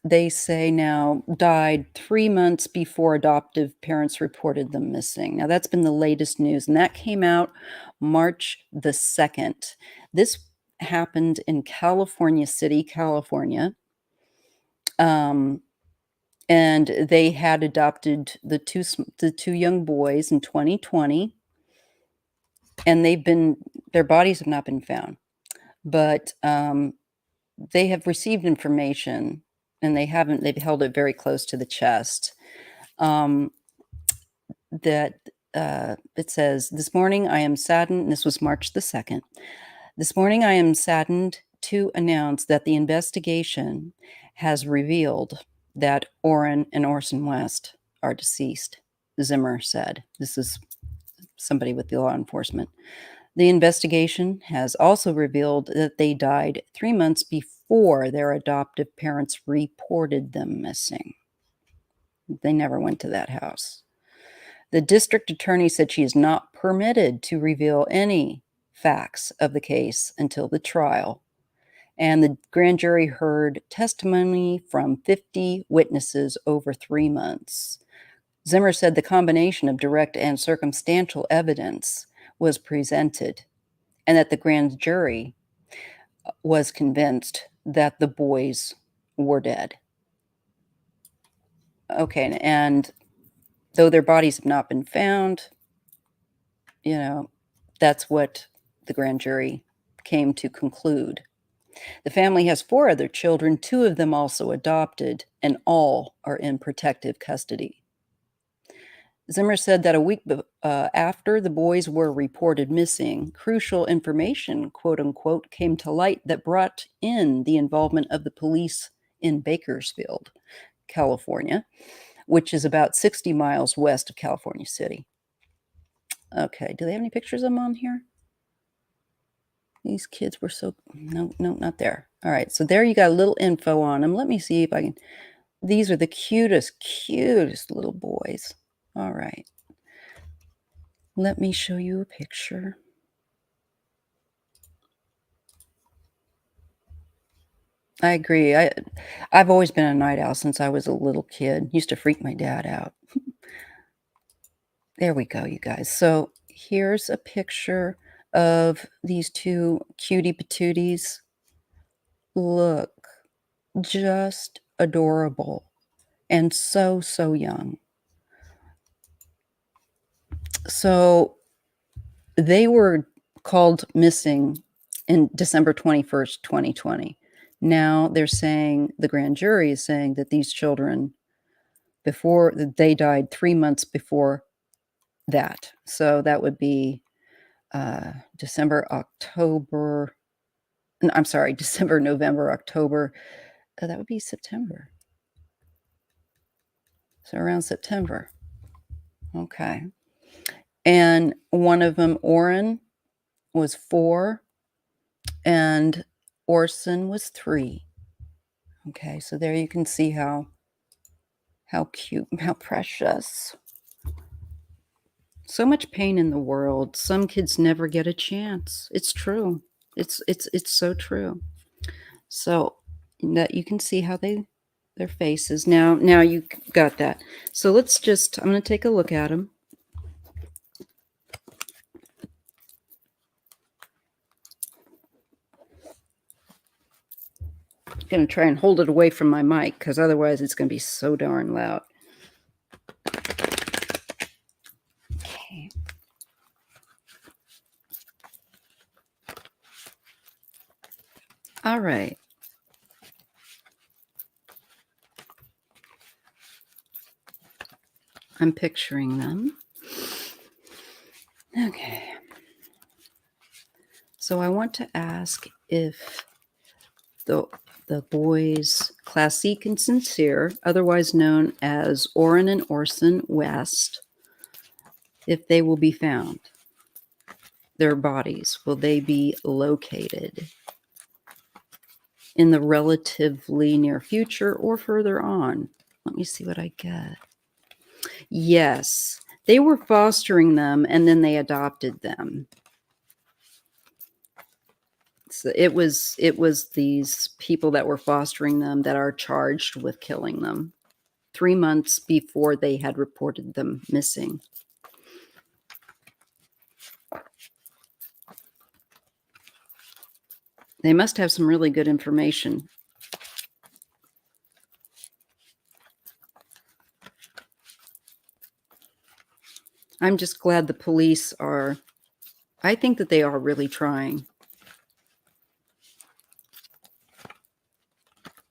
They say now died 3 months before adoptive parents reported them missing. Now, that's been the latest news, and that came out March the 2nd. This happened in California City, California. And they had adopted the two young boys in 2020, and their bodies have not been found. But they have received information, and they've held it very close to the chest. That it says, "This morning I am saddened," and this was March the 2nd. "This morning I am saddened to announce that the investigation has revealed that Orrin and Orson West are deceased," Zimmer said. This is somebody with the law enforcement. "The investigation has also revealed that they died 3 months before their adoptive parents reported them missing. They never went to that house. The district attorney said she is not permitted to reveal any facts of the case until the trial. And the grand jury heard testimony from 50 witnesses over 3 months. Zimmer said the combination of direct and circumstantial evidence was presented, and that the grand jury was convinced that the boys were dead." Okay, and though their bodies have not been found, that's what the grand jury came to conclude. The family has 4 other children, 2 of them also adopted, and all are in protective custody. Zimmer said that a week after the boys were reported missing, crucial information, quote unquote, came to light that brought in the involvement of the police in Bakersfield, California, which is about 60 miles west of California City. Okay, do they have any pictures of them on here? These kids were no, not there. All right, so there you got a little info on them. Let me see if I can. These are the cutest little boys. All right. Let me show you a picture. I agree. I've always been a night owl since I was a little kid. Used to freak my dad out. There we go, you guys. So here's a picture of these 2 cutie patooties. Look, just adorable and so young. So they were called missing in December 21st, 2020. Now they're saying, the grand jury is saying that these children, they died 3 months before that. So that would be December, November, October. That would be September. So around September. Okay. And one of them, Orrin, was 4, and Orson was 3. Okay, so there you can see how cute, how precious. So much pain in the world. Some kids never get a chance. It's true. It's so true. So that you can see how their faces. Now you got that. So I'm going to take a look at them. I'm going to try and hold it away from my mic because otherwise it's going to be so darn loud. Okay. All right. I'm picturing them. Okay. So I want to ask if the boys, Classique and Sincere, otherwise known as Orrin and Orson West, if they will be found. Their bodies, will they be located in the relatively near future or further on? Let me see what I get. Yes, they were fostering them and then they adopted them. So it was these people that were fostering them that are charged with killing them 3 months before they had reported them missing. They must have some really good information. I'm just glad the police are, I think that they are really trying.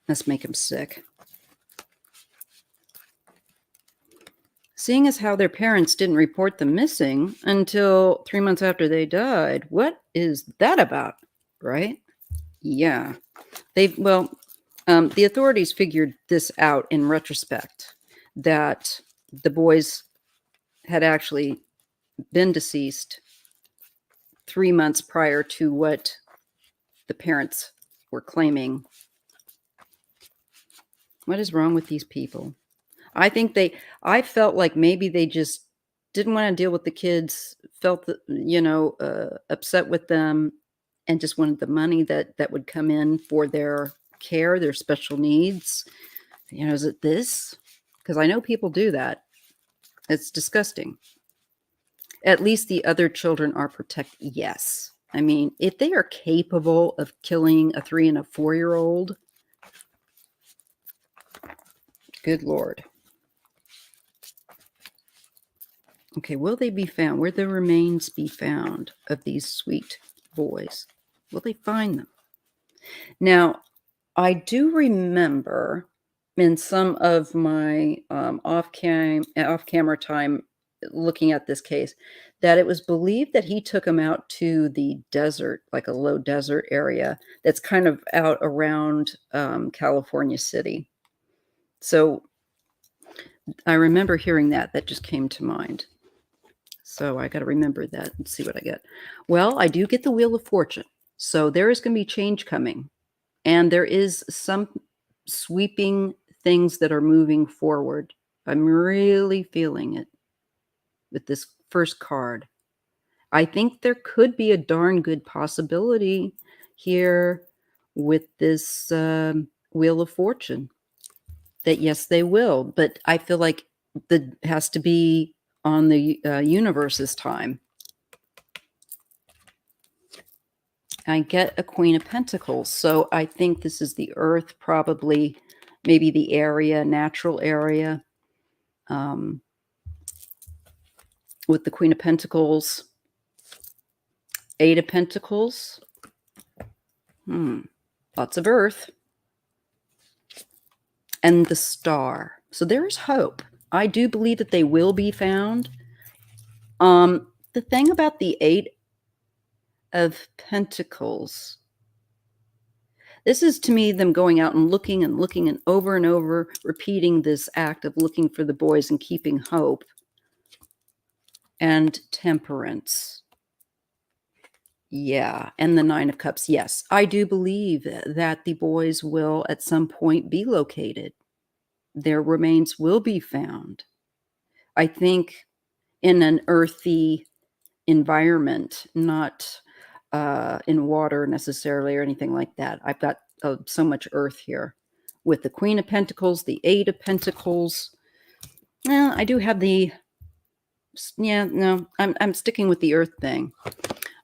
Let's make them sick. Seeing as how their parents didn't report them missing until 3 months after they died, what is that about? Right? Yeah. The authorities figured this out in retrospect, that the boys had actually been deceased 3 months prior to what the parents were claiming. What is wrong with these people? I felt like maybe they just didn't want to deal with the kids, felt that, upset with them, and just wanted the money that would come in for their care, their special needs. Is it this? Because I know people do that. It's disgusting. At least the other children are protected. Yes. I mean, if they are capable of killing a 3 and a 4-year-old, good Lord. Okay, will they be found? Will the remains be found of these sweet boys? Will they find them? Now, I do remember in some of my off-camera time looking at this case that it was believed that he took him out to the desert, like a low desert area that's kind of out around California City. So I remember hearing that. That just came to mind. So I got to remember that and see what I get. Well, I do get the Wheel of Fortune. So there is going to be change coming. And there is some sweeping things that are moving forward. I'm really feeling it with this first card. I think there could be a darn good possibility here with this Wheel of Fortune. That yes, they will. But I feel like that has to be on the universe's time. I get a Queen of Pentacles. So I think this is the Earth, probably, maybe the area, natural area. With the Queen of Pentacles, 8 of Pentacles. Lots of Earth. And the Star. So there is hope. I do believe that they will be found. The thing about the 8 of Pentacles, this is to me them going out and looking and over repeating this act of looking for the boys and keeping hope. And Temperance. Yeah. And the 9 of Cups. Yes, I do believe that the boys will at some point be located. Their remains will be found. I think in an earthy environment, not in water necessarily or anything like that. I've got so much earth here with the Queen of Pentacles, the 8 of Pentacles. Well, I do have the, I'm sticking with the earth thing.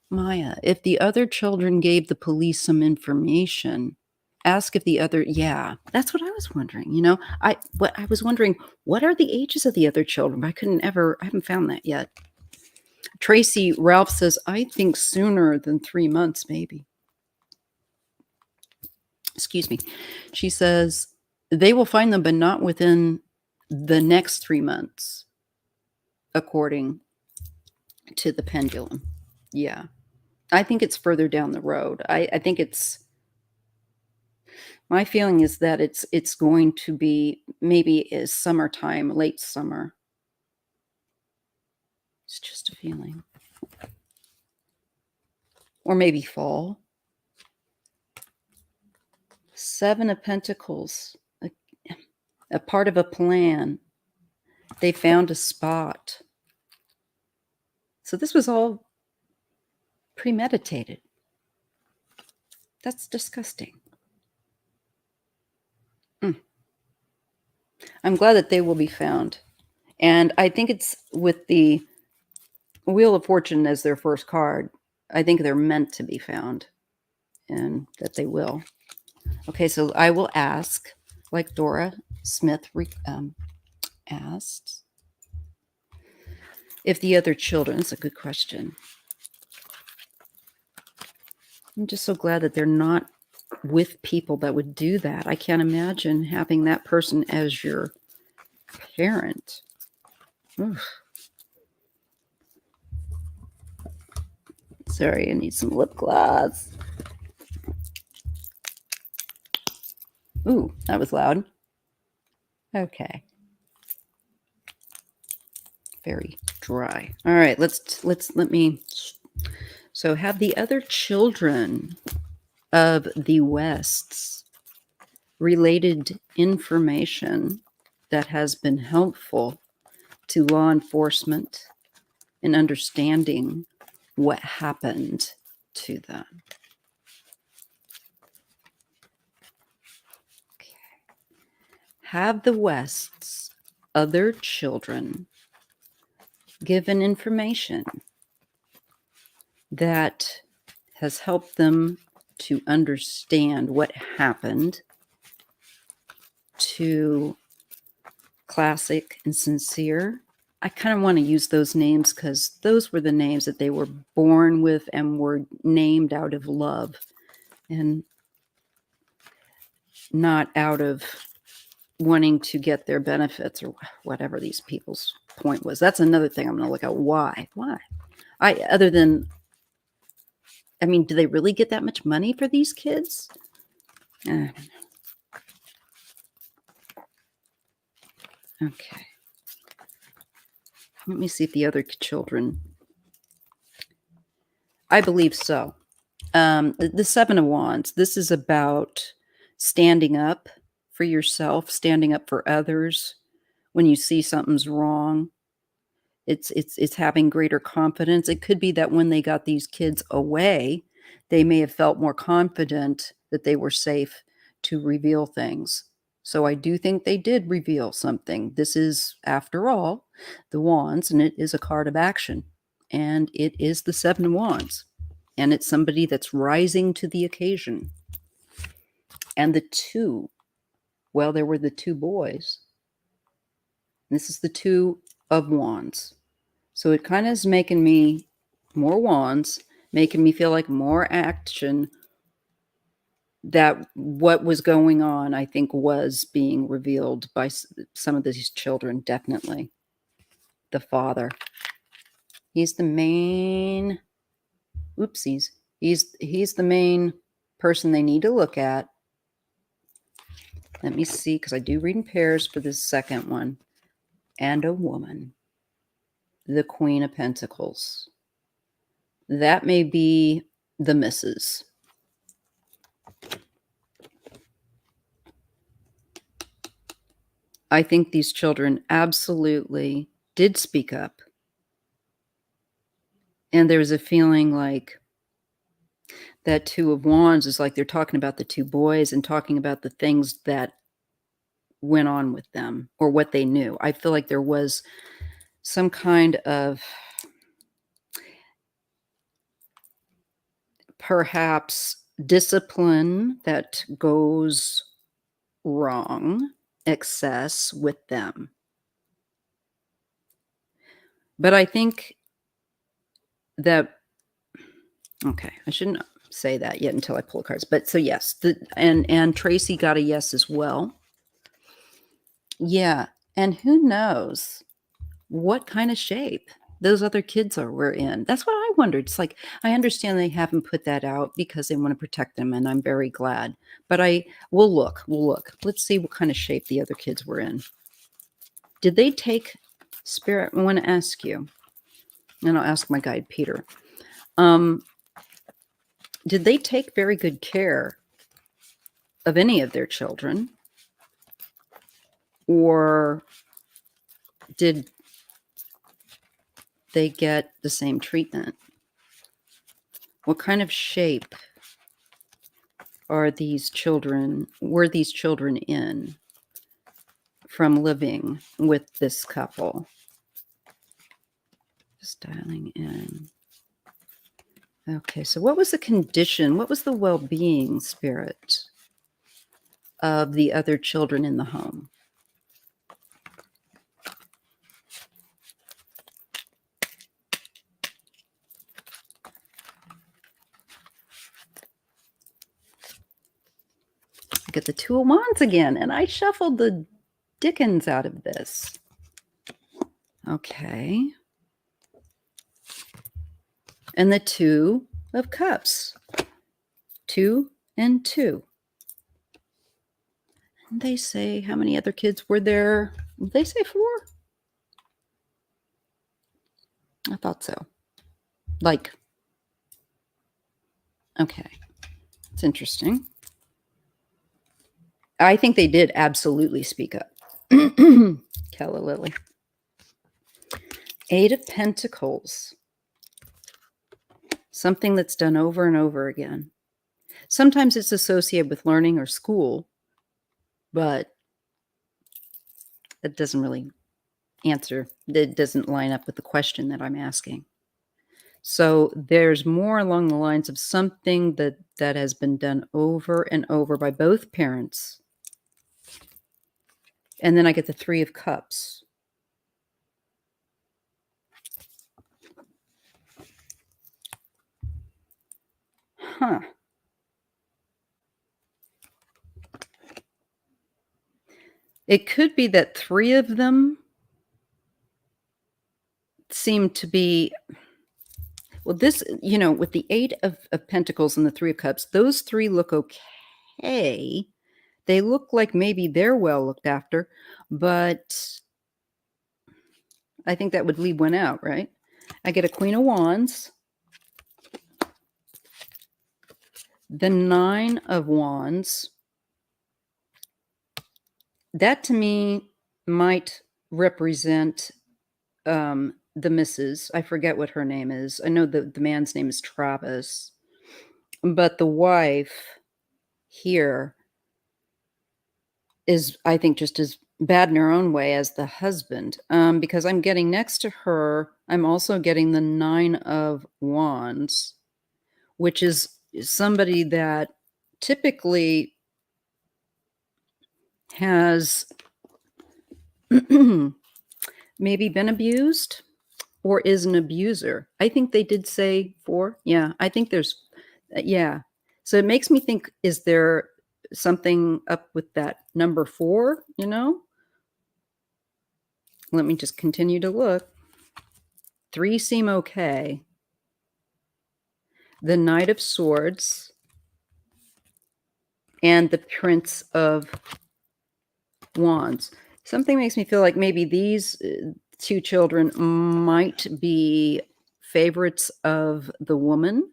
Maya, if the other children gave the police some information, ask if the other, that's what I was wondering. I was wondering, what are the ages of the other children? But I haven't found that yet. Tracy, Ralph says, I think sooner than 3 months, maybe. Excuse me. She says, they will find them, but not within the next 3 months, according to the pendulum. Yeah. I think it's further down the road. I think my feeling is that it's going to be maybe summertime, late summer. It's just a feeling. Or maybe fall. 7 of Pentacles, a part of a plan. They found a spot. So this was all premeditated. That's disgusting. I'm glad that they will be found. And I think it's with the Wheel of Fortune as their first card. I think they're meant to be found and that they will. Okay, so I will ask, like Dora Smith asked, if the other children, it's a good question. I'm just so glad that they're not with people that would do that. I can't imagine having that person as your parent. Oof. Sorry, I need some lip gloss. Ooh, that was loud. Okay. Very dry. All right, let me. So have the other children of the Wests related information that has been helpful to law enforcement in understanding what happened to them. Okay. Have the West's other children given information that has helped them to understand what happened to Classic and Sincere? I kind of want to use those names because those were the names that they were born with and were named out of love and not out of wanting to get their benefits or whatever these people's point was. That's another thing I'm going to look at. Why? Other than, I mean, do they really get that much money for these kids? Okay. Let me see if the other children. I believe so. The Seven of Wands. This is about standing up for yourself, standing up for others when you see something's wrong. It's having greater confidence. It could be that when they got these kids away, they may have felt more confident that they were safe to reveal things. So I do think they did reveal something. This is, after all, the Wands, and it is a card of action. And it is the Seven of Wands. And it's somebody that's rising to the occasion. And the two, well, there were the two boys. This is the Two of Wands. So it kind of is making me more wands, making me feel like more action, that what was going on, I think, was being revealed by some of these children, definitely. The father. He's the main, oopsies. He's the main person they need to look at. Let me see, because I do read in pairs for this second one. And a woman. The Queen of Pentacles. That may be the missus. I think these children absolutely did speak up. And there was a feeling like that Two of Wands is like they're talking about the two boys and talking about the things that went on with them or what they knew. I feel like there was some kind of perhaps discipline that goes wrong, excess with them. But I think that, okay, I shouldn't say that yet until I pull the cards. But so yes, and Tracy got a yes as well. Yeah, and who knows what kind of shape those other kids were in. That's what I wondered. It's like, I understand they haven't put that out because they want to protect them, and I'm very glad. But we'll look. Let's see what kind of shape the other kids were in. Did they take Spirit? I want to ask you, and I'll ask my guide, Peter. Did they take very good care of any of their children? Or did they get the same treatment? What kind of shape were these children in from living with this couple? Just dialing in. Okay, so what was the condition? What was the well-being spirit of the other children in the home? I get the Two of Wands again, and I shuffled the dickens out of this. Okay. And the Two of Cups. 2 and 2. And they say, how many other kids were there? Did they say 4? I thought so. Like, okay. It's interesting. I think they did absolutely speak up. Kella Lily. 8 of Pentacles. Something that's done over and over again. Sometimes it's associated with learning or school, but it doesn't really answer. It doesn't line up with the question that I'm asking. So there's more along the lines of something that has been done over and over by both parents. And then I get the 3 of Cups. Huh. It could be that 3 of them seem to be, well, this, with the 8 of Pentacles and the 3 of Cups, those 3 look okay. They look like maybe they're well looked after, but I think that would leave one out, right? I get a Queen of Wands, the 9 of Wands. That to me might represent the missus. I forget what her name is. I know the man's name is Travis, but the wife here is, I think, just as bad in her own way as the husband, because I'm getting next to her, I'm also getting the 9 of Wands, which is somebody that typically has maybe been abused or is an abuser. I think they did say 4. Yeah, I think there's, yeah. So it makes me think, is there something up with that number 4, Let me just continue to look. 3 seem okay. The Knight of Swords and the Prince of Wands. Something makes me feel like maybe these 2 children might be favorites of the woman,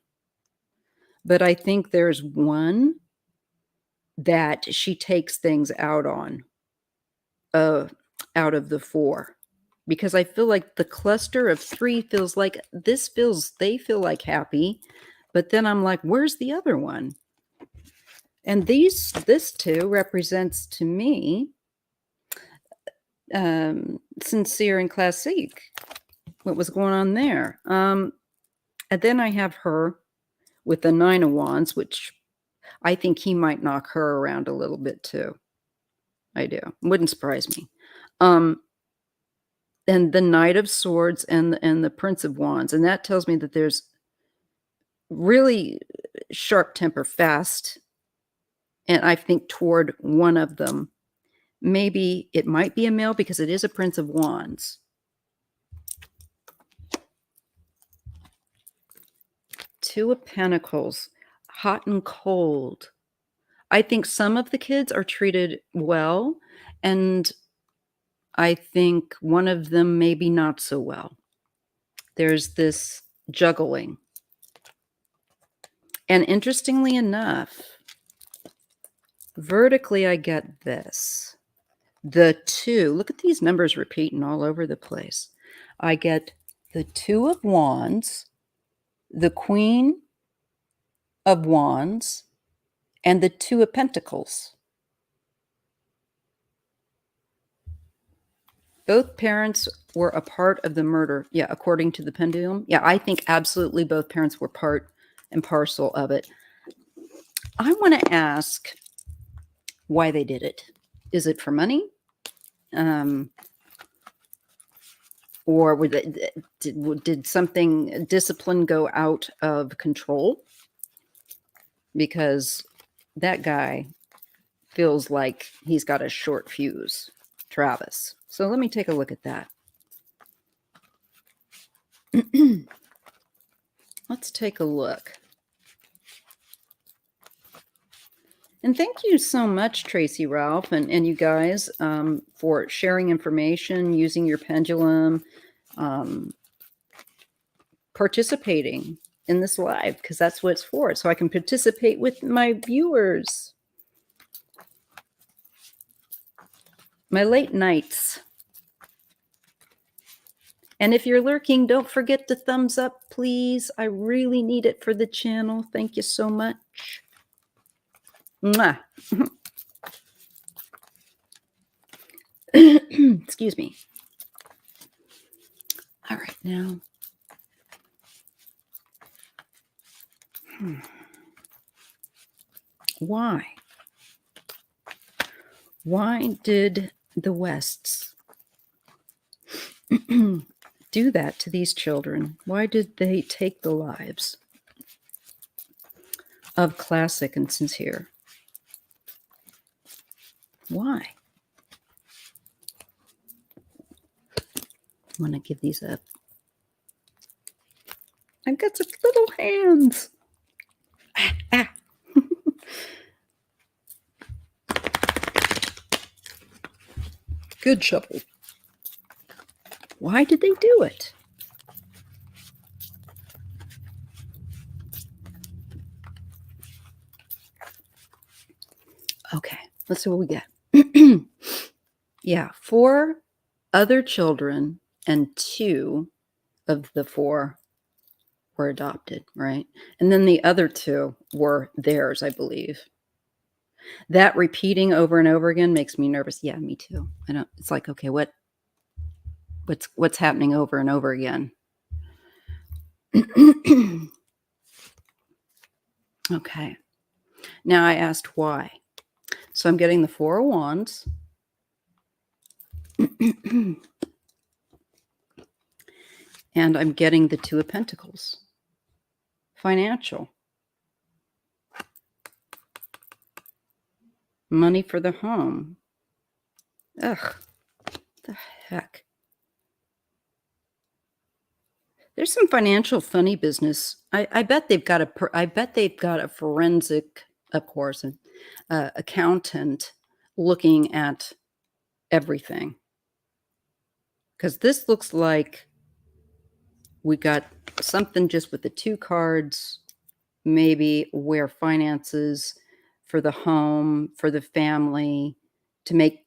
but I think there's one that she takes things out on, out of the 4, because I feel like the cluster of 3 feels like they feel like happy, but then I'm like, where's the other one? And this 2 represents to me sincere and classique. What was going on there? And then I have her with the 9 of Wands, which I think he might knock her around a little bit too. I do. Wouldn't surprise me. And the Knight of Swords and the Prince of Wands. And that tells me that there's really sharp temper, fast. And I think toward one of them. Maybe it might be a male because it is a Prince of Wands. Two of Pentacles, hot and cold. I think some of the kids are treated well, and I think one of them maybe not so well. There's this juggling. And interestingly enough, vertically I get this. The 2, look at these numbers repeating all over the place. I get the 2 of Wands, the Queen of Wands, and the Two of Pentacles. Both parents were a part of the murder. Yeah, according to the pendulum. Yeah, I think absolutely both parents were part and parcel of it. I want to ask why they did it. Is it for money? Or did something, discipline, go out of control? Because that guy feels like he's got a short fuse, Travis. So let me take a look at that. Let's take a look. And thank you so much, Tracy Ralph, and you guys for sharing information, using your pendulum, participating in this live, because that's what it's for, so I can participate with my viewers. My late nights. And if you're lurking, don't forget to thumbs up, please. I really need it for the channel. Thank you so much. Mwah. Excuse me. All right, now. Why? Why did the Wests do that to these children? Why did they take the lives of Classic and Sincere? Why? I want to give these up. I've got such little hands. Ah, ah. Good shuffle. Why did they do it? Okay, let's see what we get. Yeah, 4 other children and 2 of the 4 were adopted, right? And then the other 2 were theirs, I believe. That repeating over and over again makes me nervous. Yeah, me too. I don't. It's like, okay, what's happening over and over again? Okay. Now I asked why. So I'm getting the 4 of Wands. And I'm getting the 2 of Pentacles. Financial. Money for the home. Ugh. The heck. There's some financial funny business. I bet they've got a forensic, of course, an accountant looking at everything. Because this looks like we got something just with the 2 cards, maybe where finances for the home, for the family, to make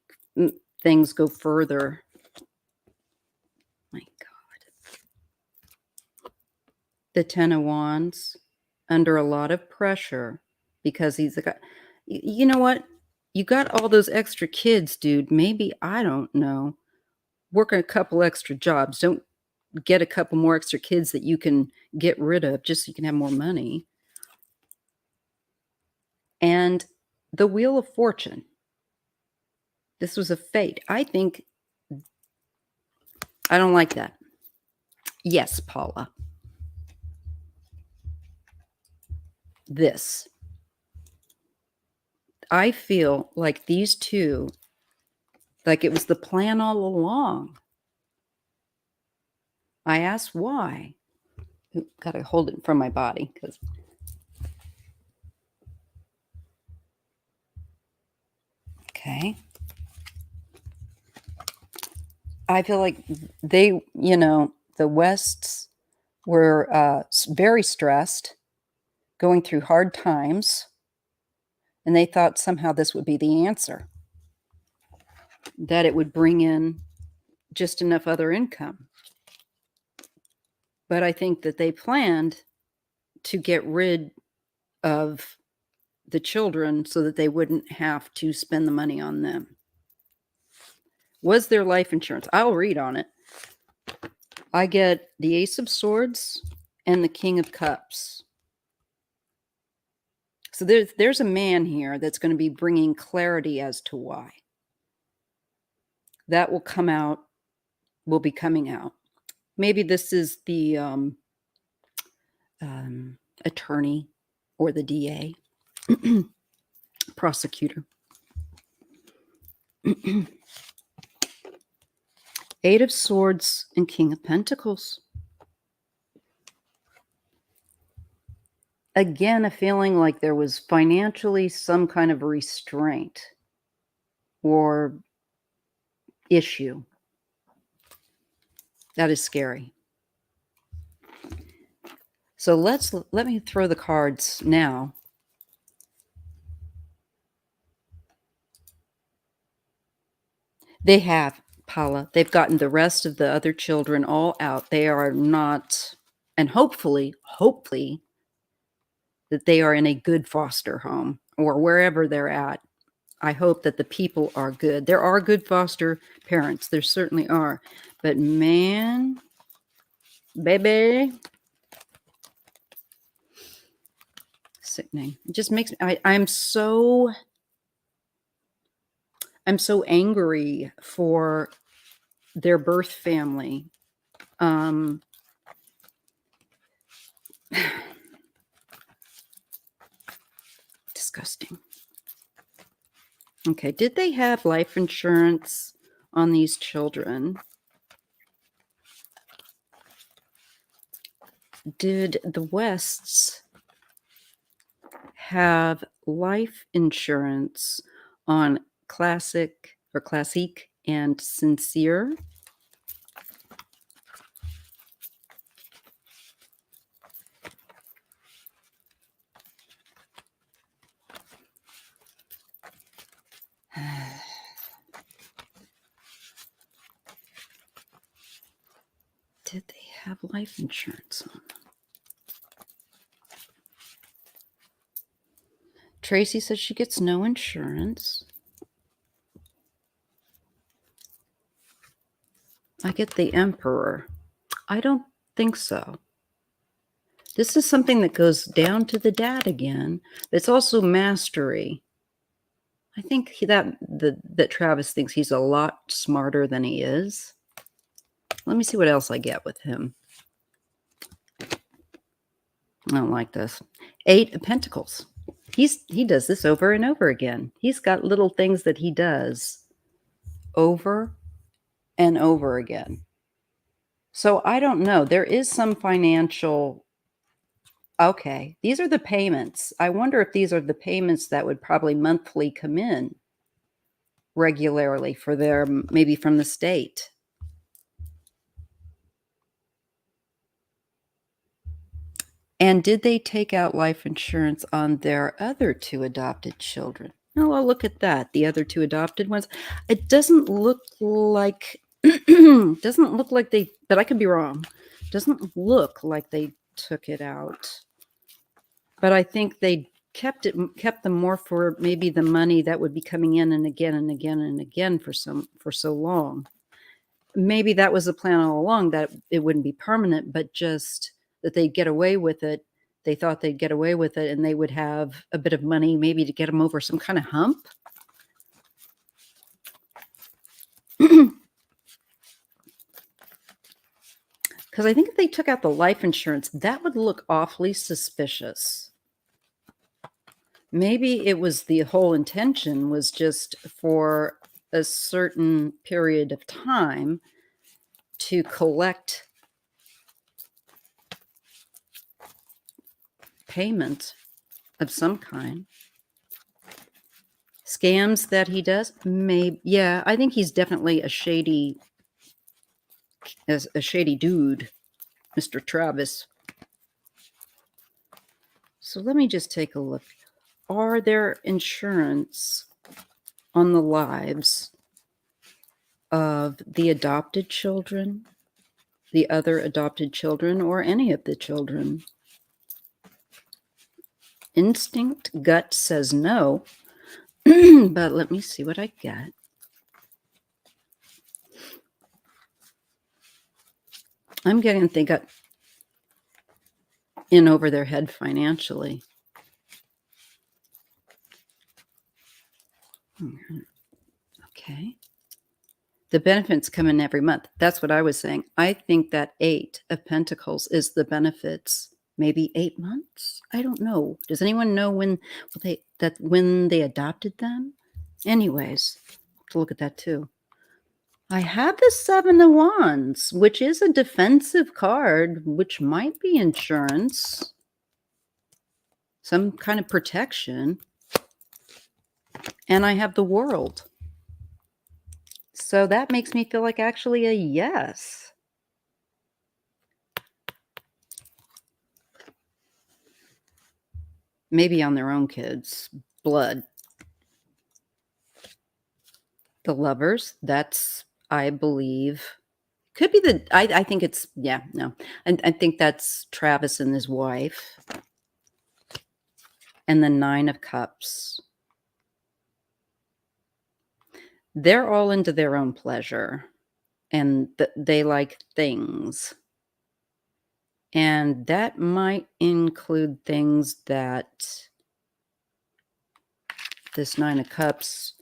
things go further. My God. The 10 of Wands, under a lot of pressure, because he's the guy. You know what? You got all those extra kids, dude. Maybe, I don't know, work a couple extra jobs. Don't get a couple more extra kids that you can get rid of just so you can have more money. And the Wheel of Fortune. This was a fate. I don't like that. Yes, Paula. This. I feel like these 2, like it was the plan all along. I asked why. Got to hold it from my body because. Okay. I feel like they, the Wests were very stressed, going through hard times, and they thought somehow this would be the answer, that it would bring in just enough other income. But I think that they planned to get rid of the children so that they wouldn't have to spend the money on them. Was there life insurance? I'll read on it. I get the Ace of Swords and the King of Cups. So there's a man here that's going to be bringing clarity as to why. That will come out, will be coming out. Maybe this is the attorney or the DA, prosecutor. Eight of Swords and King of Pentacles. Again, a feeling like there was financially some kind of restraint or issue. That is scary. So let me throw the cards now. They have, Paula, they've gotten the rest of the other children all out. They are not, and hopefully, that they are in a good foster home or wherever they're at. I hope that the people are good. There are good foster parents. There certainly are. But man, baby, sickening. It just makes me, I'm so angry for their birth family. Disgusting. Okay, did they have life insurance on these children? Did the Wests have life insurance on Classique and Sincere? Did they have life insurance on them? Tracy says she gets no insurance. I get the Emperor. I don't think so. This is something that goes down to the dad again. It's also mastery. I think that Travis thinks he's a lot smarter than he is. Let me see what else I get with him. I don't like this. 8 of Pentacles. He does this over and over again. He's got little things that he does over and over again. So I don't know. There is some financial. Okay, these are the payments. I wonder if these are the payments that would probably monthly come in regularly for their, maybe from the state. And did they take out life insurance on their other 2 adopted children? Oh, well, look at that. The other 2 adopted ones. It doesn't look like, they, but I could be wrong. Doesn't look like they took it out. But I think they kept them more for maybe the money that would be coming in and again and again and again for so long. Maybe that was the plan all along, that it wouldn't be permanent, but just that they'd get away with it. They thought they'd get away with it and they would have a bit of money maybe to get them over some kind of hump. Because I think if they took out the life insurance, that would look awfully suspicious. Maybe it was the whole intention was just for a certain period of time to collect payment of some kind. Scams that he does, maybe. Yeah, I think he's definitely a shady dude, Mr. Travis. So let me just take a look. Are there insurance on the lives of the adopted children, the other adopted children, or any of the children? instinct, gut says no. But let me see what I get. I'm getting they got in over their head financially. Okay. The benefits come in every month. That's what I was saying. I think that 8 of Pentacles is the benefits. Maybe 8 months. I don't know. Does anyone know when they adopted them? Anyways, to look at that too. I have the 7 of Wands, which is a defensive card, which might be insurance, some kind of protection. And I have the World. So that makes me feel like actually a yes. Maybe on their own kids. Blood. The Lovers, that's, I believe, could be I think it's, yeah, no. I think that's Travis and his wife. And the 9 of Cups. They're all into their own pleasure. And they like things. And that might include things that this 9 of Cups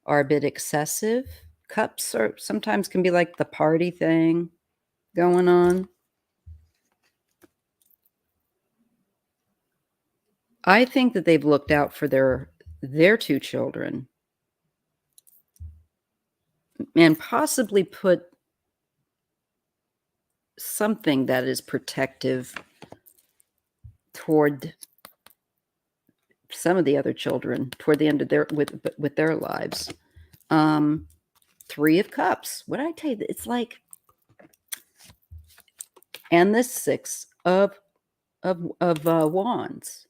are a bit excessive. Cups are sometimes can be like the party thing going on. I think that they've looked out for their 2 children and possibly put something that is protective toward some of the other children toward the end of with their lives. 3 of Cups. What did I tell you? It's like, and the 6 of Wands.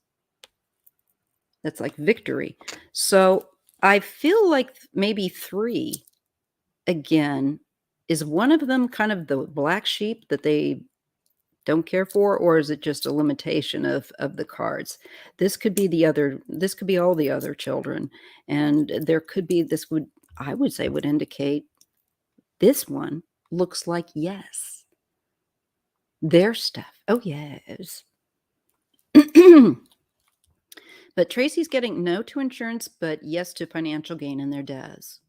That's like victory. So I feel like maybe 3 again. Is one of them kind of the black sheep that they don't care for, or is it just a limitation of the cards? This could be this could be all the other children. And there could be, I would say would indicate this one looks like yes. Their stuff. Oh, yes. But Tracy's getting no to insurance, but yes to financial gain in their dads.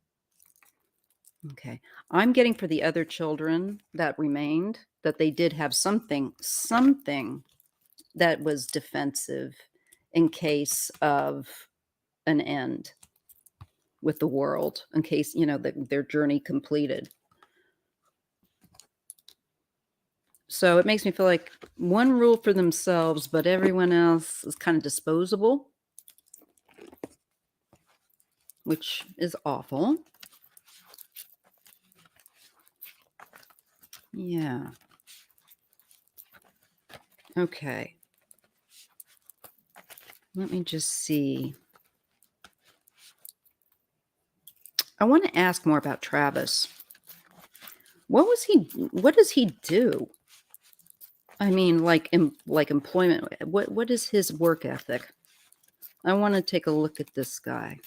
Okay. I'm getting for the other children that remained that they did have something that was defensive in case of an end with the World, in case, their journey completed. So it makes me feel like one rule for themselves, but everyone else is kind of disposable, which is awful. Yeah. Okay. Let me just see. I want to ask more about Travis. What does he do? I mean, like employment. What is his work ethic? I want to take a look at this guy.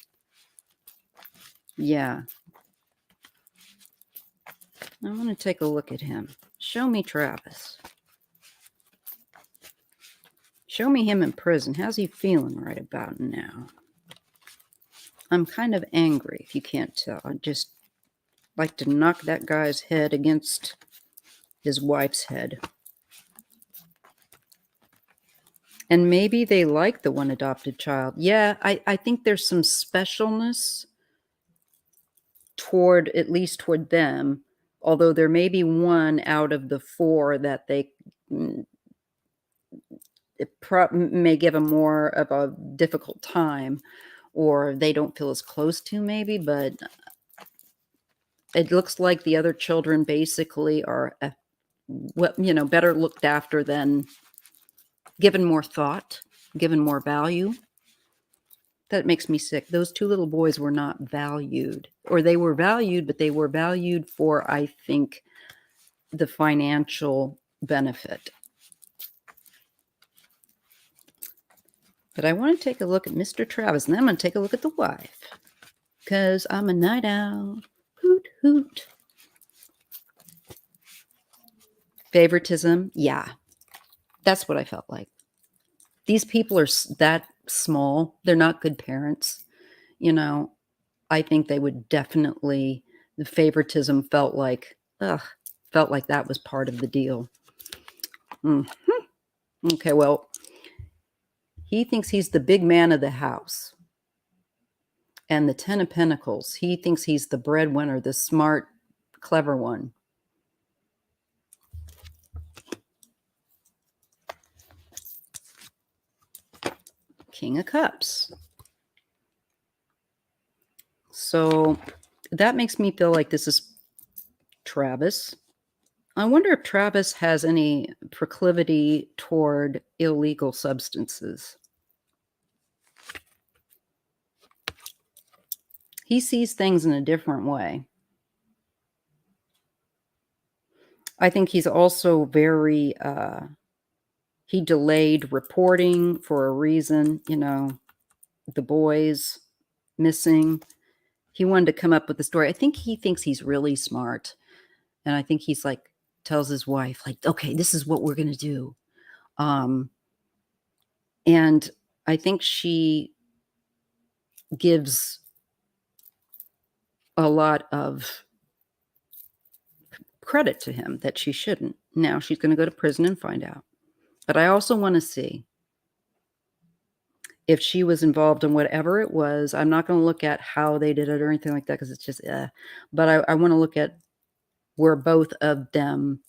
Yeah. I want to take a look at him. Show me Travis. Show me him in prison. How's he feeling right about now? I'm kind of angry, if you can't tell. I just like to knock that guy's head against his wife's head. And maybe they like the one adopted child. Yeah, I think there's some specialness at least toward them, although there may be one out of the 4 that they may give them more of a difficult time, or they don't feel as close to, maybe, but it looks like the other children basically are better looked after than given more thought, given more value. That makes me sick. Those 2 little boys were not valued, or they were valued, but they were valued for, I think, the financial benefit. But I want to take a look at Mr. Travis, and then I'm going to take a look at the wife. Because I'm a night owl. Hoot, hoot. Favoritism? Yeah. That's what I felt like. These people are that small. They're not good parents. You know, I think they would definitely, the favoritism felt like that was part of the deal. Okay, well, he thinks he's the big man of the house. And the 10 of Pentacles, he thinks he's the breadwinner, the smart, clever one. King of Cups. So that makes me feel like this is Travis. I wonder if Travis has any proclivity toward illegal substances. He sees things in a different way. I think he's also very, he delayed reporting for a reason, you know, the boys missing. He wanted to come up with the story. I think he thinks he's really smart. And I think he's like, tells his wife, like, okay, this is what we're going to do. And I think she gives a lot of credit to him that she shouldn't. Now she's going to go to prison and find out. But I also want to see if she was involved in whatever it was. I'm not going to look at how they did it or anything like that because it's just, but I want to look at, were both of them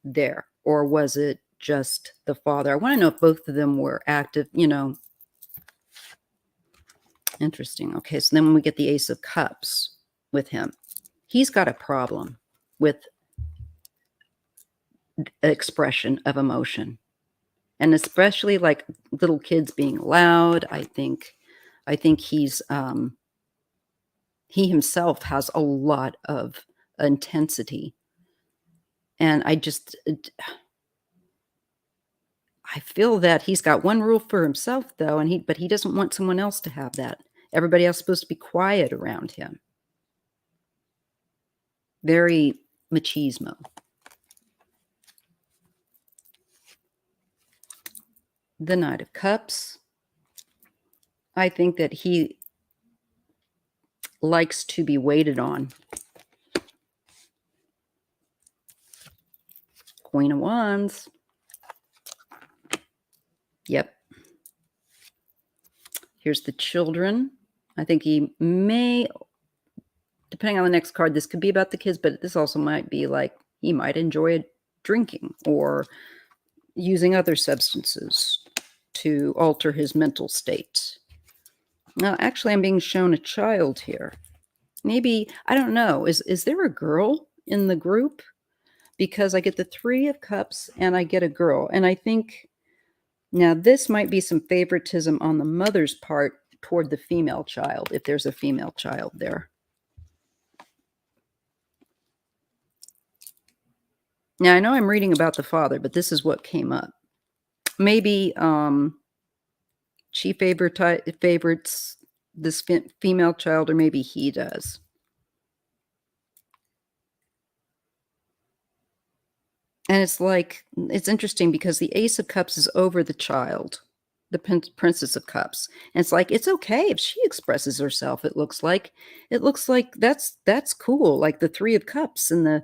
there, or was it just the father? I want to know if both of them were active, you know. Interesting. Okay, so then when we get the Ace of Cups with him, he's got a problem with expression of emotion. And especially like little kids being loud. I think he's he himself has a lot of intensity. And I feel that he's got one rule for himself though, but he doesn't want someone else to have that. Everybody else is supposed to be quiet around him. Very machismo. The Knight of Cups. I think that he likes to be waited on. Queen of Wands. Yep. Here's the children. I think he may, depending on the next card, this could be about the kids, but this also might be like he might enjoy drinking or using other substances to alter his mental state. Now, actually, I'm being shown a child here. Maybe, I don't know, is there a girl in the group? Because I get the 3 of Cups and I get a girl. And I think, now this might be some favoritism on the mother's part toward the female child, if there's a female child there. Now, I know I'm reading about the father, but this is what came up. Maybe she favorites this female child, or maybe he does. And it's like, it's interesting because the Ace of Cups is over the child, the Princess of Cups. And it's like, it's okay if she expresses herself. It looks like that's cool. Like the 3 of Cups and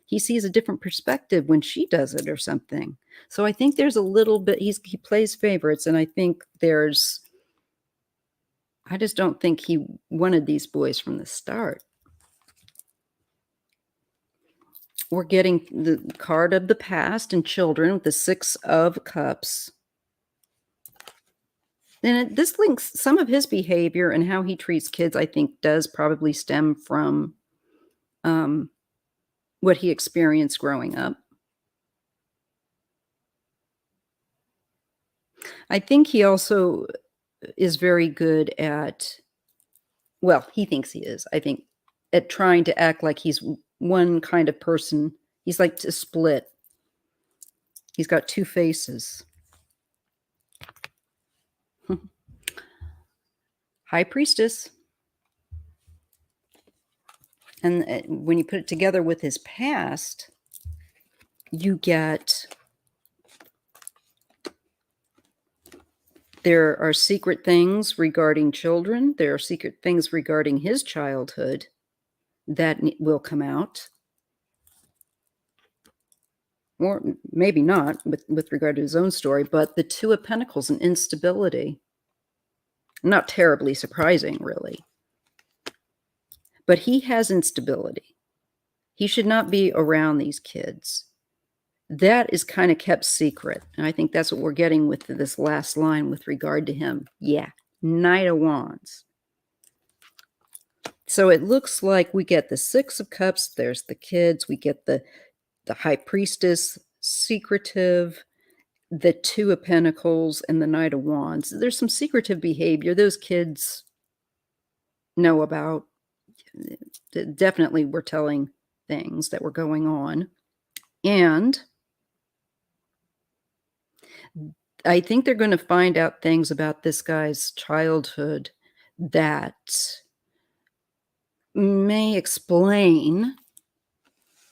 he sees a different perspective when she does it or something. So I think there's a little bit, he plays favorites. And I think I just don't think he wanted these boys from the start. We're getting the card of the past and children with the 6 of Cups. And this links some of his behavior and how he treats kids, I think, does probably stem from what he experienced growing up. I think he also is very good at, well, he thinks he is, I think, at trying to act like he's one kind of person. He's like to split. He's got 2 faces. High Priestess. And when you put it together with his past, you get there are secret things regarding children. There are secret things regarding his childhood that will come out. Or maybe not with regard to his own story, but the Two of Pentacles and instability. Not terribly surprising, really. But he has instability. He should not be around these kids. That is kind of kept secret. And I think that's what we're getting with this last line with regard to him. Yeah, Knight of Wands. So it looks like we get the Six of Cups. There's the kids. We get the High Priestess, secretive, the Two of Pentacles, and the Knight of Wands. There's some secretive behavior those kids know about. Definitely we're telling things that were going on. And I think they're going to find out things about this guy's childhood that may explain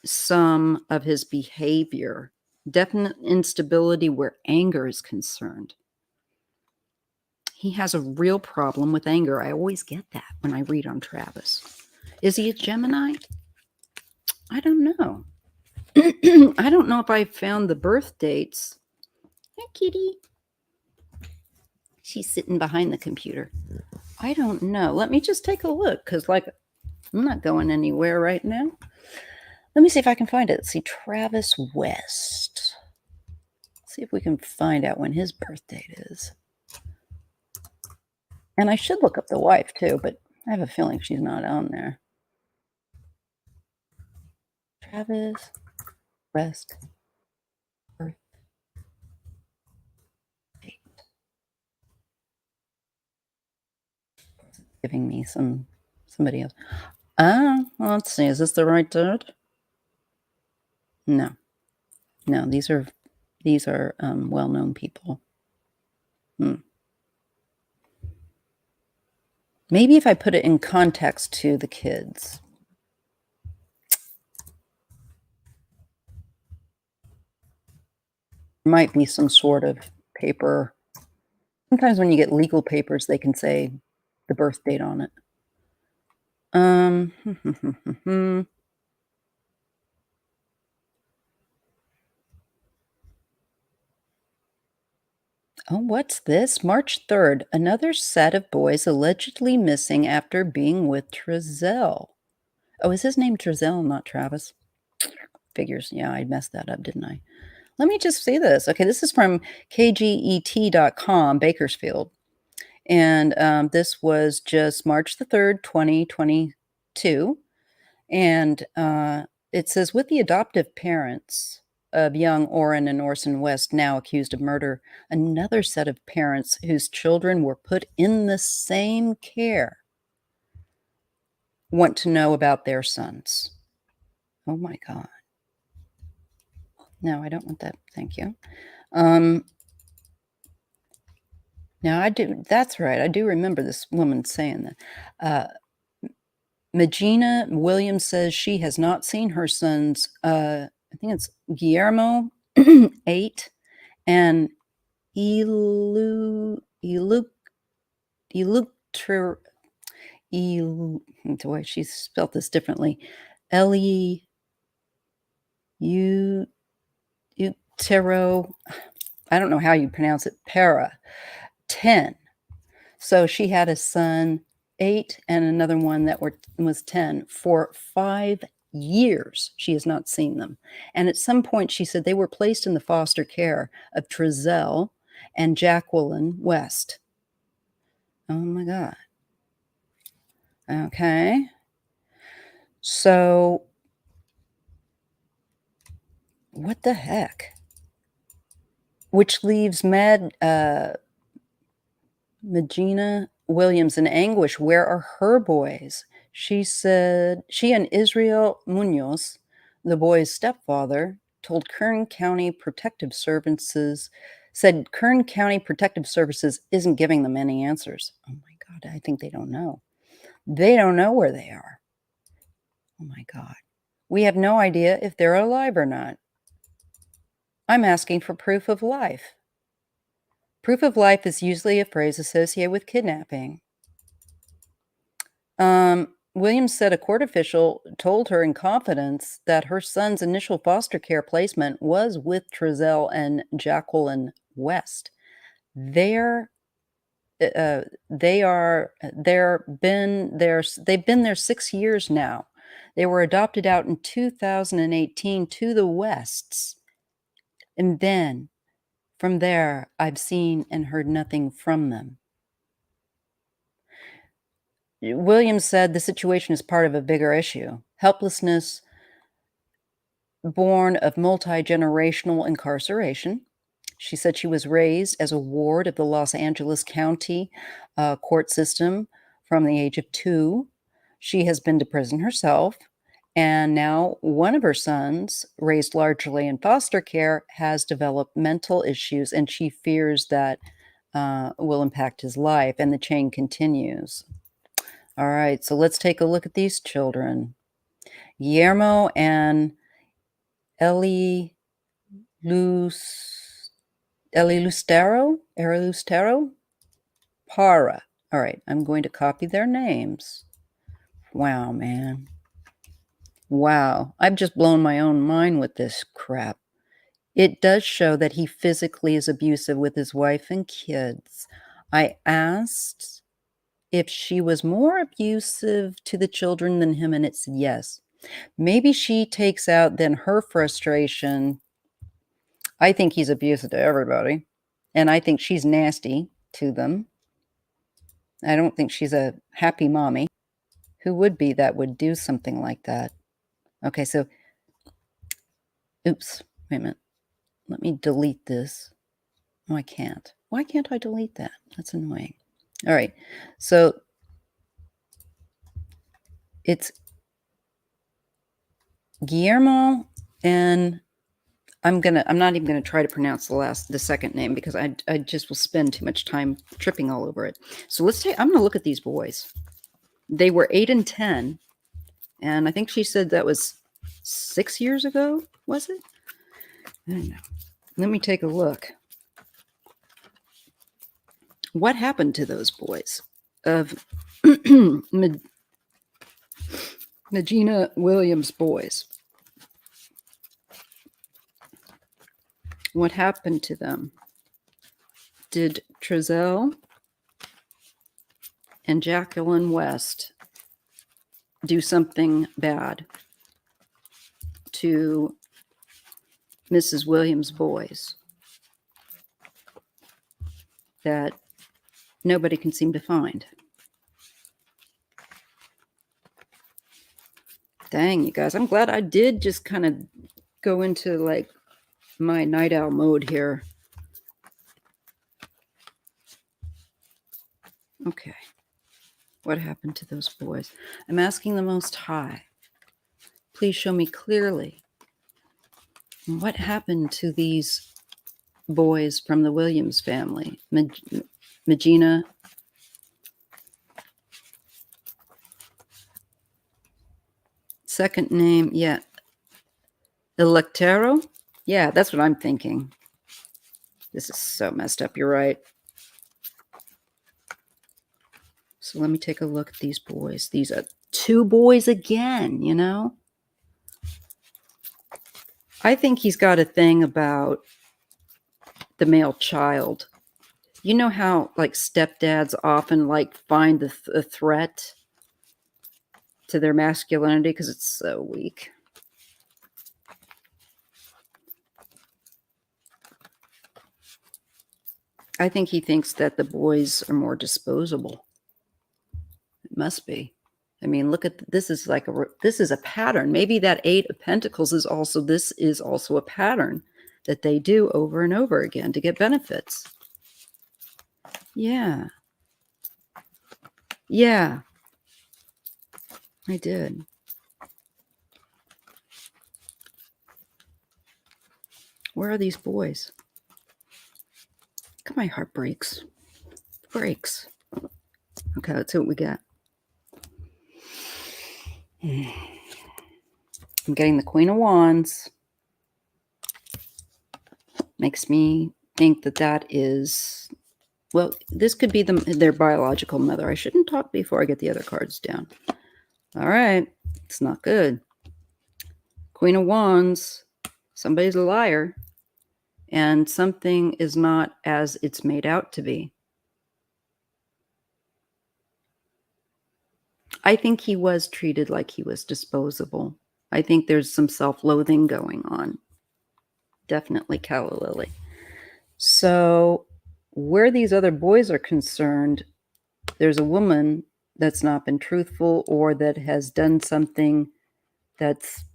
some of his behavior. Definite instability where anger is concerned. He has a real problem with anger. I always get that when I read on Travis. Is he a Gemini? I don't know. I don't know if I found the birth dates. Hi, kitty. She's sitting behind the computer. I don't know. Let me just take a look because, like, I'm not going anywhere right now. Let me see if I can find it. Let's see, Travis West. See if we can find out when his birth date is. And I should look up the wife too, but I have a feeling she's not on there. Travis West birth date. Giving me somebody else. Well, let's see. Is this the right dude? No. These are well-known people. Maybe if I put it in context to the kids. Might be some sort of paper. Sometimes when you get legal papers, they can say the birth date on it. Oh, what's this? March 3rd. Another set of boys allegedly missing after being with Trezell. Oh, is his name Trezell, not Travis? Figures. Yeah, I messed that up, didn't I? Let me just see this. Okay, this is from kget.com, Bakersfield. And this was just March the 3rd, 2022. And it says, with the adoptive parents of young Orrin and Orson West now accused of murder, another set of parents whose children were put in the same care want to know about their sons. Oh my God. No, I don't want that. Thank you. Now I do. That's right. I do remember this woman saying that. Magina Williams says she has not seen her sons. I think it's Guillermo, 8, and boy, she spelled this differently. Ellie Utero. I don't know how you pronounce it. Para, 10. So she had a son, 8, and another one that was 10 for 5 years. She has not seen them. And at some point, she said they were placed in the foster care of Trezell and Jacqueline West. Oh my God. Okay. So, what the heck? Which leaves Magina Williams in anguish. Where are her boys? She said she and Israel Munoz, the boy's stepfather, told Kern County Protective Services, said Kern County Protective Services isn't giving them any answers. Oh my God. I think they don't know. They don't know where they are. Oh my God. We have no idea if they're alive or not. I'm asking for proof of life. Proof of life is usually a phrase associated with kidnapping. Williams said a court official told her in confidence that her son's initial foster care placement was with Trezell and Jacqueline West. They've been there 6 years now. They were adopted out in 2018 to the Wests. And then from there, I've seen and heard nothing from them. Williams said the situation is part of a bigger issue. Helplessness born of multi-generational incarceration. She said she was raised as a ward of the Los Angeles County court system from the age of 2. She has been to prison herself. And now one of her sons, raised largely in foster care, has developed mental issues, and she fears that will impact his life, and the chain continues. All right, so let's take a look at these children. Guillermo and Ellie Lustero? Para. All right, I'm going to copy their names. Wow, man. Wow, I've just blown my own mind with this crap. It does show that he physically is abusive with his wife and kids. I asked if she was more abusive to the children than him, and it said yes. Maybe she takes out then her frustration. I think he's abusive to everybody, and I think she's nasty to them. I don't think she's a happy mommy. Who would be that would do something like that? Okay, so, oops, wait a minute. Let me delete this. Oh, I can't. Why can't I delete that? That's annoying. All right, so it's Guillermo, and I'm not even gonna try to pronounce the second name because I just will spend too much time tripping all over it. So I'm gonna look at these boys. They were 8 and 10, and I think she said that was 6 years ago, was it? I don't know. Let me take a look. What happened to those boys of Magina Williams' boys? What happened to them? Did Trezell and Jacqueline West do something bad to Mrs. Williams' boys that nobody can seem to find? Dang, you guys, I'm glad I did just kind of go into like my night owl mode here. Okay. What happened to those boys? I'm asking the Most High. Please show me clearly what happened to these boys from the Williams family. Magina. Second name, yeah. Electero? Yeah, that's what I'm thinking. This is so messed up. You're right. So let me take a look at these boys. These are 2 boys again, you know? I think he's got a thing about the male child. You know how like stepdads often like find the threat to their masculinity because it's so weak. I think he thinks that the boys are more disposable. It must be. I mean, look at this is like this is a pattern. Maybe that 8 of Pentacles is also a pattern that they do over and over again to get benefits. Yeah. Yeah. I did. Where are these boys? God, my heart breaks. Breaks. Okay, let's see what we get. I'm getting the Queen of Wands. Makes me think that that is, well, this could be their biological mother. I shouldn't talk before I get the other cards down. All right, it's not good. Queen of Wands, somebody's a liar, and something is not as it's made out to be. I think he was treated like he was disposable. I think there's some self-loathing going on. Definitely Calla Lily. So where these other boys are concerned, there's a woman that's not been truthful or that has done something that's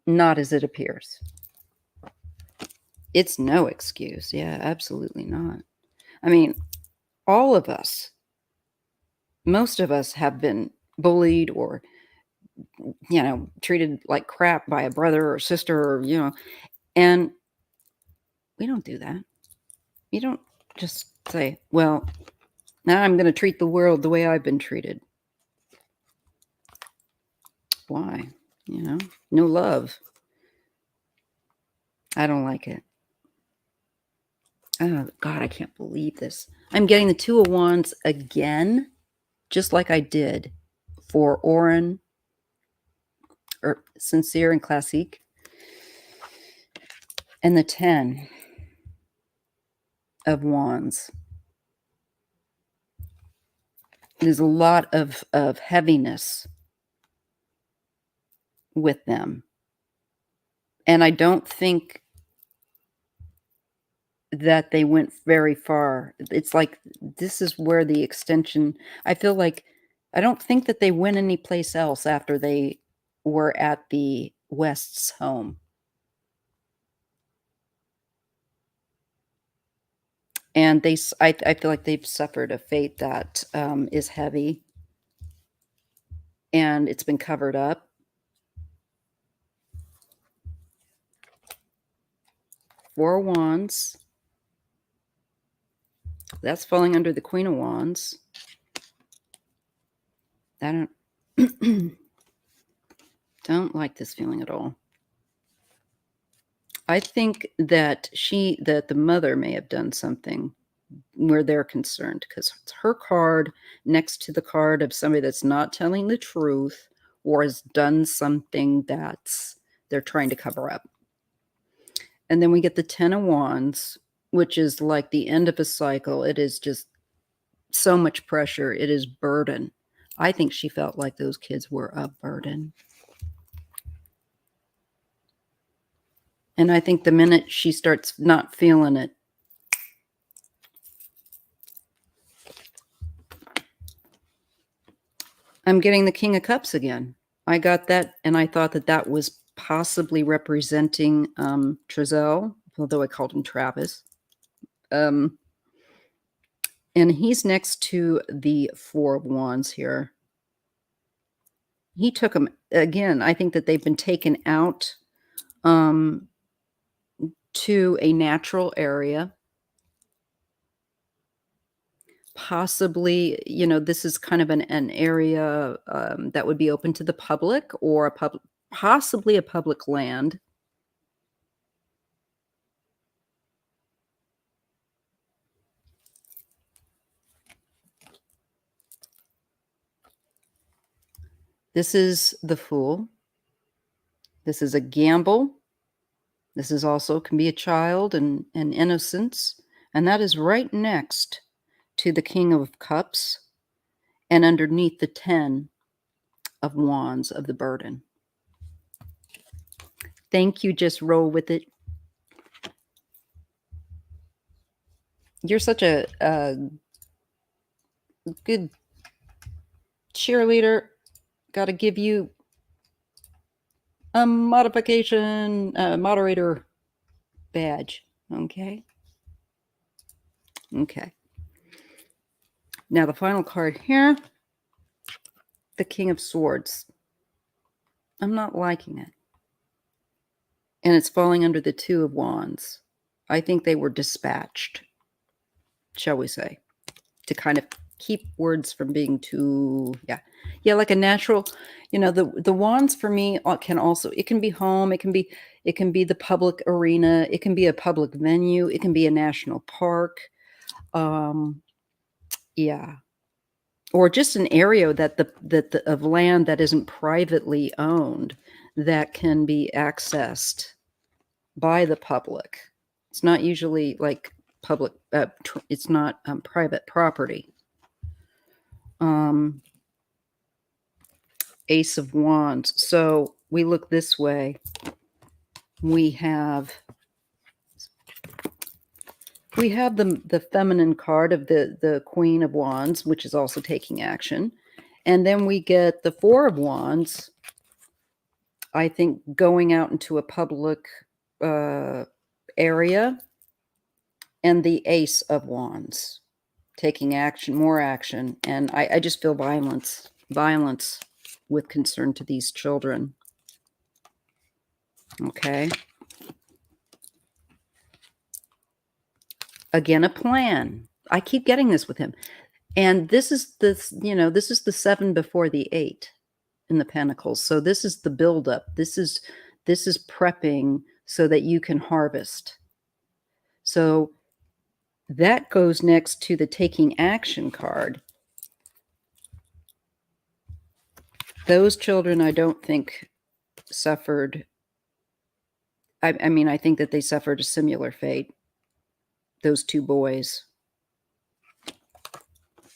not as it appears. It's no excuse. Yeah, absolutely not. I mean, all of us, most of us have been bullied or, treated like crap by a brother or sister or, and we don't do that. You don't just say, well, now I'm going to treat the world the way I've been treated. Why? No love. I don't like it. Oh, God, I can't believe this. I'm getting the Two of Wands again, just like I did for Oren, or Sincere and Classique. And the 10 of Wands. There's a lot of heaviness with them. And I don't think that they went very far. It's like, this is where the extension, I feel like, I don't think that they went anyplace else after they were at the West's home. And I feel like they've suffered a fate that is heavy. And it's been covered up. Four of Wands. That's falling under the Queen of Wands. I don't like this feeling at all. I think that the mother may have done something where they're concerned, because it's her card next to the card of somebody that's not telling the truth or has done something that's they're trying to cover up. And then we get the 10 of Wands, which is like the end of a cycle. It is just so much pressure. It is burden. I think she felt like those kids were a burden. And I think the minute she starts not feeling it, I'm getting the King of Cups again. I got that, and I thought that that was possibly representing Trezell, although I called him Travis. And he's next to the Four of Wands here. He took them, again, I think that they've been taken out to a natural area. Possibly, this is kind of an area that would be open to the public, or possibly a public land. This is the Fool. This is a gamble. This is also can be a child and innocence. And that is right next to the King of Cups and underneath the 10 of Wands of the burden. Thank you. Just roll with it. You're such a good cheerleader. Got to give you a moderator badge. Okay. Now the final card here, the King of Swords. I'm not liking it. And it's falling under the Two of Wands. I think they were dispatched, shall we say, to kind of keep words from being too, yeah, like a natural, the wands for me can also, it can be home, it can be the public arena, it can be a public venue, it can be a national park, yeah, or just an area of land that isn't privately owned that can be accessed by the public. It's not usually like public, it's not private property. Ace of Wands. So we look this way. We have the feminine card of the Queen of Wands, which is also taking action. And then we get the Four of Wands, I think, going out into a public area, and the Ace of Wands, taking action, more action. And I just feel violence with concern to these children. Okay. Again, a plan. I keep getting this with him. And this is the 7 before the 8 in the Pentacles. So this is the buildup. This is prepping so that you can harvest. So that goes next to the taking action card. Those children, I don't think suffered. I mean, I think that they suffered a similar fate. Those two boys.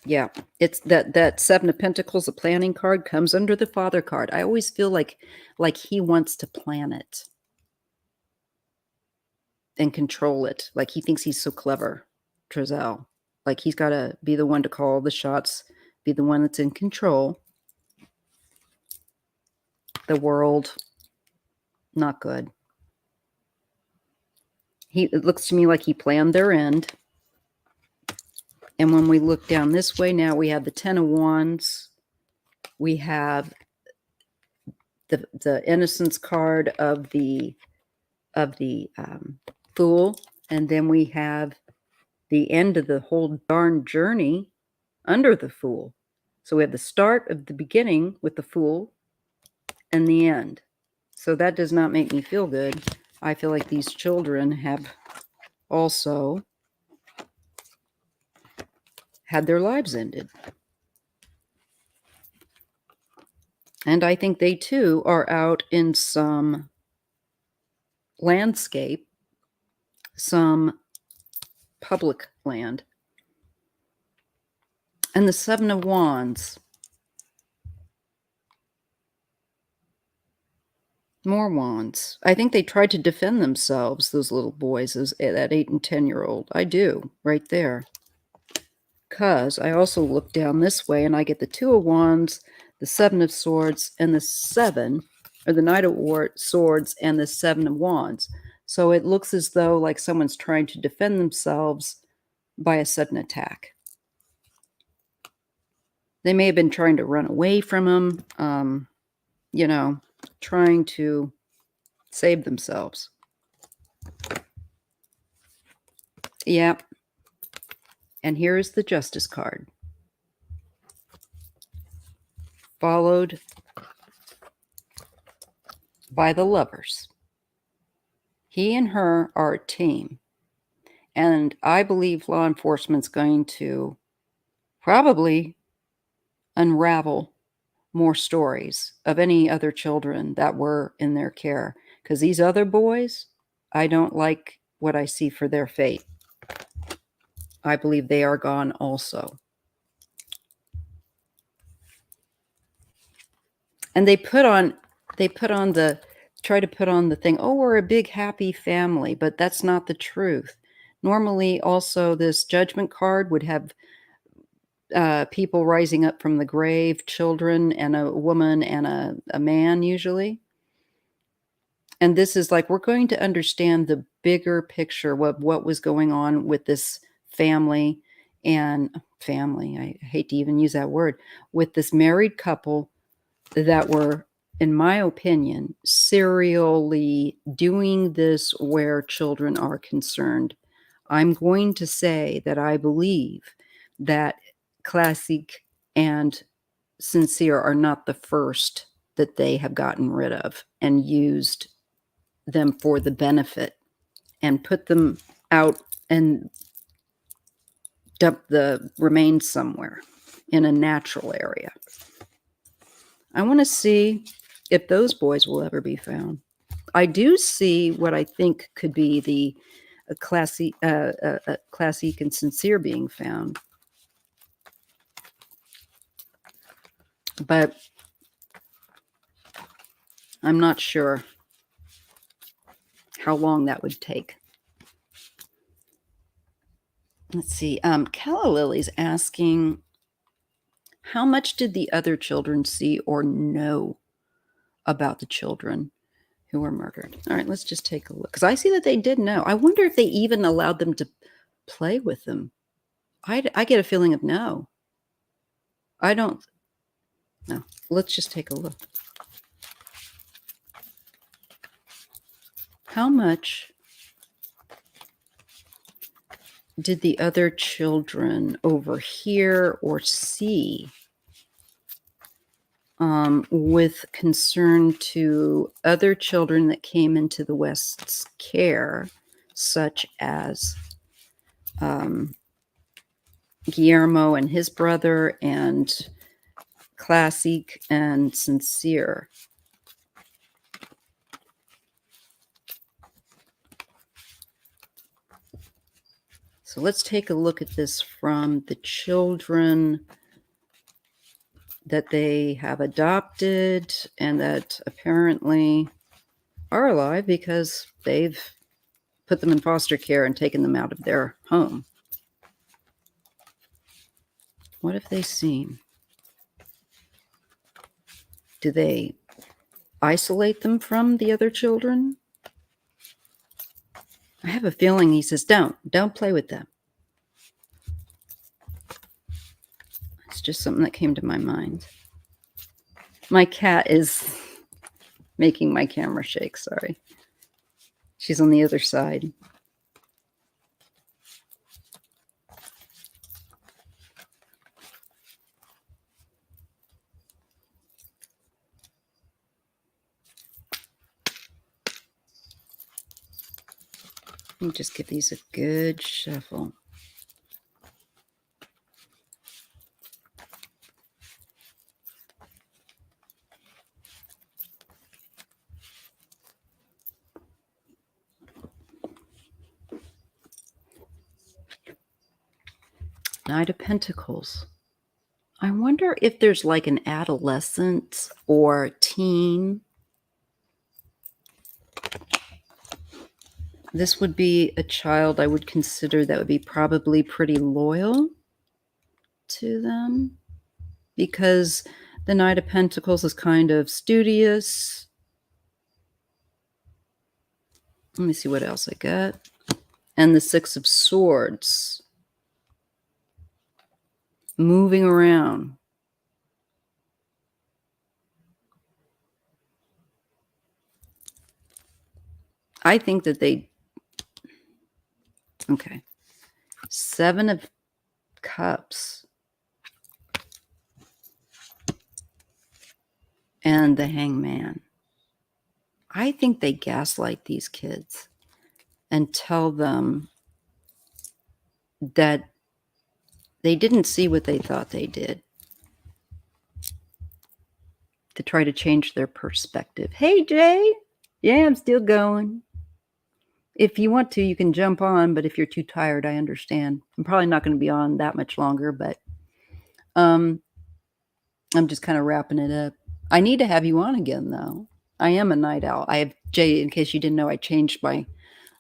Yeah, it's that 7 of Pentacles, the planning card, comes under the Father card. I always feel like he wants to plan it and control it. Like he thinks he's so clever, Trezell. Like he's got to be the one to call the shots, be the one that's in control. The world, not good. It looks to me like he planned their end. And when we look down this way, now we have the 10 of Wands. We have the Innocence card of the Fool. And then we have the end of the whole darn journey under the Fool. So we have the start of the beginning with the Fool and the end. So that does not make me feel good. I feel like these children have also had their lives ended. And I think they too are out in some landscape, some public land. And the 7 of Wands. More wands. I think they tried to defend themselves, those little boys, that 8 and 10-year-old. I do, right there. Because I also look down this way and I get the 2 of Wands, the 7 of Swords, and the 7, or the Knight of Swords and the 7 of Wands. So it looks as though like someone's trying to defend themselves by a sudden attack. They may have been trying to run away from him, trying to save themselves. Yeah. And here is the Justice card. Followed by the Lovers. He and her are a team. And I believe law enforcement's going to probably unravel more stories of any other children that were in their care. Because these other boys, I don't like what I see for their fate. I believe they are gone also. And try to put on the thing, oh, we're a big happy family, but that's not the truth. Normally, also, this Judgment card would have people rising up from the grave, children and a woman and a man usually. And this is like, we're going to understand the bigger picture of what was going on with this family, I hate to even use that word, with this married couple that were, in my opinion, serially doing this where children are concerned. I'm going to say that I believe that Classic and Sincere are not the first that they have gotten rid of and used them for the benefit and put them out and dump the remains somewhere in a natural area. I want to see if those boys will ever be found. I do see what I think could be the Classic and Sincere being found. But I'm not sure how long that would take. Let's see. Calla Lily's asking, how much did the other children see or know about the children who were murdered? All right, let's just take a look. Because I see that they did know. I wonder if they even allowed them to play with them. I get a feeling of no. I don't. No. Let's just take a look. How much did the other children overhear or see with concern to other children that came into the West's care, such as Guillermo and his brother, and Classic and Sincere? So let's take a look at this from the children that they have adopted and that apparently are alive because they've put them in foster care and taken them out of their home. What have they seen? Do they isolate them from the other children? I have a feeling he says, don't play with them. It's just something that came to my mind. My cat is making my camera shake, sorry. She's on the other side. Let me just give these a good shuffle. Knight of Pentacles. I wonder if there's like an adolescent or teen. This would be a child I would consider that would be probably pretty loyal to them, because the Knight of Pentacles is kind of studious. Let me see what else I got. And the Six of Swords. Moving around. I think that they... Okay. Seven of Cups. And the Hangman. I think they gaslight these kids and tell them that they didn't see what they thought they did, to try to change their perspective. Hey, Jay. Yeah, I'm still going. If you want to, you can jump on, but if you're too tired, I understand. I'm probably not going to be on that much longer, but I'm just kind of wrapping it up. I need to have you on again, though. I am a night owl. I have, Jay, in case you didn't know, I changed my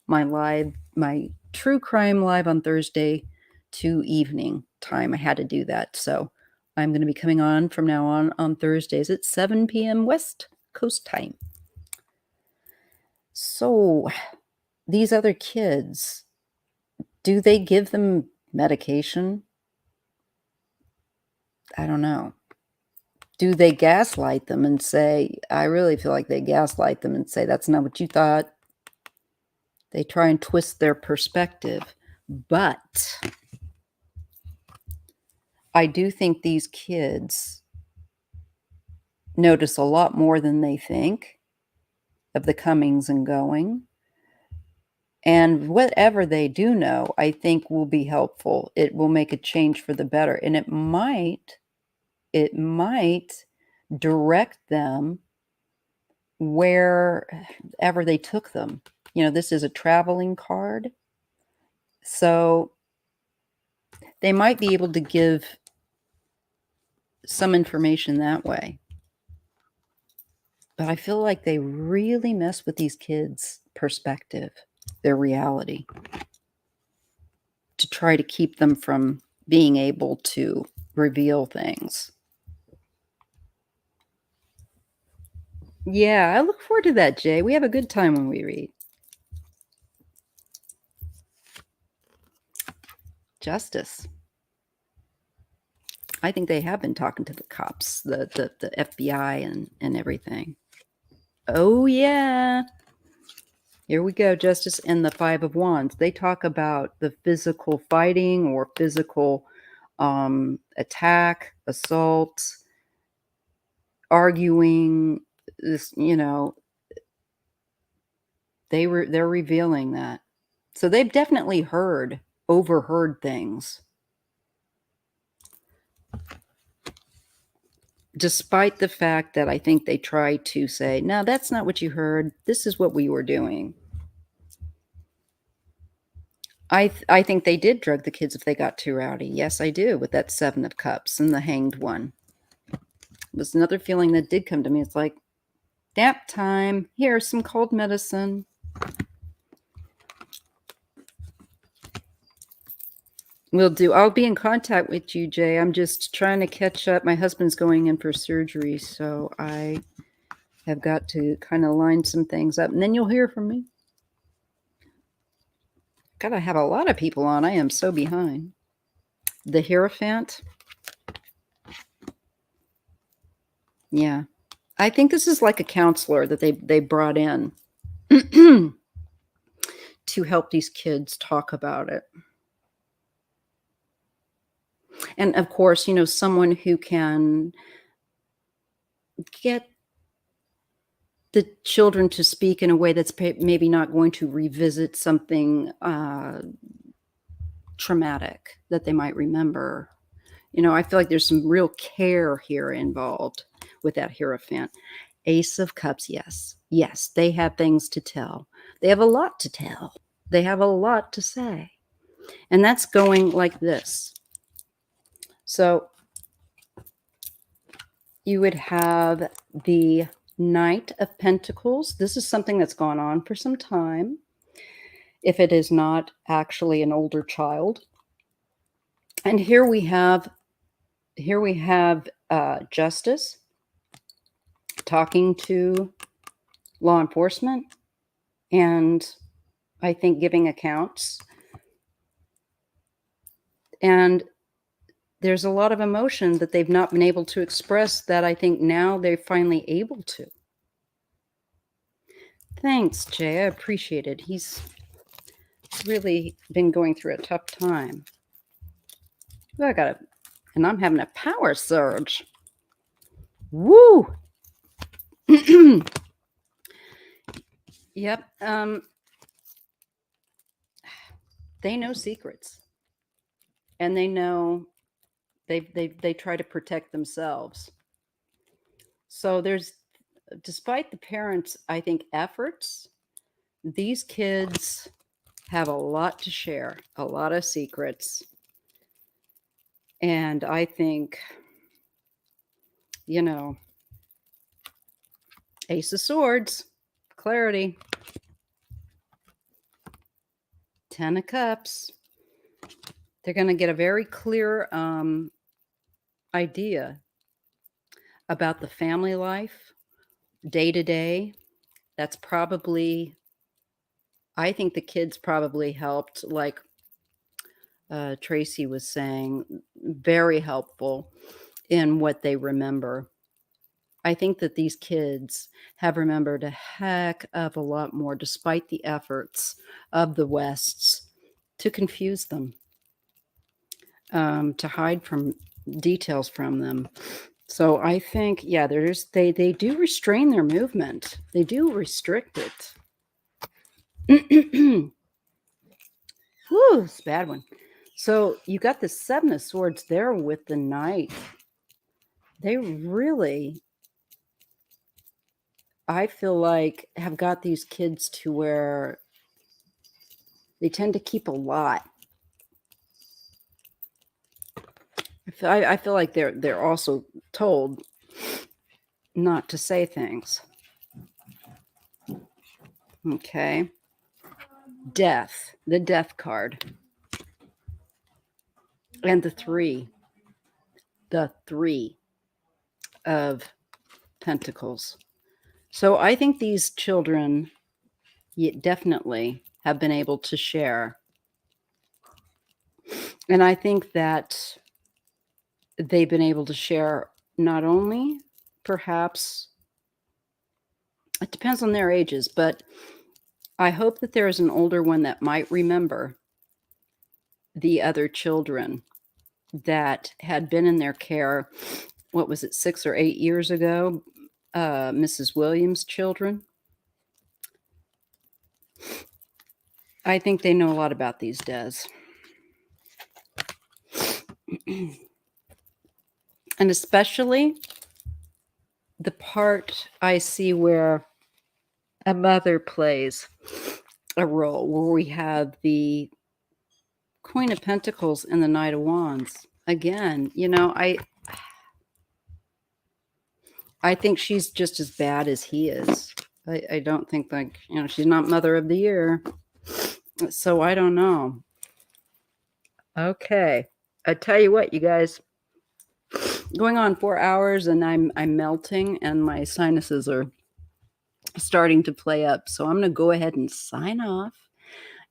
live, my true crime live on Thursday to evening time. I had to do that. So I'm going to be coming on from now on Thursdays at 7 p.m. West Coast time. So these other kids, do they give them medication? I don't know. Do they gaslight them and say, I really feel like they gaslight them and say, that's not what you thought. They try and twist their perspective. But I do think these kids notice a lot more than they think of the comings and going. And whatever they do know, I think will be helpful. It will make a change for the better. And it might direct them wherever they took them. This is a traveling card. So they might be able to give some information that way. But I feel like they really mess with these kids' perspective, their reality, to try to keep them from being able to reveal things. Yeah, I look forward to that, Jay. We have a good time when we read. Justice. I think they have been talking to the cops, the FBI and everything. Oh, yeah. Here we go, Justice and the Five of Wands. They talk about the physical fighting or physical attack, assault, arguing. This, they're revealing that. So they've definitely overheard things. Despite the fact that I think they try to say, no, that's not what you heard. This is what we were doing. I think they did drug the kids if they got too rowdy. Yes, I do, with that Seven of Cups and the Hanged One. It was another feeling that did come to me. It's like, nap time. Here's some cold medicine. Will do. I'll be in contact with you, Jay. I'm just trying to catch up. My husband's going in for surgery, so I have got to kind of line some things up, and then you'll hear from me. Gotta have a lot of people on. I am so behind. The Hierophant. Yeah. I think this is like a counselor that they brought in to help these kids talk about it. And of course, someone who can get the children to speak in a way that's maybe not going to revisit something traumatic that they might remember. I feel like there's some real care here involved with that Hierophant. Ace of Cups, yes. Yes, they have things to tell. They have a lot to tell. They have a lot to say. And that's going like this. So you would have the Knight of Pentacles. This is something that's gone on for some time, if it is not actually an older child. And here we have Justice talking to law enforcement, and I think giving accounts. And there's a lot of emotion that they've not been able to express that I think now they're finally able to. Thanks, Jay. I appreciate it. He's really been going through a tough time. And I'm having a power surge. Woo! Yep. They know secrets, and they know they try to protect themselves. So despite the parents, I think, efforts, these kids have a lot to share, a lot of secrets. And I think, Ace of Swords, clarity. 10 of Cups. They're going to get a very clear idea about the family life, day to day. That's probably, I think the kids probably helped, like Tracy was saying, very helpful in what they remember. I think that these kids have remembered a heck of a lot more, despite the efforts of the Wests to confuse them, to hide from details from them. So I think, yeah, they do restrain their movement. They do restrict it. Whew, it's a bad one. So you got the Seven of Swords there with the Knight. They really, I feel like, have got these kids to where they tend to keep a lot. I feel like they're also told not to say things. Okay. Death, the Death card. And the three of Pentacles. So I think these children definitely have been able to share. And I think that they've been able to share not only perhaps, it depends on their ages, but I hope that there is an older one that might remember the other children that had been in their care, what was it, 6 or 8 years ago, Mrs. Williams' children. I think they know a lot about these Des. And especially the part I see where a mother plays a role, where we have the Queen of Pentacles and the Knight of Wands. Again, I think she's just as bad as he is. I don't think, like, she's not Mother of the Year. So I don't know. Okay. I tell you what, you guys, going on 4 hours and I'm melting and my sinuses are starting to play up. So I'm going to go ahead and sign off,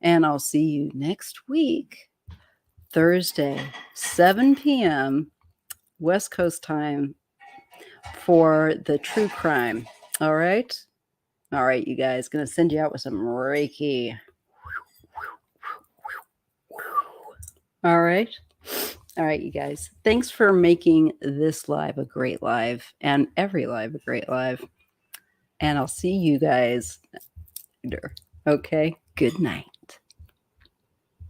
and I'll see you next week, Thursday, 7 p.m. West Coast time for the true crime. All right. All right, you guys, going to send you out with some Reiki. All right. All right, you guys. Thanks for making this live a great live and every live a great live. And I'll see you guys later. Okay. Good night.